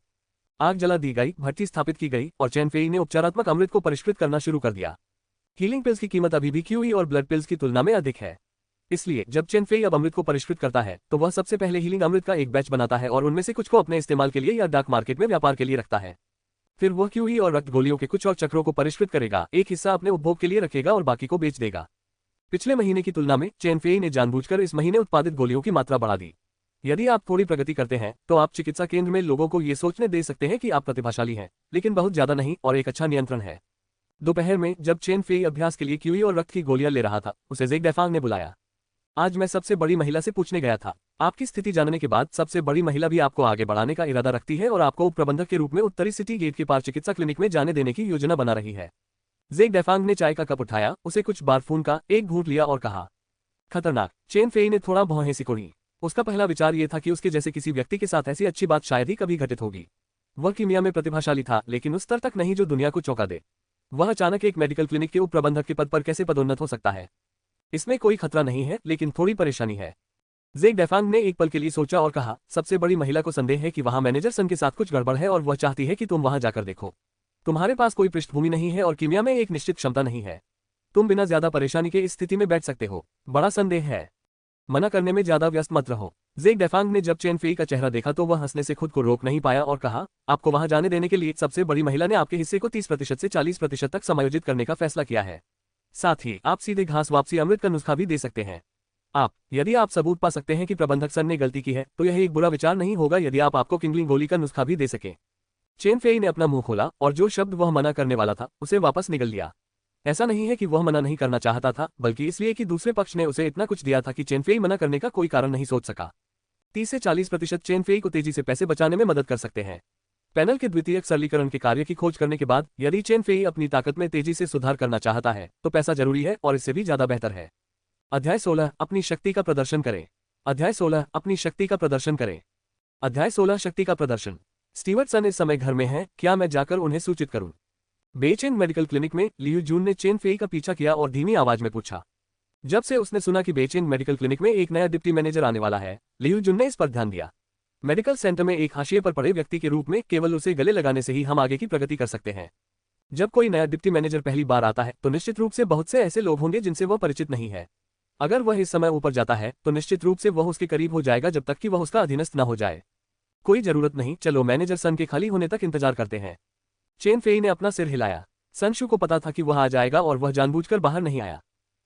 आग जला दी गई, भट्टी स्थापित की गई, और चेन फेई ने उपचारात्मक अमृत को परिष्कृत करना शुरू कर दिया। हीलिंग पिल्स की कीमत अभी भी क्यूई और ब्लड पिल्स की तुलना में अधिक है। इसलिए जब चेन फेई अब अमृत को परिष्कृत करता है तो वह सबसे पहले हीलिंग अमृत का एक बैच बनाता है और उनमें से कुछ को अपने इस्तेमाल के लिए या डार्क मार्केट में व्यापार के लिए रखता है। फिर वह क्यूई और रक्त गोलियों के कुछ और चक्रों को परिष्कृत करेगा, एक हिस्सा अपने उपभोग के लिए रखेगा और बाकी को बेच देगा। पिछले महीने की तुलना में चेन फेई ने जानबूझकर इस महीने उत्पादित गोलियों की मात्रा बढ़ा दी। यदि आप थोड़ी प्रगति करते हैं तो आप चिकित्सा केंद्र में लोगों को ये सोचने दे सकते हैं कि आप प्रतिभाशाली हैं, लेकिन बहुत ज्यादा नहीं, और एक अच्छा नियंत्रण है। दोपहर में जब चेन फेई अभ्यास के लिए क्यूई और रक्त की गोलियां ले रहा था, उसे ज़ेग डेफांग ने बुलाया। आज मैं सबसे बड़ी महिला से पूछने गया था। आपकी स्थिति जानने के बाद सबसे बड़ी महिला भी आपको आगे बढ़ाने का इरादा रखती है और आपको उप प्रबंधक के रूप में उत्तरी सिटी गेट के पार चिकित्सा क्लिनिक में जाने देने की योजना बना रही है। ज़ेग डेफांग ने चाय का कप उठाया, उसे कुछ बारफून का एक घूंट लिया और कहा, खतरनाक। चेन फेई ने थोड़ा भौहें सिकोड़ी। उसका पहला विचार यह था कि उसके जैसे किसी व्यक्ति के साथ ऐसी अच्छी बात शायद ही कभी घटित होगी। वह कीमिया में प्रतिभाशाली था, लेकिन उस स्तर तक नहीं जो दुनिया को चौंका दे। वह अचानक एक मेडिकल क्लिनिक के उप प्रबंधक के पद पर कैसे पदोन्नत हो सकता है? इसमें कोई खतरा नहीं है, लेकिन थोड़ी परेशानी है। ज़ेग डेफांग ने एक पल के लिए सोचा और कहा, सबसे बड़ी महिला को संदेह है कि वहां मैनेजर सन के साथ कुछ गड़बड़ है और वह चाहती है कि तुम वहां जाकर देखो। तुम्हारे पास कोई पृष्ठभूमि नहीं है और कीमिया में एक निश्चित क्षमता नहीं है। तुम बिना ज्यादा परेशानी के इस स्थिति में बैठ सकते हो। बड़ा संदेह है। मना करने में ज्यादा व्यस्त मत रहो। ज़ेग डेफांग ने जब चेन फेई का चेहरा देखा तो वह हंसने से खुद को रोक नहीं पाया और कहा, आपको वहां जाने देने के लिए सबसे बड़ी महिला ने आपके हिस्से को 30% से 40% तक समायोजित करने का फैसला किया है। साथ ही आप सीधे घास वापसी अमृत का नुस्खा भी दे सकते हैं। यदि आप सबूत पा सकते हैं कि प्रबंधक सन ने गलती की है तो यह एक बुरा विचार नहीं होगा यदि आप आपको किंगलिंग गोली का नुस्खा भी दे सके। चेन फेई ने अपना मुंह खोला और जो शब्द वह मना करने वाला था उसे वापस निगल लिया। ऐसा नहीं है कि वह मना नहीं करना चाहता था, बल्कि इसलिए कि दूसरे पक्ष ने उसे इतना कुछ दिया था कि चेन फेई मना करने का कोई कारण नहीं सोच सका। 30 से 40% चेन फेई को तेजी से पैसे बचाने में मदद कर सकते हैं। पैनल के द्वितीयक सरलीकरण के कार्य की खोज करने के बाद यदि चेन फेई अपनी ताकत में तेजी से सुधार करना चाहता है तो पैसा जरूरी है, और इससे भी ज्यादा बेहतर है। अध्याय 16 अपनी शक्ति का प्रदर्शन करें। अध्याय 16 अपनी शक्ति का प्रदर्शन करें। अध्याय 16 शक्ति का प्रदर्शन। स्टीवर्ट सन इस समय घर में हैं, क्या मैं जाकर उन्हें सूचित करूं? बेचेन मेडिकल क्लिनिक में लियू जून ने चेन फेई का पीछा किया और धीमी आवाज में पूछा। जब से उसने सुना कि बेचेन मेडिकल क्लिनिक में एक नया डिप्टी मैनेजर आने वाला है, लियू जून ने इस पर ध्यान दिया। मेडिकल सेंटर में एक हाशिए पर पड़े व्यक्ति के रूप में केवल उसे गले लगाने से ही हम आगे की प्रगति कर सकते हैं। जब कोई नया डिप्टी मैनेजर पहली बार आता है तो निश्चित रूप से बहुत से ऐसे लोग होंगे जिनसे वह परिचित नहीं है। अगर वह इस समय ऊपर जाता है तो निश्चित रूप से वह उसके करीब हो जाएगा जब तक कि वह उसका अधीनस्थ न हो जाए। कोई जरूरत नहीं, चलो मैनेजर सन के खाली होने तक इंतजार करते हैं। चेन फेई ने अपना सिर हिलाया। सनशु को पता था कि वह आ जाएगा और वह जानबूझकर बाहर नहीं आया।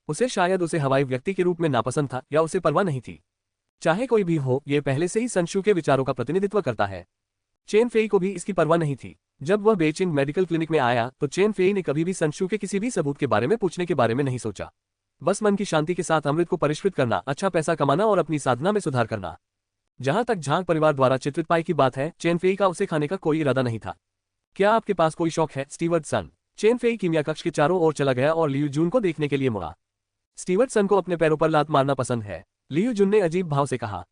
उसे शायद उसे हवाई व्यक्ति के रूप में नापसंद था या उसे परवाह नहीं थी। चाहे कोई भी हो, यह पहले से ही सनशु के विचारों का प्रतिनिधित्व करता है। चेन फेई को भी इसकी परवाह नहीं थी। जब वह बेचिंग मेडिकल क्लिनिक में आया तो चेन फेई ने कभी भी सनशु के किसी भी सबूत के बारे में पूछने के बारे में नहीं सोचा। बस मन की शांति के साथ अमृत को परिष्कृत करना, अच्छा पैसा कमाना और अपनी साधना में सुधार करना। जहां तक झांग परिवार द्वारा चित्रित पाई की बात है, चेन फेई का उसे खाने का कोई इरादा नहीं था। क्या आपके पास कोई शौक है, स्टीवर्ट सन? चेन फेई कीमिया कक्ष के चारों ओर चला गया और लियू जून को देखने के लिए मुड़ा। स्टीवर्ट सन को अपने पैरों पर लात मारना पसंद है, लियू जून ने अजीब भाव से कहा।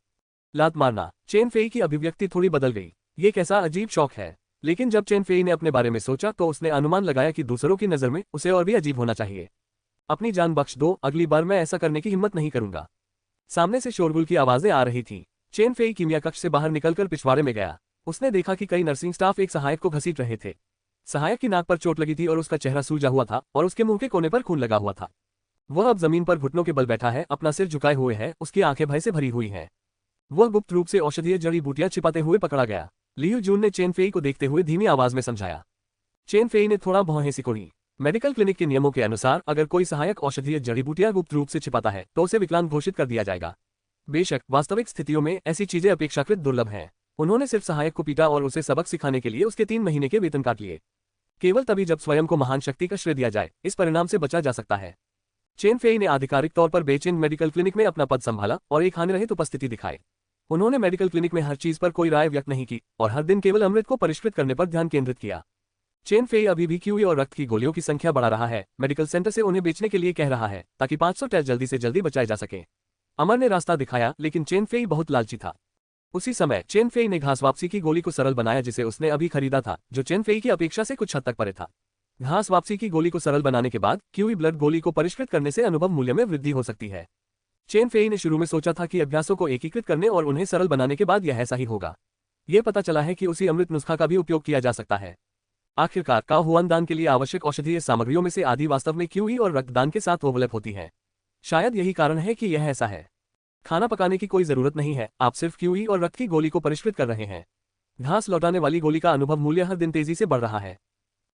लात मारना? चेन फेई की अभिव्यक्ति थोड़ी बदल गई। ये कैसा अजीब शौक है? लेकिन जब चेन फेई ने अपने बारे में सोचा तो उसने अनुमान लगाया कि दूसरों की नजर में उसे और भी अजीब होना चाहिए। अपनी जान बख्श दो, अगली बार मैं ऐसा करने की हिम्मत नहीं करूंगा। सामने से शोरगुल की आवाजें आ रही थी। चेन फेई कीमिया कक्ष से बाहर निकलकर पिछवाड़े में गया। उसने देखा कि कई नर्सिंग स्टाफ एक सहायक को घसीट रहे थे। सहायक की नाक पर चोट लगी थी और उसका चेहरा सूजा हुआ था और उसके मुंह के कोने पर खून लगा हुआ था। वह अब जमीन पर घुटनों के बल बैठा है, अपना सिर झुकाए हुए है, उसकी आंखें भय से भरी हुई हैं। वह गुप्त रूप से औषधीय जड़ी बूटियां छिपाते हुए पकड़ा गया। लियू जून ने चेन फेई को देखते हुए धीमी आवाज में समझाया। चेन फेई ने थोड़ा भौहें सिकोड़ी। मेडिकल क्लिनिक के नियमों के अनुसार अगर कोई सहायक औषधीय जड़ी बूटियां गुप्त रूप से छिपाता है तो उसे विकलांग घोषित कर दिया जाएगा। बेशक वास्तविक स्थितियों में ऐसी चीजें अपेक्षाकृत दुर्लभ हैं। उन्होंने सिर्फ सहायक को पीटा और उसे सबक सिखाने के लिए उसके 3 महीने के वेतन काट लिए। केवल तभी जब स्वयं को महान शक्ति का श्रेय दिया जाए इस परिणाम से बचा जा सकता है। चेन फेई ने आधिकारिक तौर पर बेचेन मेडिकल क्लिनिक में अपना पद संभाला और एक हानिरहित उपस्थिति दिखाई। उन्होंने मेडिकल क्लिनिक में हर चीज पर कोई राय व्यक्त नहीं की और हर दिन केवल अमृत को परिष्कृत करने पर ध्यान केंद्रित किया। चेन फेई अभी भी क्यूई और रक्त की गोलियों की संख्या बढ़ा रहा है। मेडिकल सेंटर से उन्हें बेचने के लिए कह रहा है ताकि 500 टेस्ट जल्दी से जल्दी बचाए जा सके। अमर ने रास्ता दिखाया लेकिन चेन फेई बहुत लालची था। उसी समय चेन फेई ने घास वापसी की गोली को सरल बनाया जिसे उसने अभी खरीदा था, जो चेन फेई की अपेक्षा से कुछ हद तक परे था। घास वापसी की गोली को सरल बनाने के बाद क्यूई ब्लड गोली को परिष्कृत करने से अनुभव मूल्य में वृद्धि हो सकती है। चेन फेई ने शुरू में सोचा था कि अभ्यासों को एकीकृत करने और उन्हें सरल बनाने के बाद यह ऐसा ही होगा। यह पता चला है कि उसी अमृत नुस्खा का भी उपयोग किया जा सकता है। आखिरकार काओ हुआन दान के लिए आवश्यक औषधीय सामग्रियों में से आधी वास्तव में क्यूई और रक्तदान के साथ ओवरलैप होती है। शायद यही कारण है कि यह ऐसा है। खाना पकाने की कोई जरूरत नहीं है, आप सिर्फ क्यूई और रक्त की गोली को परिष्कृत कर रहे हैं। घास लौटाने वाली गोली का अनुभव मूल्य हर दिन तेजी से बढ़ रहा है।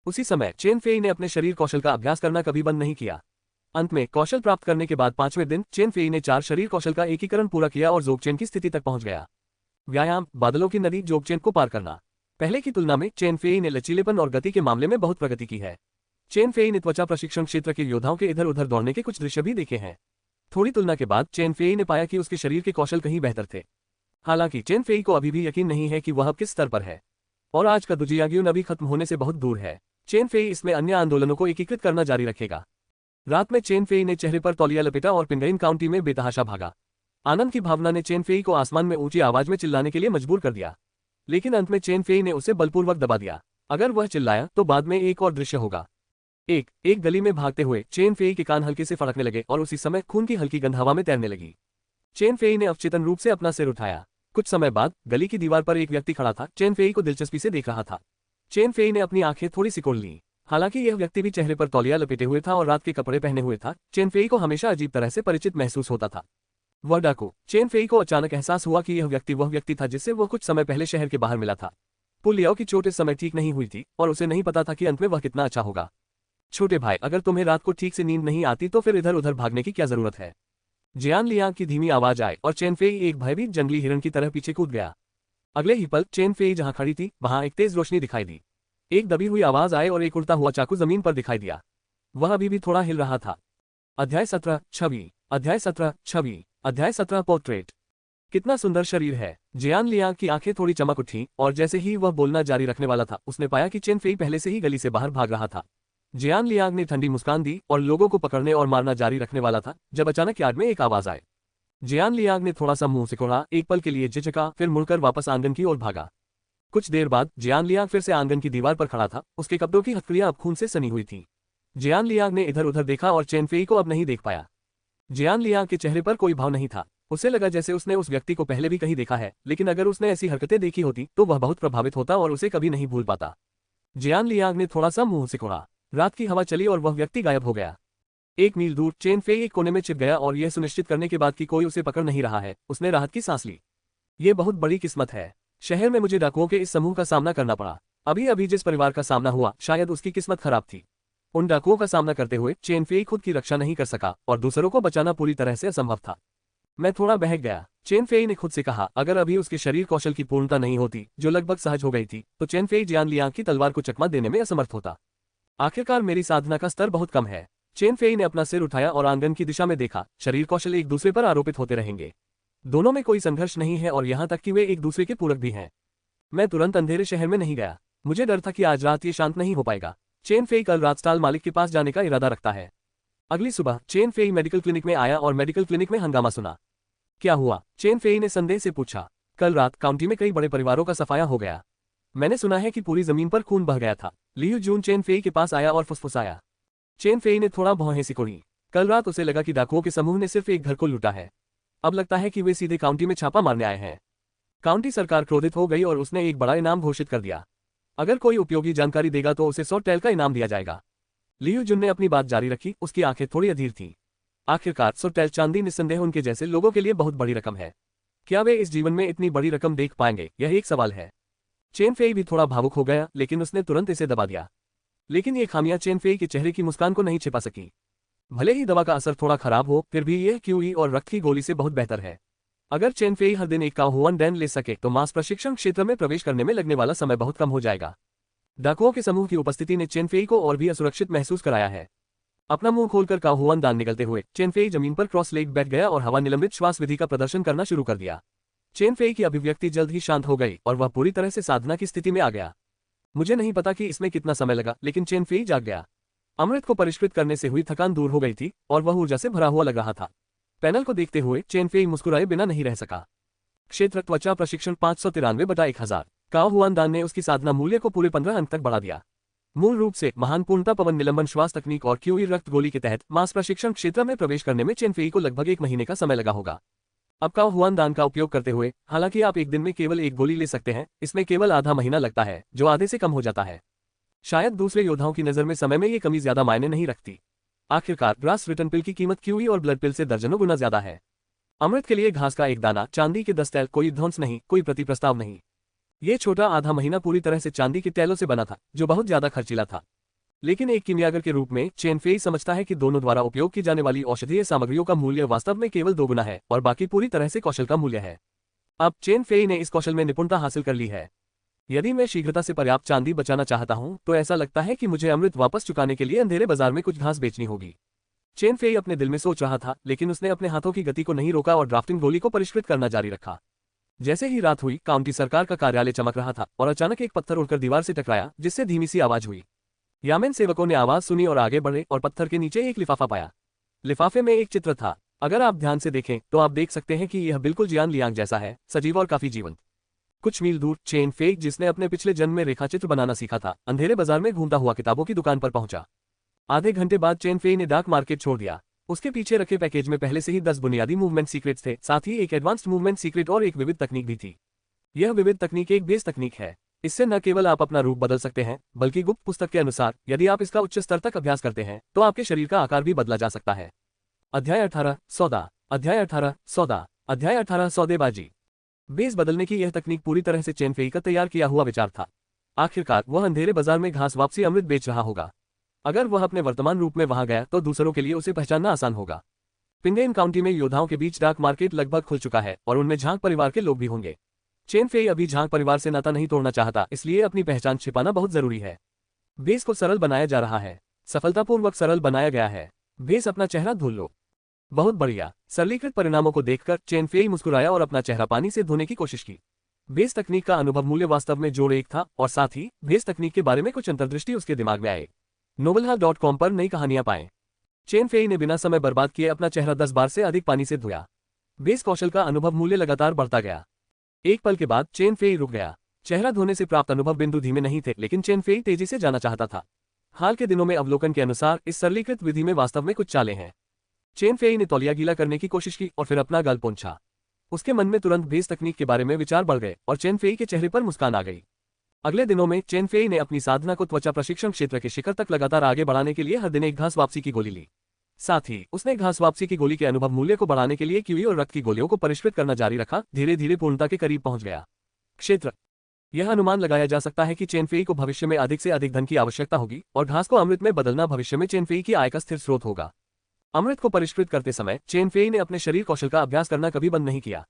उसी समय चेन फेई ने अपने शरीर कौशल का अभ्यास करना कभी बंद नहीं किया। अंत में कौशल प्राप्त करने के बाद 5वें दिन चेन फेई ने 4 शरीर कौशल का एकीकरण पूरा किया और जोगचेन की स्थिति तक पहुंच गया। व्यायाम, बादलों की नदी, जोगचेन को पार करना। पहले की तुलना में चेन फेई ने लचीलेपन और गति के मामले में बहुत प्रगति की है। चेन फेई ने त्वचा प्रशिक्षण क्षेत्र के योद्धाओं के इधर उधर दौड़ने के कुछ दृश्य भी देखे हैं। थोड़ी तुलना के बाद चेन फेई ने पाया कि उसके शरीर के कौशल कहीं बेहतर थे। हालांकि चेन फेई को अभी भी यकीन नहीं है कि वह अब किस स्तर पर है और आज का दुजियाग्युन अभी खत्म होने से बहुत दूर है। चेन फेई इसमें अन्य आंदोलनों को एकीकृत करना जारी रखेगा। रात में चेन फेई ने चेहरे पर तौलिया लपेटा और पिंगइन काउंटी में बेतहाशा भागा। आनंद की भावना ने चेन फेई को आसमान में ऊंची आवाज में चिल्लाने के लिए मजबूर कर दिया, लेकिन अंत में चेन फेई ने उसे बलपूर्वक दबा दिया। अगर वह चिल्लाया तो बाद में एक और दृश्य होगा। एक गली में भागते हुए चेन फेई के कान हल्के से फड़कने लगे और उसी समय खून की हल्की गंध हवा में तैरने लगी। चेन फेई ने अवचेतन रूप से अपना सिर उठाया। कुछ समय बाद गली की दीवार पर एक व्यक्ति खड़ा था, चेन फेई को दिलचस्पी से देख रहा था। चेन फेई ने अपनी आंखें थोड़ी सिकोड़ ली। हालांकि यह व्यक्ति भी चेहरे पर तौलिया लपेटे हुए था और रात के कपड़े पहने हुए था, चेन फेई को हमेशा अजीब तरह से परिचित महसूस होता था। वह डाकू। चेन फेई को अचानक एहसास हुआ कि यह व्यक्ति वह व्यक्ति था जिससे वह कुछ समय पहले शहर के बाहर मिला था। पुलियाओ की चोट इस समय ठीक नहीं हुई थी और उसे नहीं पता था कि अंत में वह कितना अच्छा होगा। छोटे भाई, अगर तुम्हें रात को ठीक से नींद नहीं आती तो फिर इधर उधर भागने की क्या जरूरत है। जियान लियांग की धीमी आवाज आई और चेन फेई एक भयभीत जंगली हिरण की तरह पीछे कूद गया। अगले ही पल चेन फेई जहां खड़ी थी वहां एक तेज रोशनी दिखाई दी। एक दबी हुई आवाज आई और एक उड़ता हुआ चाकू जमीन पर दिखाई दिया। वह अभी भी थोड़ा हिल रहा था। अध्याय 17 छवि। अध्याय 17 छवि। अध्याय 17 पोर्ट्रेट। कितना सुंदर शरीर है। जियान लियांग की आंखें थोड़ी चमक उठी और जैसे ही वह बोलना जारी रखने वाला था उसने पाया कि चेन फेई पहले से ही गली से बाहर भाग रहा था। जियान लियांग ने ठंडी मुस्कान दी और लोगों को पकड़ने और मारना जारी रखने वाला था जब अचानक यार्ड में एक आवाज आई। जियान लियांग ने थोड़ा सा मुंह सिकोड़ा, एक पल के लिए झिझका, फिर मुड़कर वापस आंगन की ओर भागा। कुछ देर बाद जियान लियांग फिर से आंगन की दीवार पर खड़ा था। उसके कपड़ों की हथकड़ियां अब खून से सनी हुई थीं। जियान लियांग ने इधर उधर देखा और चेन फेई को अब नहीं देख पाया। जियान लियांग के चेहरे पर कोई भाव नहीं था। उसे लगा जैसे उसने उस व्यक्ति को पहले भी कहीं देखा है, लेकिन अगर उसने ऐसी हरकतें देखी होती तो वह बहुत प्रभावित होता और उसे कभी नहीं भूल पाता। जियान लियांग ने थोड़ा सा मुंह सिकोड़ा। रात की हवा चली और वह व्यक्ति गायब हो गया। 1 मील दूर चेन फेई एक कोने में छिप गया और यह सुनिश्चित करने के बाद कि कोई उसे पकड़ नहीं रहा है, उसने राहत की सांस ली। ये बहुत बड़ी किस्मत है। शहर में मुझे डाकुओं के इस समूह का सामना करना पड़ा। अभी अभी जिस परिवार का सामना हुआ शायद उसकी किस्मत खराब थी। उन डाकुओं का सामना करते हुए चेन फेई खुद की रक्षा नहीं कर सका और दूसरों को बचाना पूरी तरह से असंभव था। मैं थोड़ा बहक गया, चेन फेई ने खुद से कहा। अगर अभी उसके शरीर कौशल की पूर्णता नहीं होती, जो लगभग सहज हो गई थी, तो चेन फेई जियान लियांग की तलवार को चकमा देने में असमर्थ होता। आखिरकार मेरी साधना का स्तर बहुत कम है। चेन फेई ने अपना सिर उठाया और आंगन की दिशा में देखा। शरीर कौशल एक दूसरे पर आरोपित होते रहेंगे। दोनों में कोई संघर्ष नहीं है और यहाँ तक कि वे एक दूसरे के पूरक भी हैं। मैं तुरंत अंधेरे शहर में नहीं गया। मुझे डर था कि आज रात ये शांत नहीं हो पाएगा। चेन फेई कल रात स्टाल मालिक के पास जाने का इरादा रखता है। अगली सुबह चेन फेई मेडिकल क्लिनिक में आया और मेडिकल क्लिनिक में हंगामा सुना। क्या हुआ? चेन फेई ने संदेह से पूछा। कल रात काउंटी में कई बड़े परिवारों का सफाया हो गया। मैंने सुना है कि पूरी जमीन पर खून बह गया था। लियू जून चेन फेई के पास आया और फुसफुसाया। चेन फेई ने थोड़ा भौहें सिकोड़ी। कल रात उसे लगा कि डाकुओं के समूह ने सिर्फ एक घर को लूटा है। अब लगता है कि वे सीधे काउंटी में छापा मारने आए हैं। काउंटी सरकार क्रोधित हो गई और उसने एक बड़ा इनाम घोषित कर दिया। अगर कोई उपयोगी जानकारी देगा तो उसे 100 टेल का इनाम दिया जाएगा। लियू जुन ने अपनी बात जारी रखी। उसकी आंखें थोड़ी अधीर थीं। आखिरकार 100 टेल चांदी निस्संदेह उनके जैसे लोगों के लिए बहुत बड़ी रकम है। क्या वे इस जीवन में इतनी बड़ी रकम देख पाएंगे, यह एक सवाल है। चेन फेई भी थोड़ा भावुक हो गया, लेकिन उसने तुरंत इसे दबा दिया। लेकिन ये खामियां चेन फेई के चेहरे की मुस्कान को नहीं छिपा सकी। भले ही दवा का असर थोड़ा खराब हो, फिर भी यह क्यूई और रक्त की गोली से बहुत बेहतर है। अगर चेन फेई हर दिन एक काओहुआन डैन ले सके तो मांस प्रशिक्षण क्षेत्र में प्रवेश करने में लगने वाला समय बहुत कम हो जाएगा। डाकुओं के समूह की उपस्थिति ने चेन फेई को और भी असुरक्षित महसूस कराया है। अपना मुंह खोलकर काओहुआन दान निकलते हुए चेन फेई जमीन पर क्रॉस लेग बैठ गया और हवा निलंबित श्वास विधि का प्रदर्शन करना शुरू कर दिया। चेन फेई की अभिव्यक्ति जल्द ही शांत हो गई और वह पूरी तरह से साधना की स्थिति में आ गया। मुझे नहीं पता कि इसमें कितना समय लगा, लेकिन चेन फेई जाग गया। अमृत को परिष्कृत करने से हुई थकान दूर हो गई थी और वह ऊर्जा से भरा हुआ लग रहा था। पैनल को देखते हुए चेन फेई मुस्कुराए बिना नहीं रह सका। क्षेत्र त्वचा प्रशिक्षण 593/1000। काओहुआन दान ने उसकी साधना मूल्य को पूरे 15 अंक तक बढ़ा दिया। मूल रूप से महान पूर्णता पवन निलंबन श्वास तकनीक और क्यूई रक्त गोली के तहत मांस प्रशिक्षण क्षेत्र में प्रवेश करने में चेन फेई को लगभग 1 महीने का समय लगा होगा। अब काओहुआन दान का उपयोग करते हुए हालांकि आप एक दिन में केवल एक गोली ले सकते हैं, इसमें केवल आधा महीना लगता है, जो आधे से कम हो जाता है। शायद दूसरे योद्धाओं की नजर में समय में ये कमी ज्यादा मायने नहीं रखती। आखिरकार ग्रास रिटर्न पिल की कीमत क्यूई और ब्लड पिल से दर्जनों गुना ज्यादा है। अमृत के लिए घास का एक दाना, चांदी के 10 तैल, कोई ध्वंस नहीं, कोई प्रति प्रस्ताव नहीं। ये छोटा आधा महीना पूरी तरह से चांदी के तैलों से बना था, जो बहुत ज्यादा खर्चीला था। लेकिन एक कीमियागर के रूप में चेन फेई समझता है कि दोनों द्वारा उपयोग की जाने वाली औषधीय सामग्रियों का मूल्य वास्तव में केवल 2 गुना है और बाकी पूरी तरह से कौशल का मूल्य है। अब चेन फेई ने इस कौशल में निपुणता हासिल कर ली है। यदि मैं शीघ्रता से पर्याप्त चांदी बचाना चाहता हूं, तो ऐसा लगता है कि मुझे अमृत वापस चुकाने के लिए अंधेरे बाजार में कुछ घास बेचनी होगी। चेन फेई अपने दिल में सोच रहा था, लेकिन उसने अपने हाथों की गति को नहीं रोका और ड्राफ्टिंग गोली को परिष्कृत करना जारी रखा। जैसे ही रात हुई, काउंटी सरकार का कार्यालय चमक रहा था और अचानक एक पत्थर उड़कर दीवार से टकराया, जिससे धीमी सी आवाज हुई। यामेन सेवकों ने आवाज सुनी और आगे बढ़े और पत्थर के नीचे एक लिफाफा पाया। लिफाफे में एक चित्र था। अगर आप ध्यान से देखें तो आप देख सकते हैं कि यह बिल्कुल जियान लियांग जैसा है, सजीव और काफी जीवंत। कुछ मील दूर चेन फेई, जिसने अपने पिछले जन्म में रेखाचित्र बनाना सीखा था, अंधेरे बाजार में घूमता हुआ किताबों की दुकान पर पहुंचा। आधे घंटे बाद चेन फेई ने डार्क मार्केट छोड़ दिया। उसके पीछे रखे पैकेज में पहले से ही 10 बुनियादी मूवमेंट सीक्रेट्स थे, साथ ही एक एडवांस्ड मूवमेंट सीक्रेट और एक विविध तकनीक भी थी। यह विविध तकनीक एक बेस तकनीक है। इससे न केवल आप अपना रूप बदल सकते हैं, बल्कि गुप्त पुस्तक के अनुसार यदि आप इसका उच्च स्तर तक अभ्यास करते हैं तो आपके शरीर का आकार भी बदला जा सकता है। अध्याय 18 सौदा। अध्याय 18 सौदा। अध्याय 18 सौदेबाजी। बेस बदलने की यह तकनीक पूरी तरह से चेन फेई का तैयार किया हुआ विचार था। आखिरकार वह अंधेरे बाजार में घास वापसी अमृत बेच रहा होगा। अगर वह अपने वर्तमान रूप में वहां गया तो दूसरों के लिए उसे पहचानना आसान होगा। पिंगेन काउंटी में योद्धाओं के बीच डार्क मार्केट लगभग खुल चुका है और उनमें झांक परिवार के लोग भी होंगे। चेन फेई अभी झांक परिवार से नाता नहीं तोड़ना चाहता, इसलिए अपनी पहचान छिपाना बहुत जरूरी है। बेस को सरल बनाया जा रहा है। सफलतापूर्वक सरल बनाया गया है। बेस अपना चेहरा धुल लो। बहुत बढ़िया। सरलीकृत परिणामों को देखकर चेन फेई मुस्कुराया और अपना चेहरा पानी से धोने की कोशिश की। बेस तकनीक का अनुभव मूल्य वास्तव में जोड़ 1 था और साथ ही बेस तकनीक के बारे में कुछ अंतर्दृष्टि उसके दिमाग में आए। novelha.com पर नई कहानियां पाएं। चेन फेई ने बिना समय बर्बाद किए अपना चेहरा 10 बार से अधिक पानी से धोया। बेस कौशल का अनुभव मूल्य लगातार बढ़ता गया। एक पल के बाद चेन फेई रुक गया। चेहरा धोने से प्राप्त अनुभव बिंदु धीमे नहीं थे, लेकिन चेन फेई तेजी से जाना चाहता था। हाल के दिनों में अवलोकन के अनुसार इस सरलीकृत विधि में वास्तव में कुछ चालें हैं। चेन फेई ने तौलिया गीला करने की कोशिश की और फिर अपना गाल पोंछा। उसके मन में तुरंत बेस तकनीक के बारे में विचार बढ़ गए और चेन फेई के चेहरे पर मुस्कान आ गई। अगले दिनों में चेन फेई ने अपनी साधना को त्वचा प्रशिक्षण क्षेत्र के शिखर तक लगातार आगे बढ़ाने के लिए हर दिन एक घास वापसी की गोली ली। साथ ही उसने घास वापसी की गोली के अनुभव मूल्य को बढ़ाने के लिए क्यूई और रक्त की गोलियों को परिष्कृत करना जारी रखा। धीरे धीरे पूर्णता के करीब पहुंच गया। क्षेत्र। यह अनुमान लगाया जा सकता है कि चेन फेई को भविष्य में अधिक से अधिक धन की आवश्यकता होगी और घास को अमृत में बदलना भविष्य में चेन फेई की आय का स्थिर स्रोत होगा। अमृत को परिष्कृत करते समय चेन फेई ने अपने शरीर कौशल का अभ्यास करना कभी बंद नहीं किया।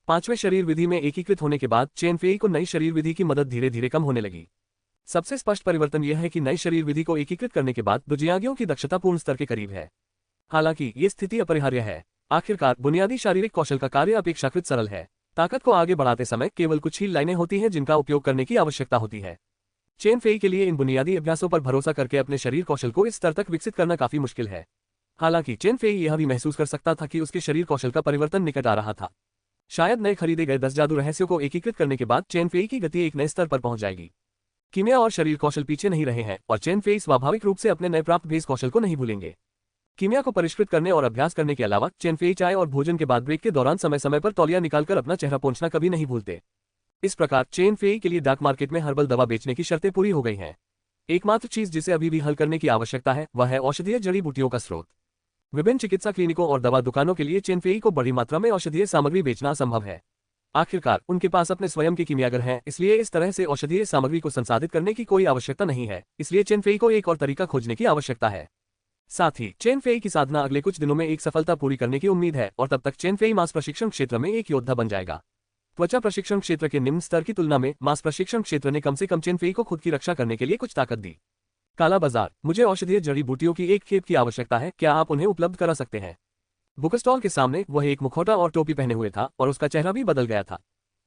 5वें शरीर विधि में एकीकृत होने के बाद चेन फेई को नई शरीर विधि की मदद धीरे धीरे कम होने लगी। सबसे स्पष्ट परिवर्तन यह है कि नई शरीर विधि को एकीकृत करने के बाद दुजियागियों की दक्षता पूर्ण स्तर के करीब है। हालांकि ये स्थिति अपरिहार्य है। आखिरकार बुनियादी शारीरिक कौशल का कार्य अपेक्षाकृत सरल है। ताकत को आगे बढ़ाते समय केवल कुछ ही लाइनें होती हैं जिनका उपयोग करने की आवश्यकता होती है। चेन फेई के लिए इन बुनियादी अभ्यासों पर भरोसा करके अपने शरीर कौशल को इस स्तर तक विकसित करना काफी मुश्किल है। हालांकि चेन फेई यह भी महसूस कर सकता था कि उसके शरीर कौशल का परिवर्तन निकट आ रहा था। शायद नए खरीदे गए 10 जादू रहस्यों को एकीकृत करने के बाद चेन फेई की गति एक नए स्तर पर पहुंच जाएगी। कीमिया और शरीर कौशल पीछे नहीं रहे हैं और चेन फेई स्वाभाविक रूप से अपने नए प्राप्त बेस कौशल को नहीं भूलेंगे। कीमिया को परिष्कृत करने और अभ्यास करने के अलावा चेन फेई चाय और भोजन के बाद ब्रेक के दौरान समय समय पर तौलिया निकालकर अपना चेहरा पोंछना कभी नहीं भूलते। इस प्रकार चेन फेई के लिए डार्क मार्केट में हर्बल दवा बेचने की शर्तें पूरी हो गई हैं। एकमात्र चीज जिसे अभी भी हल करने की आवश्यकता है वह है औषधीय जड़ी बूटियों का स्रोत। विभिन्न चिकित्सा क्लिनिकों और दवा दुकानों के लिए चेन फेई को बड़ी मात्रा में औषधीय सामग्री बेचना असंभव है। आखिरकार उनके पास अपने स्वयं के कीमियागर हैं, इसलिए इस तरह से औषधीय सामग्री को संसाधित करने की कोई आवश्यकता नहीं है, इसलिए चेन फेई को एक और तरीका खोजने की आवश्यकता है। साथ ही चेन फेई की साधना अगले कुछ दिनों में एक सफलता पूरी करने की उम्मीद है और तब तक चेन फेई मांस प्रशिक्षण क्षेत्र में एक योद्धा बन जाएगा। त्वचा प्रशिक्षण क्षेत्र के निम्न स्तर की तुलना में मांस प्रशिक्षण क्षेत्र ने कम से कम चेन फेई को खुद की रक्षा करने के लिए कुछ ताकत दी। काला बाजार, मुझे औषधीय जड़ी बूटियों की एक खेप की आवश्यकता है, क्या आप उन्हें उपलब्ध करा सकते हैं? बुक स्टॉल के सामने वह एक मुखौटा और टोपी पहने हुए था और उसका चेहरा भी बदल गया था।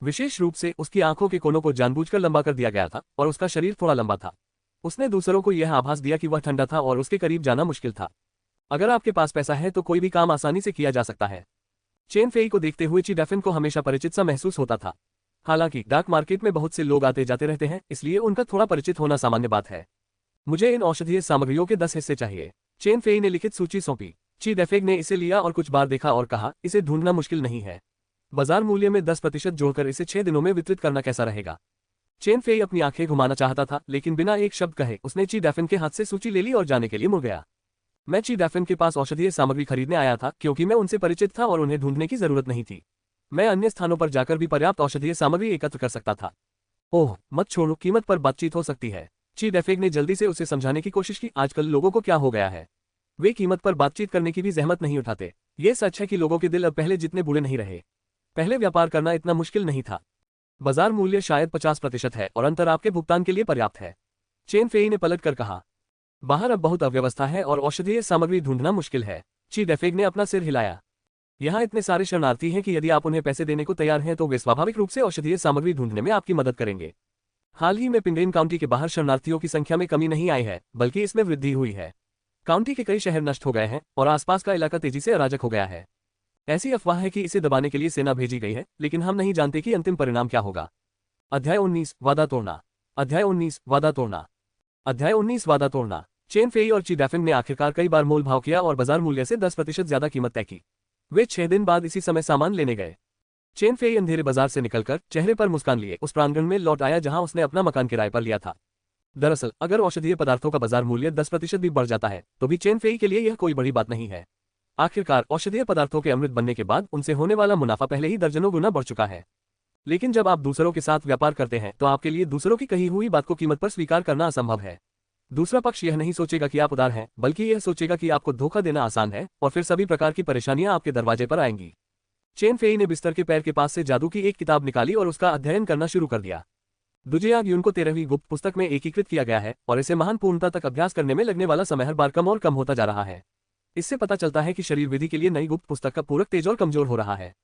विशेष रूप से उसकी आंखों के कोनों को जानबूझकर लंबा कर दिया गया था और उसका शरीर थोड़ा लंबा था। उसने दूसरों को यह आभास दिया कि वह ठंडा था और उसके करीब जाना मुश्किल था। अगर आपके पास पैसा है तो कोई भी काम आसानी से किया जा सकता है। चेन फेई को देखते हुए ची डेफिन को हमेशा परिचित सा महसूस होता था। हालांकि डार्क मार्केट में बहुत से लोग आते जाते रहते हैं, इसलिए उनका थोड़ा परिचित होना सामान्य बात है। मुझे इन औषधीय सामग्रियों के 10 हिस्से चाहिए। चेन फेई ने लिखित सूची सौंपी। ची डेफेग ने इसे लिया और कुछ बार देखा और कहा, इसे ढूंढना मुश्किल नहीं है। बाजार मूल्य में 10% जोड़कर इसे 6 दिनों में वितरित करना कैसा रहेगा? चेन फेई अपनी आंखें घुमाना चाहता था, लेकिन बिना एक शब्द कहे उसने ची डेफिन के हाथ से सूची ले ली और जाने के लिए मुड़ गया। मैं ची डेफिन के पास औषधीय सामग्री खरीदने आया था क्योंकि मैं उनसे परिचित था और उन्हें ढूंढने की जरूरत नहीं थी। मैं अन्य स्थानों पर जाकर भी पर्याप्त औषधीय सामग्री एकत्र कर सकता था। ओह मत छोड़ो, कीमत पर बातचीत हो सकती है। ची डेफेग ने जल्दी से उसे समझाने की कोशिश की, आजकल लोगों को क्या हो गया है, वे कीमत पर बातचीत करने की भी जहमत नहीं उठाते। ये सच है कि लोगों के दिल अब पहले जितने बुरे नहीं रहे। पहले व्यापार करना इतना मुश्किल नहीं था। बाजार मूल्य शायद 50% है और अंतर आपके भुगतान के लिए पर्याप्त है। चेन फेई ने पलट कर कहा। बाहर अब बहुत अव्यवस्था है और औषधीय सामग्री ढूंढना मुश्किल है। ची डेफेग ने अपना सिर हिलाया। यहाँ इतने सारे शरणार्थी हैं कि यदि आप उन्हें पैसे देने को तैयार हैं तो वे स्वाभाविक रूप से औषधीय सामग्री ढूंढने में आपकी मदद करेंगे। हाल ही में पिंगेन काउंटी के बाहर शरणार्थियों की संख्या में कमी नहीं आई है, बल्कि इसमें वृद्धि हुई है। काउंटी के कई शहर नष्ट हो गए हैं और आसपास का इलाका तेजी से अराजक हो गया है। ऐसी अफवाह है कि इसे दबाने के लिए सेना भेजी गई है, लेकिन हम नहीं जानते कि अंतिम परिणाम क्या होगा। अध्याय 19 वादा तोड़ना। अध्याय 19 वादा तोड़ना। अध्याय 19 वादा तोड़ना। चेन फेई और ची डेफिन ने आखिरकार कई बार मोल भाव किया और बाजार मूल्य से 10% ज्यादा कीमत तय की। वे 6 दिन बाद इसी समय सामान लेने गए। चेन फेई अंधेरे बाजार से निकलकर चेहरे पर मुस्कान लिए उस प्रांगण में लौट आया जहां उसने अपना मकान किराए पर लिया था। दरअसल अगर औषधीय पदार्थों का बाजार मूल्य 10% भी बढ़ जाता है तो भी चेन फेई के लिए यह कोई बड़ी बात नहीं है। आखिरकार औषधीय पदार्थों के अमृत बनने के बाद उनसे होने वाला मुनाफा पहले ही दर्जनों गुना बढ़ चुका है। लेकिन जब आप दूसरों के साथ व्यापार करते हैं तो आपके लिए दूसरों की कही हुई बात को कीमत पर स्वीकार करना असंभव है। दूसरा पक्ष यह नहीं सोचेगा कि आप उदार हैं, बल्कि यह सोचेगा कि आपको धोखा देना आसान है और फिर सभी प्रकार की परेशानियां आपके दरवाजे पर आएंगी। चेन फेई ने बिस्तर के पैर के पास से जादू की एक किताब निकाली और उसका अध्ययन करना शुरू कर दिया। दुजियाग यून को 13वीं गुप्त पुस्तक में एकीकृत किया गया है और इसे महान पूर्णता तक अभ्यास करने में लगने वाला समय हर बार कम और कम होता जा रहा है। इससे पता चलता है कि शरीर विधि के लिए नई गुप्त पुस्तक का पूरक तेज और कमजोर हो रहा है।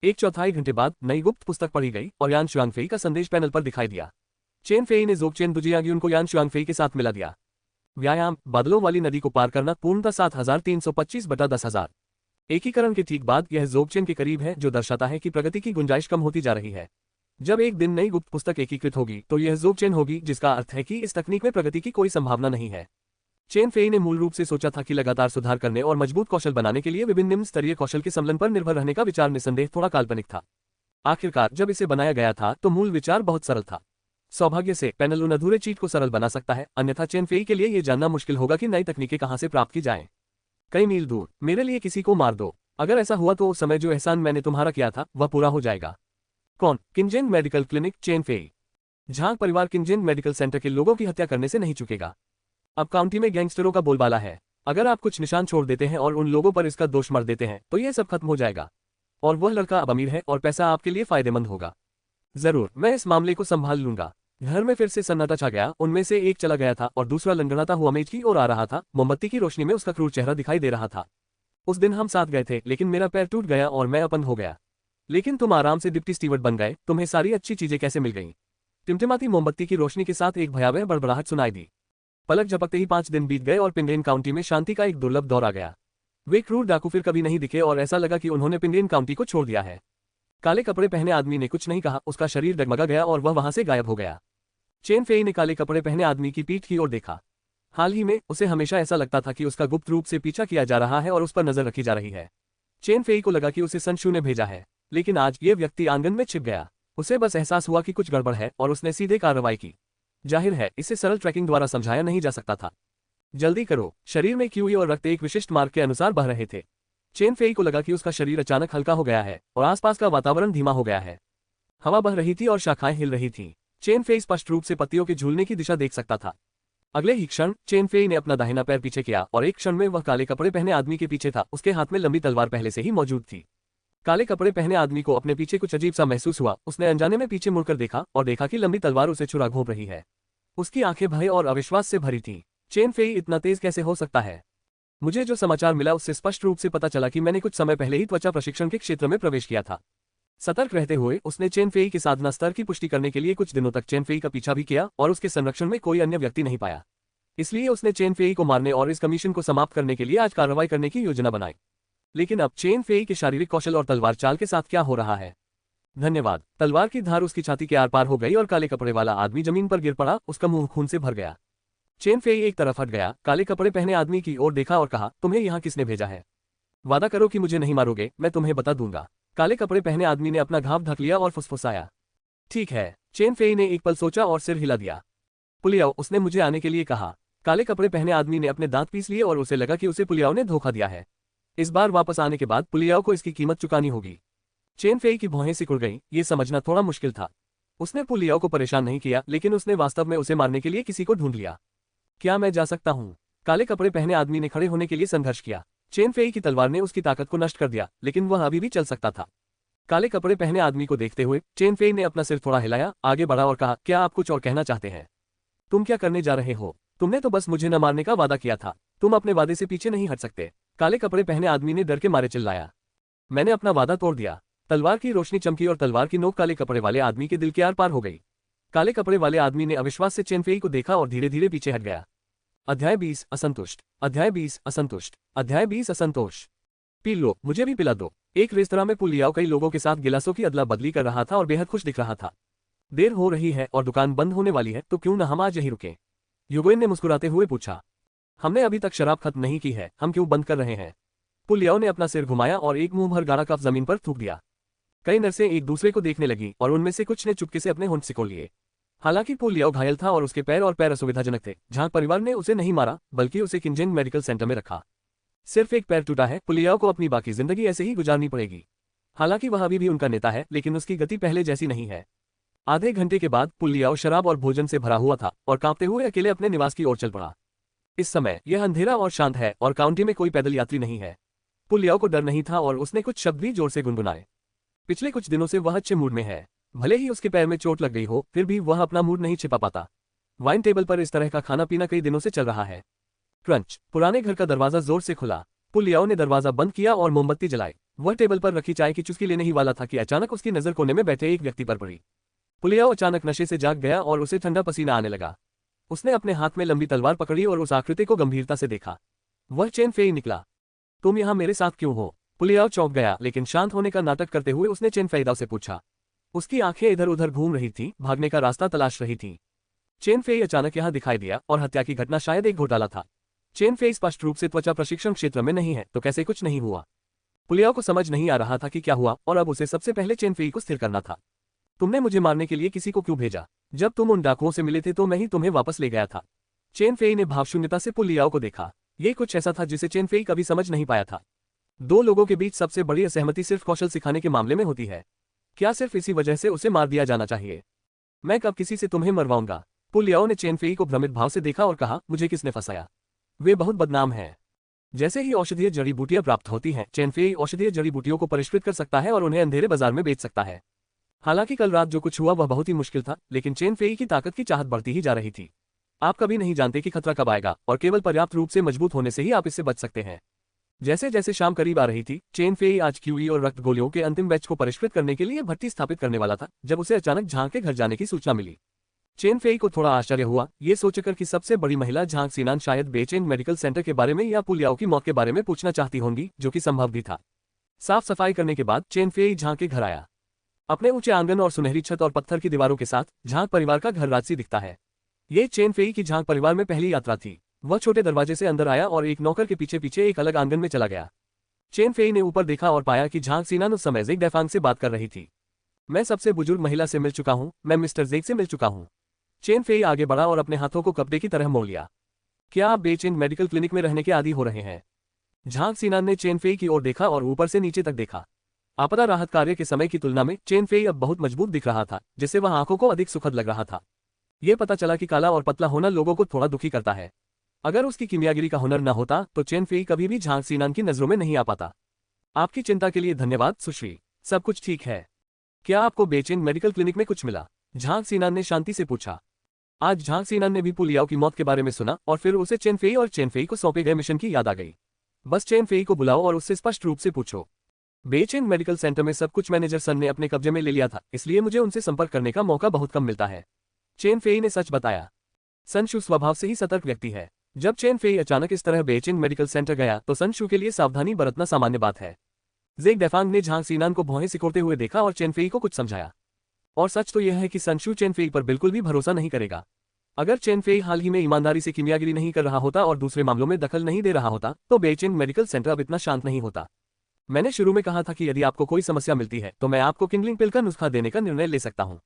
1/4 घंटे बाद नई गुप्त पुस्तक पढ़ी गई और यान शुआंगफेई का संदेश पैनल पर दिखाई दिया। चेन फेई ने जोगचेन दुजियाग्यून को यान शुआंगफेई के साथ मिला दिया। व्यायाम, बादलों वाली नदी को पार करना, पूर्णता 7325/10,000। एकीकरण के ठीक बाद यह जोगचेन के करीब है, जो दर्शाता है कि प्रगति की गुंजाइश कम होती जा रही है। जब एक दिन नई गुप्त पुस्तक एकीकृत होगी तो यह जोगचेन होगी, जिसका अर्थ है कि इस तकनीक में प्रगति की कोई संभावना नहीं है। चेन फेई ने मूल रूप से सोचा था कि लगातार सुधार करने और मजबूत कौशल बनाने के लिए विभिन्न निम्न स्तरीय कौशल के सम्मेलन पर निर्भर रहने का विचार निसंदेह थोड़ा काल्पनिक था। आखिरकार जब इसे बनाया गया था तो मूल विचार बहुत सरल था। सौभाग्य से पैनल उन अधूरे चीट को सरल बना सकता है, अन्यथा चेन फेई के लिए यह जानना मुश्किल होगा कि नई तकनीकें कहां से प्राप्त की जाएं। कई मील दूर मेरे लिए किसी को मार दो। अगर ऐसा हुआ तो उस समय जो एहसान मैंने तुम्हारा किया था वह पूरा हो जाएगा। कौन? Kinjeng medical clinic. Chen Fei. Zhang परिवार किंजेंग मेडिकल सेंटर के लोगों की हत्या करने से नहीं चुकेगा। अब काउंटी में गैंगस्टरों का बोलबाला है। अगर आप कुछ निशान छोड़ देते हैं और उन लोगों पर इसका दोष मर देते हैं तो यह सब खत्म हो जाएगा और वह लड़का अब अमीर है और पैसा आपके लिए फायदेमंद होगा। जरूर, मैं इस मामले को संभाल लूंगा। घर में फिर से सन्नाटा छा गया। उनमें से एक चला गया था और दूसरा लंगड़ाता हुआ मेज की ओर आ रहा था। मोमबत्ती की रोशनी में उसका क्रूर चेहरा दिखाई दे रहा था। उस दिन हम साथ गए थे, लेकिन मेरा पैर टूट गया और मैं अपंग हो गया। लेकिन तुम आराम से डिप्टी स्टीवर्ड बन गए। तुम्हें सारी अच्छी चीजें कैसे मिल गईं? टिमटिमाती मोमबत्ती की रोशनी के साथ एक भयावह बड़बड़ाहट सुनाई दी। पलक झपकते ही 5 दिन बीत गए और पिंगेन काउंटी में शांति का एक दुर्लभ दौर आ गया। वे क्रूर डाकू फिर कभी नहीं दिखे और ऐसा लगा कि उन्होंने पिंगेन काउंटी को छोड़ दिया है। काले कपड़े पहने आदमी ने कुछ नहीं कहा, उसका शरीर डगमगा गया और वह वहां से गायब हो गया। चेन फेई ने काले कपड़े पहने आदमी की पीठ की ओर देखा। हाल ही में उसे हमेशा ऐसा लगता था कि उसका गुप्त रूप से पीछा किया जा रहा है और उस पर नजर रखी जा रही है। चेन फेई को लगा कि उसे संशु ने भेजा है, लेकिन आज ये व्यक्ति आंगन में छिप गया। उसे बस एहसास हुआ कि कुछ गड़बड़ है और उसने सीधे कार्रवाई की। जाहिर है इसे सरल ट्रैकिंग द्वारा समझाया नहीं जा सकता था। जल्दी करो। शरीर में क्यूई और रक्त एक विशिष्ट मार्ग के अनुसार बह रहे थे। चेन फेई को लगा कि उसका शरीर अचानक हल्का हो गया है और आसपास का वातावरण धीमा हो गया है। हवा बह रही थी और शाखाएं हिल रही थीं। चेन फेई स्पष्ट रूप से पत्तियों के झूलने की दिशा देख सकता था। अगले ही क्षण चेन फेई ने अपना दाहिना पैर पीछे किया और एक क्षण में वह काले कपड़े पहने आदमी के पीछे था। उसके हाथ में लंबी तलवार पहले से ही मौजूद थी। काले कपड़े पहने आदमी को अपने पीछे कुछ अजीब सा महसूस हुआ। उसने अनजाने में पीछे मुड़कर देखा और देखा कि लंबी तलवार उसे छुरा घोंप रही है। उसकी आंखें भय और अविश्वास से भरी थीं। चेन फेई इतना तेज कैसे हो सकता है? मुझे जो समाचार मिला उससे स्पष्ट रूप से पता चला कि मैंने कुछ समय पहले ही त्वचा प्रशिक्षण के क्षेत्र में प्रवेश किया था। सतर्क रहते हुए उसने चेन फेई के साधना स्तर की पुष्टि करने के लिए कुछ दिनों तक चेन फेई का पीछा भी किया और उसके संरक्षण में कोई अन्य व्यक्ति नहीं पाया। इसलिए उसने चेन फेई को मारने और इस कमीशन को समाप्त करने के लिए आज कार्रवाई करने की योजना बनाई। लेकिन अब चेन फेई के शारीरिक कौशल और तलवार चाल के साथ क्या हो रहा है? धन्यवाद। तलवार की धार उसकी छाती के आर पार हो गई और काले कपड़े वाला आदमी जमीन पर गिर पड़ा। उसका मुंह खून से भर गया। चेन फेई एक तरफ हट गया, काले कपड़े पहने आदमी की ओर देखा और कहा, तुम्हें यहाँ किसने भेजा है? वादा करो कि मुझे नहीं मारोगे, मैं तुम्हें बता दूंगा। काले कपड़े पहने आदमी ने अपना घाव ढक लिया और फुसफुसाया। ठीक है। चेन फेई ने एक पल सोचा और सिर हिला दिया। पुलियाओ, उसने मुझे आने के लिए कहा। काले कपड़े पहने आदमी ने अपने दांत पीस लिए और उसे लगा कि उसे पुलियाओ ने धोखा दिया है। इस बार वापस आने के बाद पुलियाओ को इसकी कीमत चुकानी होगी। चेन फेई की भौहें सिकुड़ गईं। ये समझना थोड़ा मुश्किल था। उसने पुलियाओ को परेशान नहीं किया, लेकिन उसने वास्तव में उसे मारने के लिए किसी को ढूंढ लिया। क्या मैं जा सकता हूँ? काले कपड़े पहने आदमी ने खड़े होने के लिए संघर्ष किया। चेन फेई की तलवार ने उसकी ताकत को नष्ट कर दिया, लेकिन वह अभी भी चल सकता था। काले कपड़े पहने आदमी को देखते हुए चेन फेई ने अपना सिर थोड़ा हिलाया, आगे बढ़ा और कहा, क्या आप कुछ और कहना चाहते हैं? तुम क्या करने जा रहे हो? तुमने तो बस मुझे न मारने का वादा किया था। तुम अपने वादे से पीछे नहीं हट सकते। काले कपड़े पहने आदमी ने डर के मारे चिल्लाया। मैंने अपना वादा तोड़ दिया। तलवार की रोशनी चमकी और तलवार की नोक काले कपड़े वाले आदमी के दिल के आर पार हो गई। काले कपड़े वाले आदमी ने अविश्वास से चेन फेई को देखा और धीरे धीरे पीछे हट गया। अध्याय 20 असंतुष्ट। अध्याय 20 असंतुष्ट। अध्याय 20 असंतोष। पी लो, मुझे भी पिला दो। एक रेस्तरां में पुलियाओ कई लोगों के साथ गिलासों की अदला बदली कर रहा था और बेहद खुश दिख रहा था। देर हो रही है और दुकान बंद होने वाली है, तो क्यों न हम आज यहीं रुकें? युगोइन ने मुस्कुराते हुए पूछा। हमने अभी तक शराब खत्म नहीं की है, हम क्यों बंद कर रहे हैं? पुलियाओ ने अपना सिर घुमाया और एक मुंह भर गाढ़ा कप जमीन पर थूक दिया। कई नर्सें एक दूसरे को देखने लगी और उनमें से कुछ ने चुपके से अपने होंठ सिकोड़ लिए। हालांकि पुलियाओ घायल था और उसके पैर असुविधाजनक थे। झांग परिवार ने उसे नहीं मारा, बल्कि उसे किंजेन मेडिकल सेंटर में रखा। सिर्फ एक पैर टूटा है, पुलियाओ को अपनी बाकी जिंदगी ऐसे ही गुजारनी पड़ेगी। हालांकि वह अभी भी उनका नेता है, लेकिन उसकी गति पहले जैसी नहीं है। आधे घंटे के बाद पुलियाओ शराब और भोजन से भरा हुआ था और कांपते हुए अकेले अपने निवास की ओर चल पड़ा। इस समय यह अंधेरा और शांत है और काउंटी में कोई पैदल यात्री नहीं है। पुलियाओ को डर नहीं था और उसने कुछ शब्द भी जोर से गुनगुनाए। पिछले कुछ दिनों से वह अच्छे मूड में है। भले ही उसके पैर में चोट लग गई हो, फिर भी वह अपना मूड नहीं छिपा पाता। वाइन टेबल पर इस तरह का खाना पीना कई दिनों से चल रहा है। क्रंच। पुराने घर का दरवाजा जोर से खुला। पुलियाओ ने दरवाजा बंद किया और मोमबत्ती जलाई। वह टेबल पर रखी चाय की चुस्की लेने ही वाला था कि अचानक उसकी नजर कोने में बैठे एक व्यक्ति पर पड़ी। पुलियाओ अचानक नशे से जाग गया और उसे ठंडा पसीना आने लगा। उसने अपने हाथ में लंबी तलवार पकड़ी और उस आकृति को गंभीरता से देखा। वह चेन फेई निकला। तुम यहाँ मेरे साथ क्यों हो? पुलियाओ चौंक गया, लेकिन शांत होने का नाटक करते हुए उसने चेन फेई से पूछा। उसकी आंखें इधर उधर घूम रही थीं, भागने का रास्ता तलाश रही थीं। चेन फेई अचानक यहाँ दिखाई दिया और हत्या की घटना शायद एक घोटाला था। चेन फेई स्पष्ट रूप से त्वचा प्रशिक्षण क्षेत्र में नहीं है, तो कैसे कुछ नहीं हुआ? पुलियाओ को समझ नहीं आ रहा था कि क्या हुआ और अब उसे सबसे पहले चेन फेई को स्थिर करना था। तुमने मुझे मारने के लिए किसी को क्यों भेजा? जब तुम उन डाकुओं से मिले थे तो मैं ही तुम्हें वापस ले गया था। चेन फेई ने भावशून्यता से पुलियाओ को देखा। ये कुछ ऐसा था जिसे चेन फेई कभी समझ नहीं पाया था। दो लोगों के बीच सबसे बड़ी असहमति सिर्फ कौशल सिखाने के मामले में होती है। क्या सिर्फ इसी वजह से उसे मार दिया जाना चाहिए? मैं कब किसी से तुम्हें मरवाऊंगा? पुलियाओ ने चेन फेई को भ्रमित भाव से देखा और कहा, मुझे किसने फंसाया? वे बहुत बदनाम हैं। जैसे ही औषधीय जड़ी बूटियां प्राप्त होती हैं, चेन फेई औषधीय जड़ी बूटियों को परिष्कृत कर सकता है और उन्हें अंधेरे बाजार में बेच सकता है। हालांकि कल रात जो कुछ हुआ वह बहुत ही मुश्किल था, लेकिन चेन फेई की ताकत की चाहत बढ़ती ही जा रही थी। आप कभी नहीं जानते कि खतरा कब आएगा और केवल पर्याप्त रूप से मजबूत होने से ही आप इससे बच सकते हैं। जैसे जैसे शाम करीब आ रही थी, चेन फेई आज क्यूई और रक्त गोलियों के अंतिम बैच को परिष्कृत करने के लिए भट्टी स्थापित करने वाला था, जब उसे अचानक झांग के घर जाने की सूचना मिली। चेन फेई को थोड़ा आश्चर्य हुआ, ये सोचकर कि सबसे बड़ी महिला झांग सीनान शायद बेचेन मेडिकल सेंटर के बारे में या पुलियाओ की मौत के बारे में पूछना चाहती होंगी, जो कि संभव भी था। साफ सफाई करने के बाद चेन फेई झांग के घर आया। अपने ऊंचे आंगन और सुनहरी छत और पत्थर की दीवारों के साथ झांग परिवार का घर राजसी दिखता है। ये चेन फेई की झांग परिवार में पहली यात्रा थी। वह छोटे दरवाजे से अंदर आया और एक नौकर के पीछे पीछे एक अलग आंगन में चला गया। चेन फेई ने ऊपर देखा और पाया कि झांग सीनान उस समय ज़ेग डेफांग से बात कर रही थी। मैं सबसे बुजुर्ग महिला से मिल चुका हूँ, मैं मिस्टर ज़ेग से मिल चुका हूँ। चेन फेई आगे बढ़ा और अपने हाथों को कपड़े की तरह मोड़ लिया। क्या आप बेचेन मेडिकल क्लिनिक में रहने के आदी हो रहे हैं? झांग सीनान ने चेन फेई की ओर देखा और ऊपर से नीचे तक देखा। आपदा राहत कार्य के समय की तुलना में चेन फेई अब बहुत मजबूत दिख रहा था, जिससे वह आंखों को अधिक सुखद लग रहा था। ये पता चला कि काला और पतला होना लोगों को थोड़ा दुखी करता है। अगर उसकी कीमियागिरी का हुनर न होता तो चेन फेई कभी भी झांग सीनान की नजरों में नहीं आ पाता। आपकी चिंता के लिए धन्यवाद सुश्री, सब कुछ ठीक है। क्या आपको बेचैन मेडिकल क्लिनिक में कुछ मिला? झांग सीनान ने शांति से पूछा। आज झांग सीनान ने भी पुलियाओ की मौत के बारे में सुना और फिर उसे चेन फेई और चेन फेई को सौंपे गए मिशन की याद आ गई। बस चेन फेई को बुलाओ और उससे स्पष्ट रूप से पूछो। बेचैन मेडिकल सेंटर में सब कुछ मैनेजर सन ने अपने कब्जे में ले लिया था, इसलिए मुझे उनसे संपर्क करने का मौका बहुत कम मिलता है। चेन फेई ने सच बताया। सनशु स्वभाव से ही सतर्क व्यक्ति है। जब चेन फेई अचानक इस तरह बेचैन मेडिकल सेंटर गया तो सनशु के लिए सावधानी बरतना सामान्य बात है। जेग डेफांग ने झांग सीनान को भौहें सिकोड़ते हुए देखा और चेन फेई को कुछ समझाया। और सच तो यह है कि सनशु चेन फेई पर बिल्कुल भी भरोसा नहीं करेगा। अगर चेन फेई हाल ही में ईमानदारी से कीमियागिरी नहीं कर रहा होता और दूसरे मामलों में दखल नहीं दे रहा होता तो बेचैन मेडिकल सेंटर अब इतना शांत नहीं होता। मैंने शुरू में कहा था कि यदि आपको कोई समस्या मिलती है तो मैं आपको किंगलिंग पिल का नुस्खा देने का निर्णय ले सकता हूं।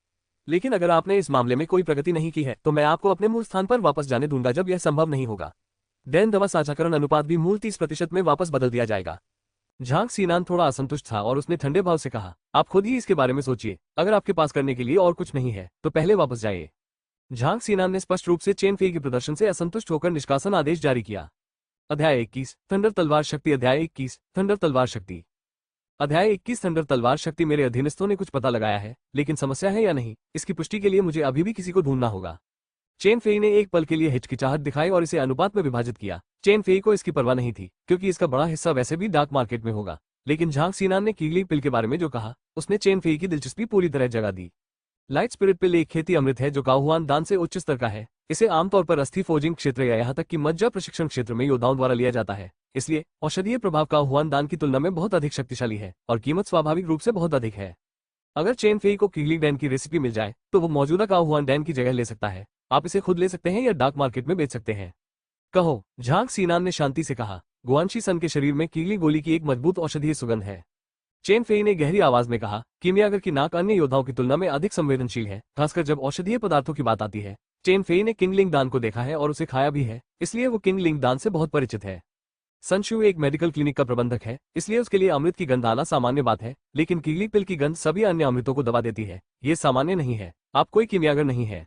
लेकिन अगर आपने इस मामले में कोई प्रगति नहीं की है तो मैं आपको अपने मूल स्थान पर वापस जाने दूंगा जब यह संभव नहीं होगा। डैन दवा साझाकरण अनुपात भी मूल 30% में वापस बदल दिया जाएगा। झांग सीनान थोड़ा असंतुष्ट था और उसने ठंडे भाव से कहा, आप खुद ही इसके बारे में सोचिए। अगर आपके पास करने के लिए और कुछ नहीं है तो पहले वापस जाइए। झांग सीनान ने स्पष्ट रूप से चेन फेई के प्रदर्शन से असंतुष्ट होकर निष्कासन आदेश जारी किया। अध्याय 21 थंडर तलवार शक्ति। अध्याय 21 थंडर तलवार शक्ति। अध्याय 21 थंडर तलवार शक्ति। मेरे अधीनस्थों ने कुछ पता लगाया है, लेकिन समस्या है या नहीं, इसकी पुष्टि के लिए मुझे अभी भी किसी को ढूंढना होगा। चेन फेई ने एक पल के लिए हिचकिचाहट दिखाई और इसे अनुपात में विभाजित किया। चेन फेई को इसकी परवाह नहीं थी, क्योंकि इसका बड़ा हिस्सा वैसे भी डार्क मार्केट में होगा। लेकिन झांग सीनान ने कीगली पिल के बारे में जो कहा, उसने चेन फेई की दिलचस्पी पूरी तरह जगा दी। लाइट स्पिरिट पिल एक खेती अमृत है जो काहुआन दान से उच्च स्तर का है। इसे आमतौर पर अस्थि फोजिंग क्षेत्र या यहाँ तक कि मज्जा प्रशिक्षण क्षेत्र में योद्धाओं द्वारा लिया जाता है। इसलिए औषधीय प्रभाव काहुआन दान की तुलना में बहुत अधिक शक्तिशाली है और कीमत स्वाभाविक रूप से बहुत अधिक है। अगर चेन फेई को कीगली डैन की रेसिपी मिल जाए तो वो मौजूदा काहुआन डैन की जगह ले सकता है। आप इसे खुद ले सकते हैं या डार्क मार्केट में बेच सकते हैं। कहो, झांग सीनान ने शांति से कहा। गुआनशी सन के शरीर में कीगली गोली की एक मजबूत औषधीय सुगंध है। चेन फेई ने गहरी आवाज में कहा, कीमियागर की नाक अन्य योद्धाओं की तुलना में अधिक संवेदनशील है, खासकर जब औषधीय पदार्थों की बात आती है। चेन फेई ने किंगलिंग दान को देखा है और उसे खाया भी है, इसलिए वो किंगलिंग दान से बहुत परिचित है। सनशु एक मेडिकल क्लिनिक का प्रबंधक है, इसलिए उसके लिए अमृत की गंध आना सामान्य बात है, लेकिन कीगली पिल की गंध सभी अन्य अमृतों को दबा देती है। ये सामान्य नहीं है। आप कोई कीमियागर नहीं है।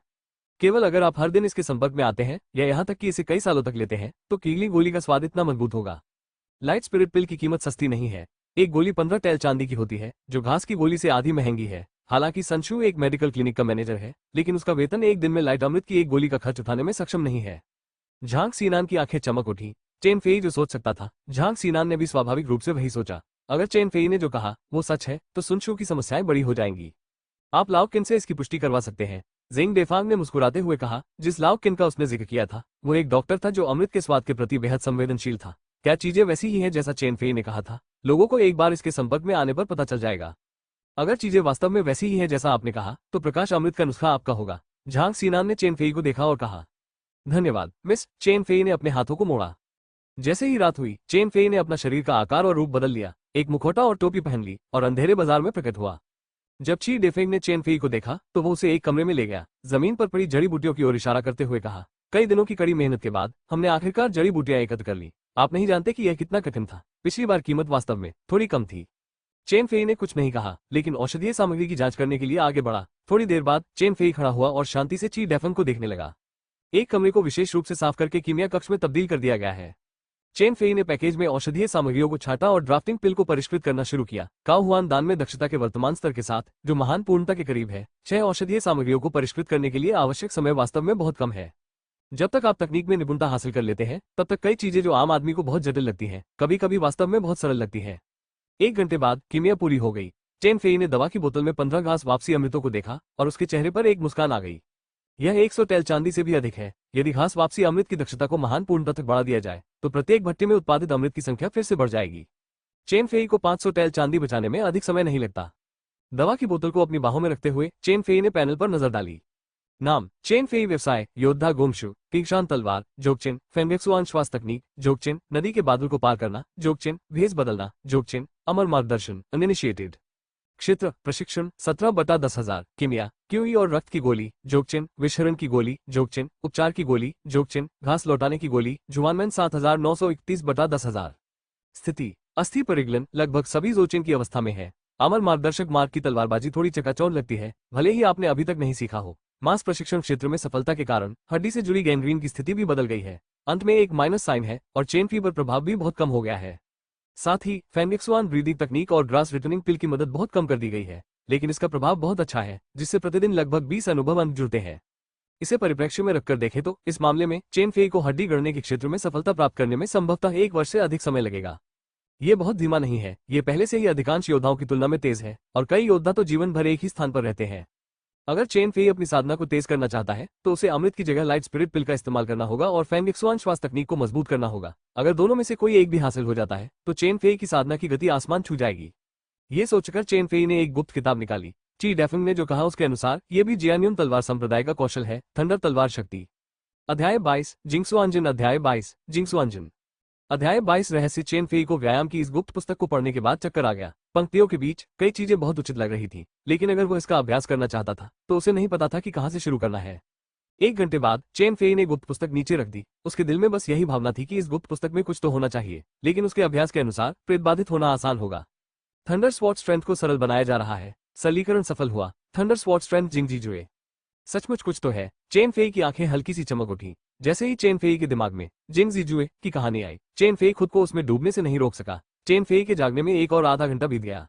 केवल अगर आप हर दिन इसके संपर्क में आते हैं या यहाँ तक कि इसे कई सालों तक लेते हैं तो कीगली गोली का स्वाद इतना मजबूत होगा। लाइट स्पिरिट पिल की कीमत सस्ती नहीं है। एक गोली 15 टैल चांदी की होती है, जो घास की गोली से आधी महंगी है। हालांकि सनशु एक मेडिकल क्लिनिक का मैनेजर है, लेकिन उसका वेतन एक दिन में लाइट अमृत की एक गोली का खर्च उठाने में सक्षम नहीं है। झांग सीनान की आंखें चमक उठी। चेन फेई जो सोच सकता था, झांग सीनान ने भी स्वाभाविक रूप से वही सोचा। अगर चेन फेई ने जो कहा वो सच है तो सनशु की समस्याएं बड़ी हो जाएंगी। आप लाओकिन से इसकी पुष्टि करवा सकते हैं, जेंग डेफांग ने मुस्कुराते हुए कहा। जिस लाओकिन का उसने जिक्र किया था वो एक डॉक्टर था जो अमृत के स्वाद के प्रति बेहद संवेदनशील था। क्या चीजें वैसी ही हैं जैसा चेन फेई ने कहा था? लोगों को एक बार इसके संपर्क में आने पर पता चल जाएगा। अगर चीजें वास्तव में वैसी ही है जैसा आपने कहा तो प्रकाश अमृत का नुस्खा आपका होगा। झांग सीनान ने चेन फेई को देखा और कहा, धन्यवाद मिस। चेन फेई ने अपने हाथों को मोड़ा। जैसे ही रात हुई, चेन फेई ने अपना शरीर का आकार और रूप बदल लिया, एक मुखौटा और टोपी पहन ली और अंधेरे बाजार में प्रकट हुआ। जब ची डेफेंग ने चेन फेई को देखा तो वो उसे एक कमरे में ले गया। जमीन पर पड़ी जड़ी बूटियों की ओर इशारा करते हुए कहा, कई दिनों की कड़ी मेहनत के बाद हमने आखिरकार जड़ी बूटियां एकत्र कर ली। आप नहीं जानते कि यह कितना कठिन था। पिछली बार कीमत वास्तव में थोड़ी कम थी। चेन फेई ने कुछ नहीं कहा, लेकिन औषधीय सामग्री की जांच करने के लिए आगे बढ़ा। थोड़ी देर बाद चेन फेई खड़ा हुआ और शांति से ची डेफेंग को देखने लगा। एक कमरे को विशेष रूप से साफ करके कीमिया कक्ष में तब्दील कर दिया गया है। चेन फेई ने पैकेज में औषधीय सामग्रियों को छाटा और ड्राफ्टिंग पिल को परिष्कृत करना शुरू किया। काहुआन दान में दक्षता के वर्तमान स्तर के साथ, जो महान पूर्णता के करीब है, 6 औषधीय सामग्रियों को परिष्कृत करने के लिए आवश्यक समय वास्तव में बहुत कम है। जब तक आप तकनीक में निपुणता हासिल कर लेते हैं तब तक कई चीजें जो आम आदमी को बहुत जटिल लगती हैं, कभी कभी वास्तव में बहुत सरल लगती है। 1 घंटे बाद कीमिया पूरी हो गई। चेन फेई ने दवा की बोतल में 15 घास वापसी अमृतों को देखा और उसके चेहरे पर एक मुस्कान आ गई। यह 100 टैल चांदी से भी अधिक है। यदि घास वापसी अमृत की दक्षता को महान पूर्णता तक बढ़ा दिया जाए तो प्रत्येक भट्टी में उत्पादित अमृत की संख्या फिर से बढ़ जाएगी। चेन फेई को 500 टैल चांदी बचाने में अधिक समय नहीं लगता। दवा की बोतल को अपनी बाहों में रखते हुए चेन फेई ने पैनल पर नजर डाली। नाम, चेन फेई। व्यवसाय, योद्धा गोमशु, किंगशान तलवार, जोगचिन, फेंगेक्सुआन श्वास तकनीक, जोगचिन, नदी के बादल को पार करना, जोगचिन, भेस बदलना, जोगचिन, अमर मार्गदर्शन, अनइनिशिएटेड। क्षेत्र, प्रशिक्षण 17/10,000। कीमिया, क्यूई और रक्त की गोली, जोगचिन, विषहरण की गोली, जोगचिन, उपचार की गोली, जोगचिन, घास लौटाने की गोली, जुआनमैन 7931/10,000। स्थिति, अस्थि परिगलन लगभग सभी जोचिन की अवस्था में है। अमर मार्गदर्शक मार्ग की तलवारबाजी थोड़ी चकाचौंध लगती है, भले ही आपने अभी तक नहीं सीखा हो। मांस प्रशिक्षण क्षेत्र में सफलता के कारण हड्डी से जुड़ी गैंग्रीन की स्थिति भी बदल गई है। अंत में एक माइनस साइन है और चेन फीवर प्रभाव भी बहुत कम हो गया है। साथ ही फेंगिक्सवान ब्रीदिंग तकनीक और ग्रास रिटर्निंग पिल की मदद बहुत कम कर दी गई है, लेकिन इसका प्रभाव बहुत अच्छा है, जिससे प्रतिदिन लगभग 20 अनुभव अंक जुड़ते हैं। इसे परिप्रेक्ष्य में रखकर देखें तो इस मामले में चेन फेई को हड्डी गढ़ने के क्षेत्र में सफलता प्राप्त करने में संभवतः 1 वर्ष से अधिक समय लगेगा। ये बहुत धीमा नहीं है, ये पहले से ही अधिकांश योद्धाओं की तुलना में तेज है और कई योद्धा तो जीवन भर एक ही स्थान पर रहते हैं। अगर चेन फेई अपनी साधना को तेज करना चाहता है तो उसे अमृत की जगह लाइट स्पिरिट पिल का इस्तेमाल करना होगा और फेंगिक्सवान श्वास तकनीक को मजबूत करना होगा। अगर दोनों में से कोई एक भी हासिल हो जाता है तो चेन फेई की साधना की गति आसमान छू जाएगी। ये सोचकर चेन फेई ने एक गुप्त किताब निकाली। ची डेफिंग ने जो कहा उसके अनुसार ये भी जियान्युन तलवार संप्रदाय का कौशल है, थंडर तलवार शक्ति। अध्याय 22 जिंक्सुआनजिन। अध्याय 22 जिंक्सुआनजिन। अध्याय 22 रहस्य। चेन फेई को व्यायाम की इस गुप्त पुस्तक को पढ़ने के बाद चक्कर आ गया। पंक्तियों के बीच कई चीजें बहुत उचित लग रही थी, लेकिन अगर वो इसका अभ्यास करना चाहता था तो उसे नहीं पता था कि कहां से शुरू करना है। 1 घंटे बाद चेन फेई ने गुप्त पुस्तक नीचे रख दी। उसके दिल में बस यही भावना थी कि इस गुप्त पुस्तक में कुछ तो होना चाहिए, लेकिन उसके अभ्यास के अनुसार प्रेतबाधित होना आसान होगा। थंडर स्वॉर्ड स्ट्रेंथ को सरल बनाया जा रहा है। सरलीकरण सफल हुआ। Thunder sword strength Jingjijue. सचमुच कुछ तो है। चेन फेई की आंखें हल्की सी चमक उठी। जैसे ही चेन फेई के दिमाग में जिंगजीजुए की कहानी आई, चेन फेई खुद को उसमें डूबने से नहीं रोक सका। चेन फेई के जागने में 1 और आधा घंटा बीत गया।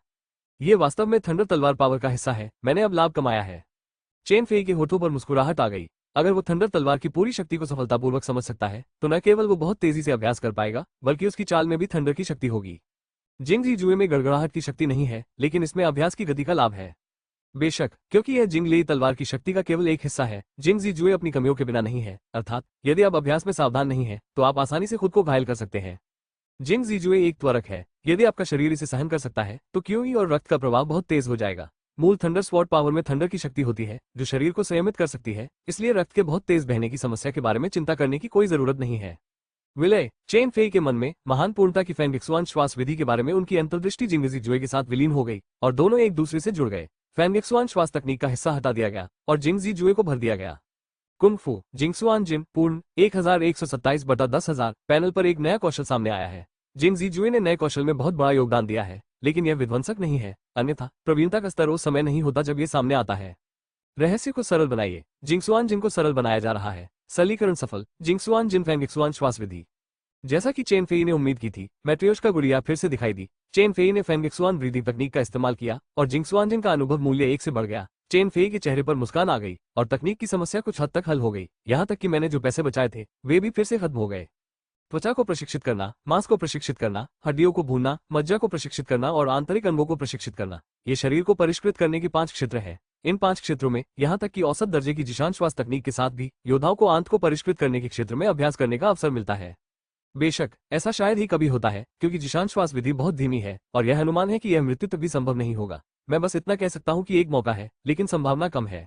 ये वास्तव में थंडर तलवार पावर का हिस्सा है। मैंने अब लाभ कमाया है। चेन फेई के होठों पर मुस्कुराहट आ गई। अगर वो थंडर तलवार की पूरी शक्ति को सफलतापूर्वक समझ सकता है तो न केवल वो बहुत तेजी से अभ्यास कर पाएगा, बल्कि उसकी चाल में भी थंडर की शक्ति होगी। जिंगजीजुए में गड़गड़ाहट की शक्ति नहीं है, लेकिन इसमें अभ्यास की गति का लाभ है। बेशक, क्योंकि यह जिंगली तलवार की शक्ति का केवल एक हिस्सा है, जिंगजीजुए अपनी कमियों के बिना नहीं है। अर्थात यदि आप अभ्यास में सावधान नहीं है तो आप आसानी से खुद को घायल कर सकते हैं। जिंगजीजुए एक त्वरक है। यदि आपका शरीर इसे सहन कर सकता है तो क्यूई और रक्त का प्रवाह बहुत तेज हो जाएगा। मूल थंडर स्वॉर्ड पावर में थंडर की शक्ति होती है जो शरीर को संयमित कर सकती है, इसलिए रक्त के बहुत तेज बहने की समस्या के बारे में चिंता करने की कोई जरूरत नहीं है। विलय। चेन फेई के मन में महान पूर्णता की फेंगिक्सवान श्वास विधि के बारे में उनकी अंतर्दृष्टि जिंगजीजुए के साथ विलीन हो गई और दोनों एक दूसरे से जुड़ गए। फेंगिक्सवान श्वास तकनीक का हिस्सा हटा दिया गया और जिंगजीजुए को भर दिया गया। कुंग फू जिंगसुआनजिन पूर्ण 1127/10,000 पैनल पर एक नया कौशल सामने आया है। जिंगजीजुए ने नए कौशल में बहुत बड़ा योगदान दिया है, लेकिन यह विध्वंसक नहीं है, अन्यथा प्रवीणता का स्तर उस समय नहीं होता जब यह सामने आता है। रहस्य को सरल बनाइए। जिंगसुआनजिन को सरल बनाया जा रहा है। सरलीकरण सफल। जिंगसुआनजिन फेंगिक्सवान श्वास विधि। जैसा कि चेन फेई ने उम्मीद की थी, मैट्रियोश्का गुड़िया फिर से दिखाई दी। चेन फेई ने फेंगिक्सवान ब्रीदिंग तकनीक का इस्तेमाल किया और जिंगसुआनजिन का अनुभव मूल्य 1 से बढ़ गया। चेन फेई के चेहरे पर मुस्कान आ गई और तकनीक की समस्या कुछ हद तक हल हो गई। यहाँ तक कि मैंने जो पैसे बचाए थे वे भी फिर से खत्म हो गए। त्वचा को प्रशिक्षित करना, मांस को प्रशिक्षित करना, हड्डियों को भूनना, मज्जा को प्रशिक्षित करना और आंतरिक अंगों को प्रशिक्षित करना, ये शरीर को परिष्कृत करने के 5 क्षेत्र हैं। इन 5 क्षेत्रों में यहाँ तक कि औसत दर्जे की जिशान श्वास तकनीक के साथ भी योद्धाओं को आंत को परिष्कृत करने के क्षेत्र में अभ्यास करने का अवसर मिलता है। बेशक ऐसा शायद ही कभी होता है, क्योंकि जिशान श्वास विधि बहुत धीमी है और यह अनुमान है कि यह मृत्यु तक भी संभव नहीं होगा। मैं बस इतना कह सकता हूँ कि एक मौका है, लेकिन संभावना कम है।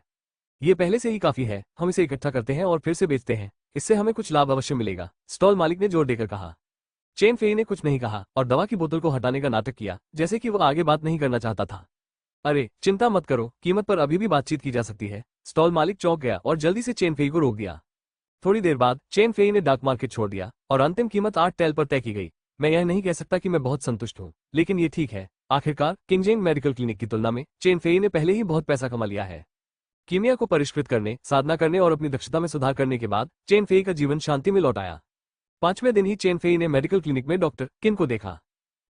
ये पहले से ही काफी है। हम इसे इकट्ठा करते हैं और फिर से बेचते हैं। इससे हमें कुछ लाभ अवश्य मिलेगा, स्टॉल मालिक ने जोर देकर कहा। चेन फेई ने कुछ नहीं कहा और दवा की बोतल को हटाने का नाटक किया, जैसे कि वो आगे बात नहीं करना चाहता था। अरे चिंता मत करो, कीमत पर अभी भी बातचीत की जा सकती है। स्टॉल मालिक चौंक गया और जल्दी से चेन फेई को रोक दिया। थोड़ी देर बाद चेन फेई ने डाक मार्केट छोड़ दिया और अंतिम कीमत 8 टेल पर तय की गई। मैं यह नहीं कह सकता कि मैं बहुत संतुष्ट हूँ, लेकिन ये ठीक है। आखिरकार किंगजेंग मेडिकल क्लिनिक की तुलना में चेन फेई ने पहले ही बहुत पैसा कमा लिया है। कीमिया को परिष्कृत करने, साधना करने और अपनी दक्षता में सुधार करने के बाद चेन फेई का जीवन शांति में लौट आया। 5वें दिन ही चेन फेई ने मेडिकल क्लिनिक में डॉक्टर किन को देखा।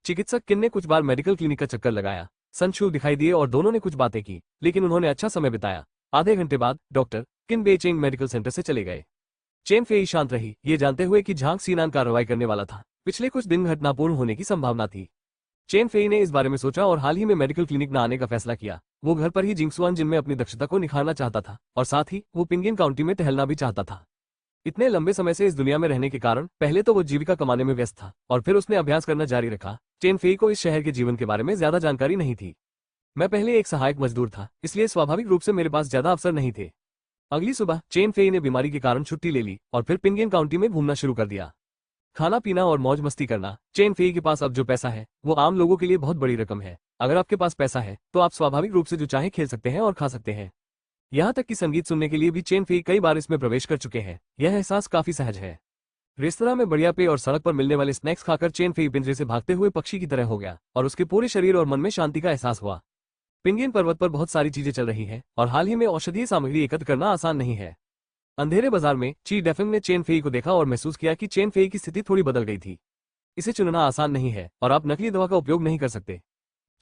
चिकित्सक किन ने कुछ बार मेडिकल क्लिनिक का चक्कर लगाया। संशु दिखाई दिए और दोनों ने कुछ बातें की, लेकिन उन्होंने अच्छा समय बिताया। आधे घंटे बाद डॉक्टर किन बेचेंग मेडिकल सेंटर से चले गए। चेन फेई शांत रही, ये जानते हुए कि झांग सीनान कार्रवाई करने वाला था। पिछले कुछ दिन घटनापूर्ण होने की संभावना थी। चेन फेई ने इस बारे में सोचा और हाल ही में मेडिकल क्लिनिक न आने का फैसला किया। वो घर पर ही जिंगसुआनजिन में अपनी दक्षता को निखारना चाहता था और साथ ही वो पिंगिन काउंटी में टहलना भी चाहता था। इतने लंबे समय से इस दुनिया में रहने के कारण पहले तो वो जीविका कमाने में व्यस्त था और फिर उसने अभ्यास करना जारी रखा। चेन फेई को इस शहर के जीवन के बारे में ज्यादा जानकारी नहीं थी। मैं पहले एक सहायक मजदूर था, इसलिए स्वाभाविक रूप से मेरे पास ज्यादा अवसर नहीं थे। अगली सुबह चेन फेई ने बीमारी के कारण छुट्टी ले ली और फिर पिंगिन काउंटी में घूमना शुरू कर दिया। खाना पीना और मौज मस्ती करना। चेन फेई के पास अब जो पैसा है वो आम लोगों के लिए बहुत बड़ी रकम है। अगर आपके पास पैसा है तो आप स्वाभाविक रूप से जो चाहे खेल सकते हैं और खा सकते हैं। यहाँ तक कि संगीत सुनने के लिए भी चेन फेई कई बार इसमें प्रवेश कर चुके हैं। यह एहसास काफी सहज है। रेस्तरां में बढ़िया पेय और सड़क पर मिलने वाले स्नैक्स खाकर चेन फेई पिंजरे से भागते हुए पक्षी की तरह हो गया और उसके पूरे शरीर और मन में शांति का एहसास हुआ। पिंगियन पर्वत पर बहुत सारी चीजें चल रही हैं और हाल ही में औषधीय सामग्री एकत्र करना आसान नहीं है। अंधेरे बाजार में ची डेफिंग ने चेन फेई को देखा और महसूस किया कि चेन फेई की स्थिति थोड़ी बदल गई थी। इसे चुनना आसान नहीं है और आप नकली दवा का उपयोग नहीं कर सकते।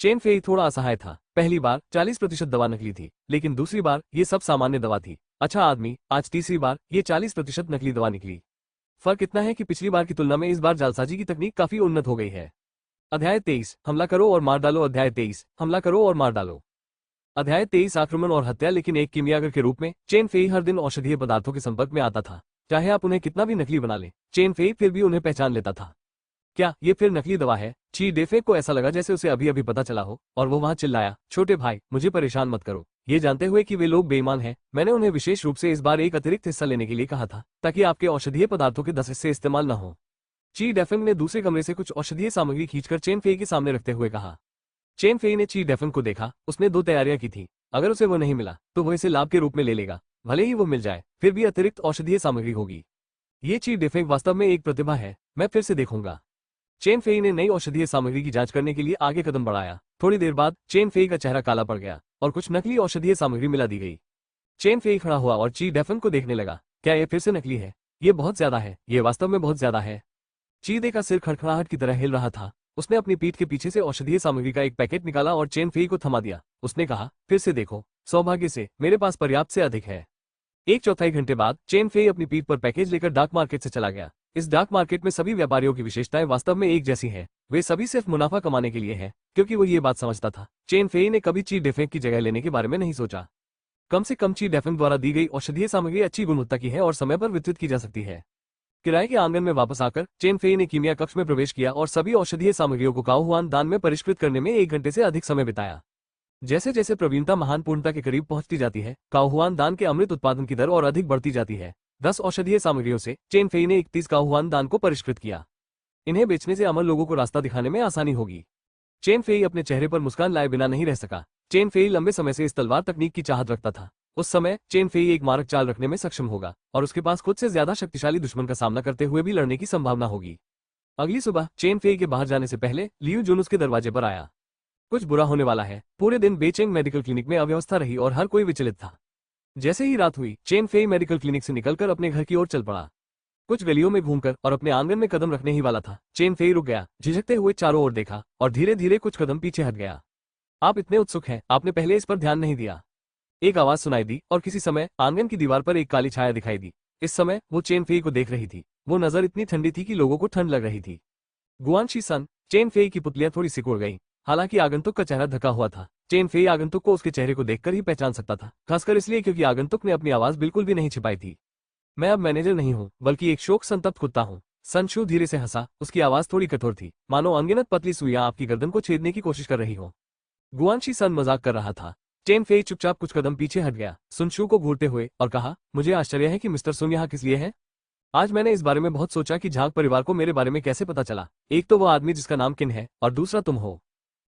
चेन फेई थोड़ा असहाय था। पहली बार 40% दवा नकली थी, लेकिन दूसरी बार ये सब सामान्य दवा थी। अच्छा आदमी, आज तीसरी बार ये 40% नकली दवा निकली। फर्क इतना है कि पिछली बार की तुलना में इस बार जालसाजी की तकनीक काफी उन्नत हो गई है। अध्याय 23, हमला करो और मार डालो। अध्याय 23, हमला करो और मार डालो। अध्याय 23, आक्रमण और हत्या। लेकिन एक कीमियागर के रूप में चेन फेई हर दिन औषधीय पदार्थों के संपर्क में आता था। चाहे आप उन्हें कितना भी नकली बना ले, चेन फेई फिर भी उन्हें पहचान लेता था। क्या ये फिर नकली दवा है? ची डेफे को ऐसा लगा जैसे उसे अभी अभी पता चला हो और वो वहां चिल्लाया, छोटे भाई, मुझे परेशान मत करो। ये जानते हुए कि वे लोग बेईमान हैं, मैंने उन्हें विशेष रूप से इस बार एक अतिरिक्त हिस्सा लेने के लिए कहा था ताकि आपके औषधीय पदार्थों के 10 हिस्से इस्तेमाल न हो। ची डेफिंग ने दूसरे कमरे से कुछ औषधीय सामग्री खींचकर चेन फेई के सामने रखते हुए कहा। चेन फेई ने ची डेफिंग को देखा। उसने 2 तैयारियां की थी। अगर उसे वो नहीं मिला तो वो इसे लाभ के रूप में ले लेगा। भले ही वो मिल जाए, फिर भी अतिरिक्त औषधीय सामग्री होगी। ये ची डेफिंग वास्तव में एक प्रतिभा है। मैं फिर से देखूंगा। चेन फेई ने नई औषधीय सामग्री की जांच करने के लिए आगे कदम बढ़ाया। थोड़ी देर बाद चेन फेई का चेहरा काला पड़ गया और कुछ नकली औषधीय सामग्री मिला दी गई। चेन फेई खड़ा हुआ और ची डेफिंग को देखने लगा। क्या यह फिर से नकली है? ये बहुत ज्यादा है, ये वास्तव में बहुत ज्यादा है। चीदे का सिर खड़खड़ाहट की तरह हिल रहा था। उसने अपनी पीठ के पीछे से औषधीय सामग्री का एक पैकेट निकाला और चेन फेई को थमा दिया। उसने कहा, फिर से देखो, सौभाग्य से मेरे पास पर्याप्त से अधिक है। 1/4 घंटे बाद चेन फेई अपनी पीठ पर पैकेज लेकर डाक मार्केट से चला गया। इस डाक मार्केट में सभी व्यापारियों की विशेषताएं वास्तव में एक जैसी हैं। वे सभी सिर्फ मुनाफा कमाने के लिए हैं, क्योंकि वो ये बात समझता था। चेन फेई ने कभी ची डेफिंग की जगह लेने के बारे में नहीं सोचा। कम से कम ची डेफिंग द्वारा दी गई औषधीय सामग्री अच्छी गुणवत्ता की है और समय पर वितरित की जा सकती है। किराए के आंगन में वापस आकर चेन फेई ने कीमिया कक्ष में प्रवेश किया और सभी औषधीय सामग्रियों को काओहुआन दान में परिष्कृत करने में 1 घंटे से अधिक समय बिताया। जैसे जैसे प्रवीणता महान पूर्णता के करीब पहुंचती जाती है, काओहुआन दान के अमृत उत्पादन की दर और अधिक बढ़ती जाती है। 10 औषधीय सामग्रियों से चेन फेई ने 31 काओहुआन दान को परिष्कृत किया। इन्हें बेचने से अमर लोगों को रास्ता दिखाने में आसानी होगी। चेन फेई अपने चेहरे पर मुस्कान लाए बिना नहीं रह सका। चेन फेई लंबे समय से इस तलवार तकनीक की चाहत रखता था। उस समय चेन फेई एक मारक चाल रखने में सक्षम होगा और उसके पास खुद से ज्यादा शक्तिशाली दुश्मन का सामना करते हुए भी लड़ने की संभावना होगी। अगली सुबह चेन फेई के बाहर जाने से पहले लियू जुन उसके दरवाजे पर आया। कुछ बुरा होने वाला है। पूरे दिन बेचेंग मेडिकल क्लिनिक में अव्यवस्था रही और हर कोई विचलित था। जैसे ही रात हुई, चेन फेई मेडिकल क्लिनिक से निकलकर अपने घर की ओर चल पड़ा। कुछ गलियों में घूमकर और अपने आंगन में कदम रखने ही वाला था, चेन फेई रुक गया, झिझकते हुए चारों ओर देखा और धीरे धीरे कुछ कदम पीछे हट गया। आप इतने उत्सुक हैं, आपने पहले इस पर ध्यान नहीं दिया। एक आवाज सुनाई दी और किसी समय आंगन की दीवार पर एक काली छाया दिखाई दी। इस समय वो चेन फेई को देख रही थी। वो नजर इतनी ठंडी थी कि लोगों को ठंड लग रही थी। गुआनशी सन, चेन फेई की पुतलियां थोड़ी सिकुड़ गईं। हालांकि आगंतुक का चेहरा ढका हुआ था, चेन फेई आगंतुक को उसके चेहरे को देखकर ही पहचान सकता था, खासकर इसलिए क्योंकि आगंतुक ने अपनी आवाज बिल्कुल भी नहीं छिपाई थी। मैं अब मैनेजर नहीं हूँ, बल्कि एक शोक संतप्त कुत्ता हूँ। सन शू धीरे से हंसा। उसकी आवाज थोड़ी कठोर थी, मानो अनगिनत पतली सुइयां आपकी गर्दन को छेदने की कोशिश कर रही हो। गुआनशी सन मजाक कर रहा था। चेन फेई चुपचाप कुछ कदम पीछे हट गया, सुनशू को घूरते हुए, और कहा, मुझे आश्चर्य है कि मिस्टर सुन यहाँ किस लिए है। आज मैंने इस बारे में बहुत सोचा कि झांग परिवार को मेरे बारे में कैसे पता चला। एक तो वो आदमी जिसका नाम किन है और दूसरा तुम हो।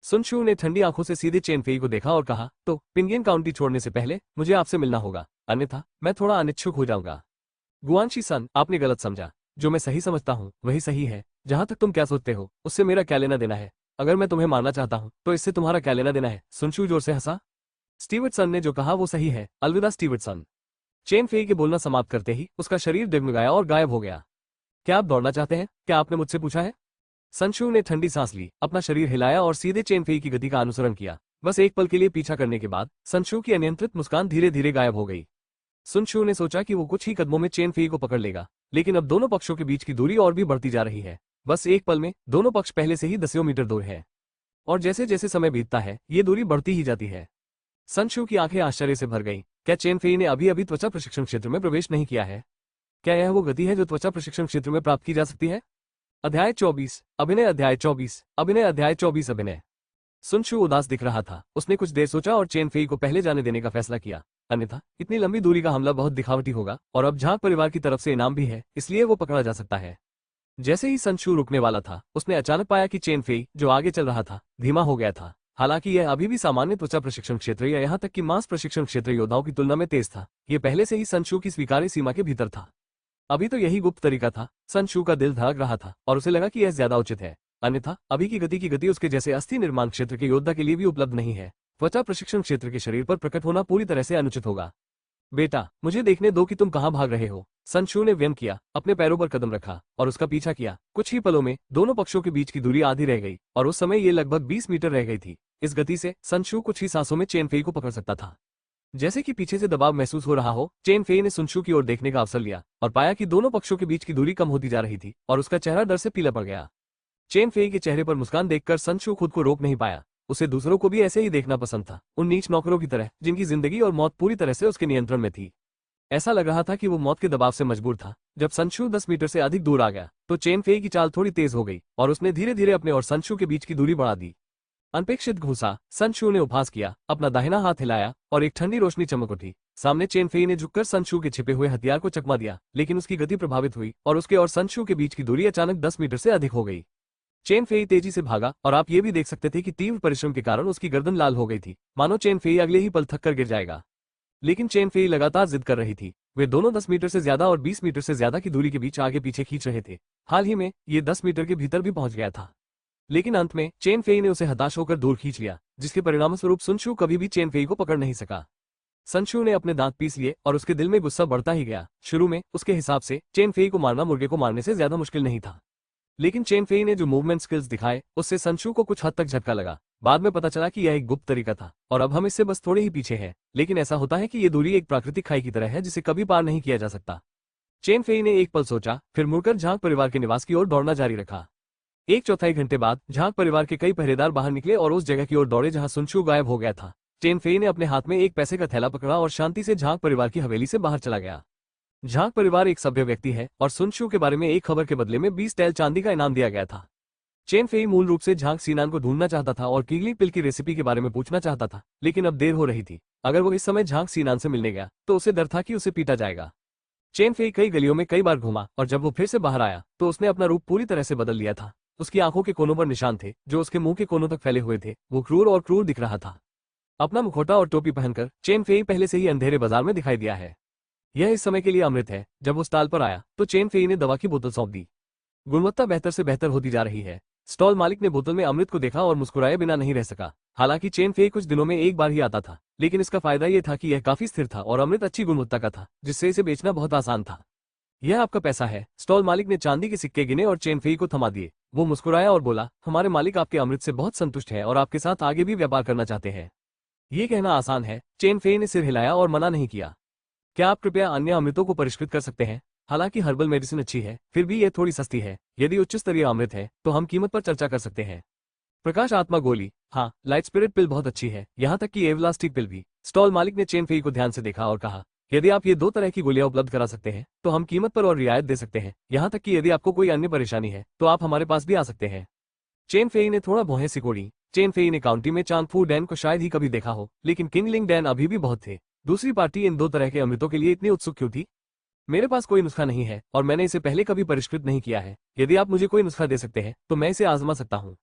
सुनशू ने ठंडी आंखों से सीधे चेन फेई को देखा और कहा, तो पिंगियन काउंटी छोड़ने से पहले मुझे आपसे मिलना होगा, अन्यथा मैं थोड़ा अनिच्छुक हो जाऊंगा। गुआनशी सन, आपने गलत समझा। जो मैं सही समझता हूँ वही सही है। जहां तक तुम क्या सोचते हो उससे मेरा क्या लेना देना है। अगर मैं तुम्हें मारना चाहता हूँ तो इससे तुम्हारा क्या लेना देना है। सुनशू जोर से हंसा। स्टीवर्टसन ने जो कहा वो सही है, अलविदा स्टीवर्टसन। चेन फेई के बोलना समाप्त करते ही उसका शरीर डगमगाया और गायब हो गया। क्या आप दौड़ना चाहते हैं? क्या आपने मुझसे पूछा है? संशु ने ठंडी सांस ली, अपना शरीर हिलाया और सीधे चेन फेई की गति का अनुसरण किया। बस एक पल के लिए पीछा करने के बाद संशु की अनियंत्रित मुस्कान धीरे धीरे गायब हो गई। सुनशु ने सोचा कि वो कुछ ही कदमों में चेन फेई को पकड़ लेगा, लेकिन अब दोनों पक्षों के बीच की दूरी और भी बढ़ती जा रही है। बस एक पल में दोनों पक्ष पहले से ही दसियों मीटर दूर है और जैसे जैसे समय बीतता है ये दूरी बढ़ती ही जाती है। संशु की आंखें आश्चर्य से भर गईं। क्या चेन फेई ने अभी अभी त्वचा प्रशिक्षण क्षेत्र में प्रवेश नहीं किया है? क्या यह वो गति है जो त्वचा प्रशिक्षण क्षेत्र में प्राप्त की जा सकती है? अध्याय 24 अभिनय। अध्याय 24 अभिनय। अध्याय 24 अभिनय। सुनशु उदास दिख रहा था। उसने कुछ देर सोचा और चेन फेई को पहले जाने देने का फैसला किया, अन्यथा इतनी लंबी दूरी का हमला बहुत दिखावटी होगा और अब झांग परिवार की तरफ से इनाम भी है, इसलिए वो पकड़ा जा सकता है। जैसे ही संशु रुकने वाला था उसने अचानक पाया कि चेन फेई, जो आगे चल रहा था, धीमा हो गया था। हालांकि यह अभी भी सामान्य त्वचा प्रशिक्षण क्षेत्र या यहाँ तक कि मांस प्रशिक्षण क्षेत्र योद्धाओं की तुलना में तेज था। यह पहले से ही संशु की स्वीकार्य सीमा के भीतर था। अभी तो यही गुप्त तरीका था। सन शू का दिल धड़क रहा था और उसे लगा कि यह ज्यादा उचित है। अन्यथा अभी की गति उसके जैसे अस्थि निर्माण क्षेत्र के योद्धा के लिए भी उपलब्ध नहीं है। त्वचा प्रशिक्षण क्षेत्र के शरीर पर प्रकट होना पूरी तरह से अनुचित होगा। बेटा, मुझे देखने दो कि तुम कहां भाग रहे हो। सन शू ने व्यंग किया, अपने पैरों पर कदम रखा और उसका पीछा किया। कुछ ही पलों में दोनों पक्षों के बीच की दूरी आधी रह गई और उस समय ये लगभग 20 मीटर रह गई थी। इस गति से सन शू कुछ ही सांसों में चेन फेई को पकड़ सकता था। जैसे कि पीछे से दबाव महसूस हो रहा हो, चेन फेई ने सुनशू की ओर देखने का अवसर लिया और पाया कि दोनों पक्षों के बीच की दूरी कम होती जा रही थी और उसका चेहरा डर से पीला पड़ गया। चेन फेई के चेहरे पर मुस्कान देखकर सुनशू खुद को रोक नहीं पाया। उसे दूसरों को भी ऐसे ही देखना पसंद था, उन नीच नौकरों की तरह जिनकी जिंदगी और मौत पूरी तरह से उसके नियंत्रण में थी। ऐसा लग रहा था कि वो मौत के दबाव से मजबूर था। जब सुनशू 10 मीटर से अधिक दूर आ गया तो चेन फेई की चाल थोड़ी तेज हो गई और उसने धीरे धीरे अपने और सुनशू के बीच की दूरी बढ़ा दी। अनपेक्षित घूसा, सुनशू ने उपहास किया, अपना दाहिना हाथ हिलाया और एक ठंडी रोशनी चमक उठी। सामने चेन फेई ने झुककर सुनशू के छिपे हुए हथियार को चकमा दिया, लेकिन उसकी गति प्रभावित हुई और उसके और सुनशू के बीच की दूरी अचानक 10 मीटर से अधिक हो गई। चेन फेई तेजी से भागा और आप ये भी देख सकते थे कि तीव्र परिश्रम के कारण उसकी गर्दन लाल हो गई थी, मानो चेन फेई अगले ही पल थक कर गिर जाएगा। लेकिन चेन फेई लगातार जिद कर रही थी। वे दोनों 10 मीटर से ज्यादा और 20 मीटर से ज्यादा की दूरी के बीच आगे पीछे खींच रहे थे। हाल ही में ये 10 मीटर के भीतर भी पहुंच गया था, लेकिन अंत में चेन फेई ने उसे हताश होकर दूर खींच लिया, जिसके परिणामस्वरूप सुनशू कभी भी चेन फेई को पकड़ नहीं सका। सुनशू ने अपने दांत पीस लिए और उसके दिल में गुस्सा बढ़ता ही गया। शुरू में उसके हिसाब से चेन फेई को मारना मुर्गे को मारने से ज्यादा मुश्किल नहीं था, लेकिन चेन फेई ने जो मूवमेंट स्किल्स दिखाए उससे सुनशू को कुछ हद तक झटका लगा। बाद में पता चला कि यह एक गुप्त तरीका था और अब हम इससे बस थोड़े ही पीछे हैं। लेकिन ऐसा होता है कि ये दूरी एक प्राकृतिक खाई की तरह है जिसे कभी पार नहीं किया जा सकता। चेन फेई ने एक पल सोचा, फिर मुड़कर झांग परिवार के निवास की ओर दौड़ना जारी रखा। 1/4 घंटे बाद झांग परिवार के कई पहरेदार बाहर निकले और उस जगह की ओर दौड़े जहां सुनशू गायब हो गया था। चेन फेई ने अपने हाथ में एक पैसे का थैला पकड़ा और शांति से झांग परिवार की हवेली से बाहर चला गया। झांग परिवार एक सभ्य व्यक्ति है और सुनशू के बारे में एक खबर के बदले में 20 टैल चांदी का इनाम दिया गया था। चेन फेई मूल रूप से झांग सीनान को ढूंढना चाहता था और कीगली पिल की रेसिपी के बारे में पूछना चाहता था, लेकिन अब देर हो रही थी। अगर वो इस समय झांग सीनान से मिलने गया तो उसे डर था कि उसे पीटा जाएगा। चेन फेई कई गलियों में कई बार घूमा और जब वो फिर से बाहर आया तो उसने अपना रूप पूरी तरह से बदल लिया था। उसकी आंखों के कोनों पर निशान थे जो उसके मुंह के कोनों तक फैले हुए थे। वो क्रूर और क्रूर दिख रहा था। अपना मुखौटा और टोपी पहनकर चेन फेई पहले से ही अंधेरे बाजार में दिखाई दिया है। यह इस समय के लिए अमृत है। जब वो स्टॉल पर आया तो चेन फेई ने दवा की बोतल सौंप दी। गुणवत्ता बेहतर से बेहतर होती जा रही है। स्टॉल मालिक ने बोतल में अमृत को देखा और मुस्कुराए बिना नहीं रह सका। हालांकि चेन फेई कुछ दिनों में एक बार ही आता था, लेकिन इसका फायदा यह था कि यह काफी स्थिर था और अमृत अच्छी गुणवत्ता का था, जिससे इसे बेचना बहुत आसान था। यह आपका पैसा है। स्टॉल मालिक ने चांदी के सिक्के गिने और चेन फेई को थमा दिए। वो मुस्कुराया और बोला, हमारे मालिक आपके अमृत से बहुत संतुष्ट है और आपके साथ आगे भी व्यापार करना चाहते हैं। ये कहना आसान है। चेन फेई ने सिर हिलाया और मना नहीं किया। क्या आप कृपया अन्य अमृतों को परिष्कृत कर सकते हैं? हालांकि हर्बल मेडिसिन अच्छी है, फिर भी यह थोड़ी सस्ती है। यदि उच्च स्तरीय अमृत है तो हम कीमत पर चर्चा कर सकते हैं। प्रकाश आत्मा गोली, हाँ, लाइट स्पिरिट पिल बहुत अच्छी है, यहाँ तक कि एवलास्टिक पिल भी। स्टॉल मालिक ने चेन फेई को ध्यान से देखा और कहा, यदि आप ये 2 तरह की गोलियां उपलब्ध करा सकते हैं तो हम कीमत पर और रियायत दे सकते हैं। यहाँ तक कि यदि आपको कोई अन्य परेशानी है तो आप हमारे पास भी आ सकते हैं। चेन फेई ने थोड़ा भौहें सिकोड़ी। चेन फेई ने काउंटी में चांगफू डैन को शायद ही कभी देखा हो, लेकिन किंगलिंग डैन अभी भी बहुत थे। दूसरी पार्टी इन 2 तरह के अमृतों के लिए इतनी उत्सुक क्यों थी? मेरे पास कोई नुस्खा नहीं है और मैंने इसे पहले कभी परिष्कृत नहीं किया है। यदि आप मुझे कोई नुस्खा दे सकते हैं तो मैं इसे आजमा सकता हूँ।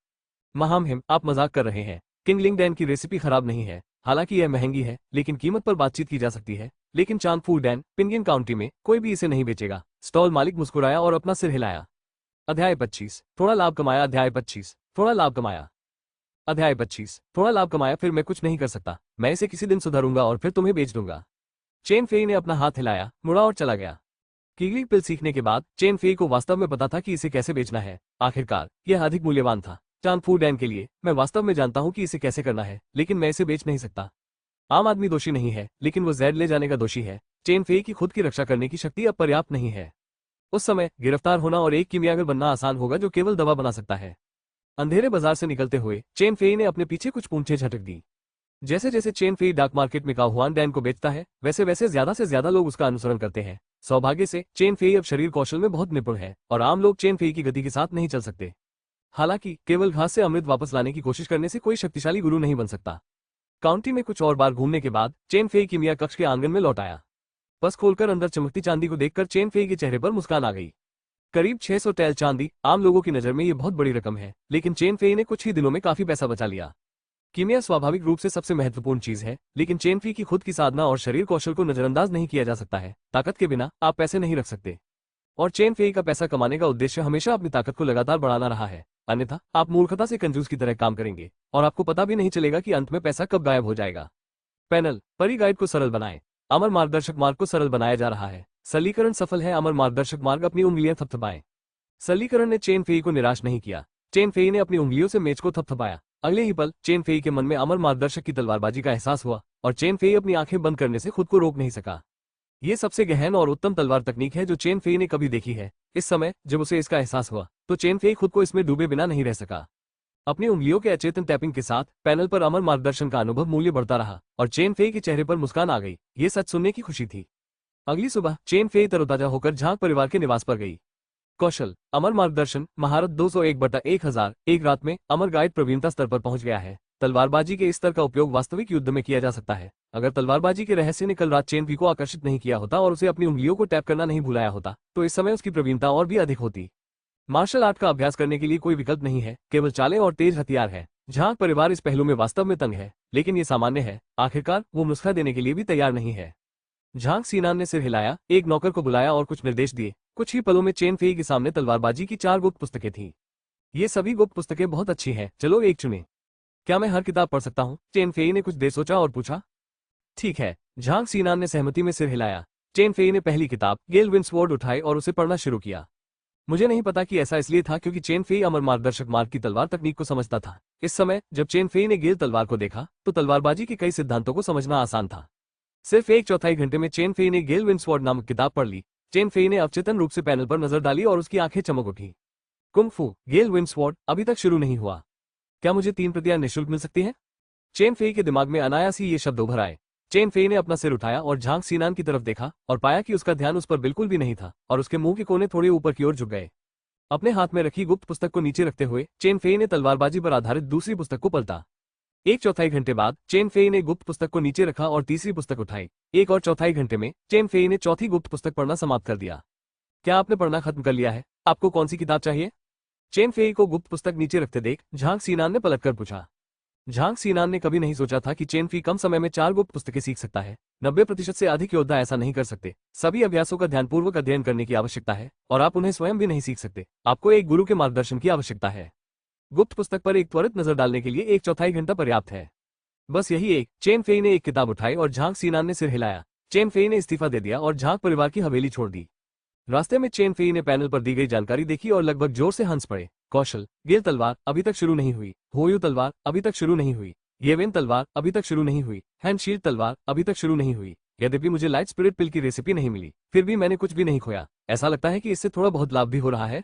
महामहिम, आप मजाक कर रहे हैं। किंगलिंग डैन की रेसिपी खराब नहीं है। हालांकि यह महंगी है, लेकिन कीमत पर बातचीत की जा सकती है। लेकिन चांगफू डैन, पिंगिन काउंटी में कोई भी इसे नहीं बेचेगा। स्टॉल मालिक मुस्कुराया और अपना सिर हिलाया। अध्याय 25, थोड़ा लाभ कमाया। अध्याय 25, थोड़ा लाभ कमाया। अध्याय 25, थोड़ा लाभ कमाया। फिर मैं कुछ नहीं कर सकता। मैं इसे किसी दिन सुधारूंगा और फिर तुम्हें बेच दूंगा। चेन फेई ने अपना हाथ हिलाया, मुड़ा और चला गया। कीगली पिल सीखने के बाद चेन फेई को वास्तव में पता था कि इसे कैसे बेचना है। आखिरकार यह अधिक मूल्यवान था। चांगफू डैन के लिए मैं वास्तव में जानता हूं कि इसे कैसे करना है, लेकिन मैं इसे बेच नहीं सकता। आम आदमी दोषी नहीं है, लेकिन वो जहर ले जाने का दोषी है। चेन फेई की खुद की रक्षा करने की शक्ति अब पर्याप्त नहीं है। उस समय गिरफ्तार होना और एक कीमियागर बनना आसान होगा जो केवल दवा बना सकता है। अंधेरे बाजार से निकलते हुए चेन फेई ने अपने पीछे कुछ पूंछें झटक दी। जैसे जैसे चेन फेई डार्क मार्केट में काहुआन डैन को बेचता है, वैसे वैसे ज्यादा से ज्यादा लोग उसका अनुसरण करते हैं। सौभाग्य से चेन फेई अब शरीर कौशल में बहुत निपुण है और आम लोग चेन फेई की गति के साथ नहीं चल सकते। हालांकि केवल घास से अमृत वापस लाने की कोशिश करने से कोई शक्तिशाली गुरु नहीं बन सकता। काउंटी में कुछ और बार घूमने के बाद चेन फेई कीमिया कक्ष के आंगन में लौट आया। बस खोलकर अंदर चमकती चांदी को देखकर चेन फेई के चेहरे पर मुस्कान आ गई। करीब 600 टैल चांदी आम लोगों की नजर में ये बहुत बड़ी रकम है, लेकिन चेन फेई ने कुछ ही दिनों में काफी पैसा बचा लिया। कीमिया स्वाभाविक रूप से सबसे महत्वपूर्ण चीज है, लेकिन चेन फेई की खुद की साधना और शरीर कौशल को नजरअंदाज नहीं किया जा सकता है। ताकत के बिना आप पैसे नहीं रख सकते। और चेन फेई का पैसा कमाने का उद्देश्य हमेशा अपनी ताकत को लगातार बढ़ाना रहा है, अन्यथा आप मूर्खता से कंजूस की तरह काम करेंगे और आपको पता भी नहीं चलेगा कि अंत में पैसा कब गायब हो जाएगा। पैनल परी गाइड को सरल बनाएं। अमर मार्गदर्शक मार्ग को सरल बनाया जा रहा है। सरलीकरण सफल है। अमर मार्गदर्शक मार्ग अपनी उंगलियां थपथपाएं। सरलीकरण ने चेन फेई को निराश नहीं किया। चेन फेई ने अपनी उंगलियों से मेज को थपथपाया। अगले ही पल चेन फेई के मन में अमर मार्गदर्शक की तलवारबाजी का एहसास हुआ और चेन फेई अपनी आंखें बंद करने से खुद को रोक नहीं सका। ये सबसे गहन और उत्तम तलवार तकनीक है जो चेन फेई ने कभी देखी है। इस समय जब उसे इसका एहसास हुआ तो चेन फेई खुद को इसमें डूबे बिना नहीं रह सका। अपनी उंगलियों के अचेतन टैपिंग के साथ पैनल पर अमर मार्गदर्शन का अनुभव मूल्य बढ़ता रहा और चेन फेई के चेहरे पर मुस्कान आ गई। ये सच सुनने की खुशी थी। अगली सुबह चेन फेई तरोताजा होकर झांग परिवार के निवास पर गई। कौशल अमर मार्गदर्शन महारत 201/1000। एक रात में अमर गाइड प्रवीणता स्तर पर पहुंच गया है। तलवारबाजी के इस स्तर का उपयोग वास्तविक युद्ध में किया जा सकता है। अगर तलवारबाजी के रहस्य ने कल रात चेन फी को आकर्षित नहीं किया होता और उसे अपनी उंगलियों को टैप करना नहीं भुलाया होता तो इस समय उसकी प्रवीणता और भी अधिक होती। मार्शल आर्ट का अभ्यास करने के लिए कोई विकल्प नहीं है, केवल चालें और तेज हथियार है। झांग परिवार इस पहलू में वास्तव में तंग है, लेकिन ये सामान्य है। आखिरकार वो नुस्खा देने के लिए भी तैयार नहीं है। झांग सीनान ने सिर हिलाया, एक नौकर को बुलाया और कुछ निर्देश दिए। कुछ ही पलों में चेन फेई के सामने तलवारबाजी की 4 गुप्त पुस्तकें थीं। ये सभी गुप्त पुस्तकें बहुत अच्छी हैं, चलो एक चुने। क्या मैं हर किताब पढ़ सकता हूँ? चेन फेई ने कुछ देर सोचा और पूछा। ठीक है। झांग सीनान ने सहमति में सिर हिलाया। चेन फेई ने पहली किताब गेल विंड्सवॉर्ड उठाई और उसे पढ़ना शुरू किया। मुझे नहीं पता कि ऐसा इसलिए था क्योंकि चेन फेई अमर मार्गदर्शक मार्ग की तलवार तकनीक को समझता था। इस समय जब चेन फेई ने गेल तलवार को देखा तो तलवारबाजी के कई सिद्धांतों को समझना आसान था। सिर्फ 1/4 घंटे में चेन फेई ने गेल विंड्सवॉर्ड नामक किताब पढ़ ली। चेन फेई ने अवचेतन रूप से पैनल पर नजर डाली और उसकी आंखें चमक उठी। कुंग फू गेल विंड्सवॉर्ड अभी तक शुरू नहीं हुआ। क्या मुझे 3 प्रतियां निःशुल्क मिल सकती हैं? चेन फेई के दिमाग में अनायास ही ये शब्द उभर आए। चेन फेई ने अपना सिर उठाया और झांग सीनान की तरफ देखा और पाया कि उसका ध्यान उस पर बिल्कुल भी नहीं था और उसके मुंह के कोने थोड़े ऊपर की ओर झुक गए। अपने हाथ में रखी गुप्त पुस्तक को नीचे रखते हुए चेन फेई ने तलवारबाजी पर आधारित दूसरी पुस्तक को पलटा। 1/4 घंटे बाद चेन फेई ने गुप्त पुस्तक को नीचे रखा और तीसरी पुस्तक उठाई। 1/4 घंटे में चेन फेई ने चौथी गुप्त पुस्तक पढ़ना समाप्त कर दिया। क्या आपने पढ़ना खत्म कर लिया है? आपको कौन सी किताब चाहिए? चेन फेई को गुप्त पुस्तक नीचे रखते देख झांग सीनान ने पलटकर पूछा। झांग सीनान ने कभी नहीं सोचा था कि चेन फी कम समय में 4 गुप्त पुस्तकें सीख सकता है। 90% से अधिक योद्धा ऐसा नहीं कर सकते। सभी अभ्यासों का ध्यानपूर्वक अध्ययन करने की आवश्यकता है और आप उन्हें स्वयं भी नहीं सीख सकते। आपको एक गुरु के मार्गदर्शन की आवश्यकता है। गुप्त पुस्तक पर एक त्वरित नजर डालने के लिए 1/4 घंटा पर्याप्त है। बस यही एक। चेन फेई ने एक किताब उठाई और झांग सीनान ने सिर हिलाया। चेन फेई ने इस्तीफा दे दिया और झांग परिवार की हवेली छोड़ दी। रास्ते में चेन फेई ने पैनल पर दी गई जानकारी देखी और लगभग जोर से हंस पड़े। कौशल गेल तलवार अभी तक शुरू नहीं हुई। होयू तलवार अभी तक शुरू नहीं हुई। येवेन तलवार अभी तक शुरू नहीं हुई। हैंडशील्ड तलवार अभी तक शुरू नहीं हुई। यद्यपि मुझे लाइट स्पिरिट पिल की रेसिपी नहीं मिली, फिर भी मैंने कुछ भी नहीं खोया। ऐसा लगता है कि इससे थोड़ा बहुत लाभ भी हो रहा है।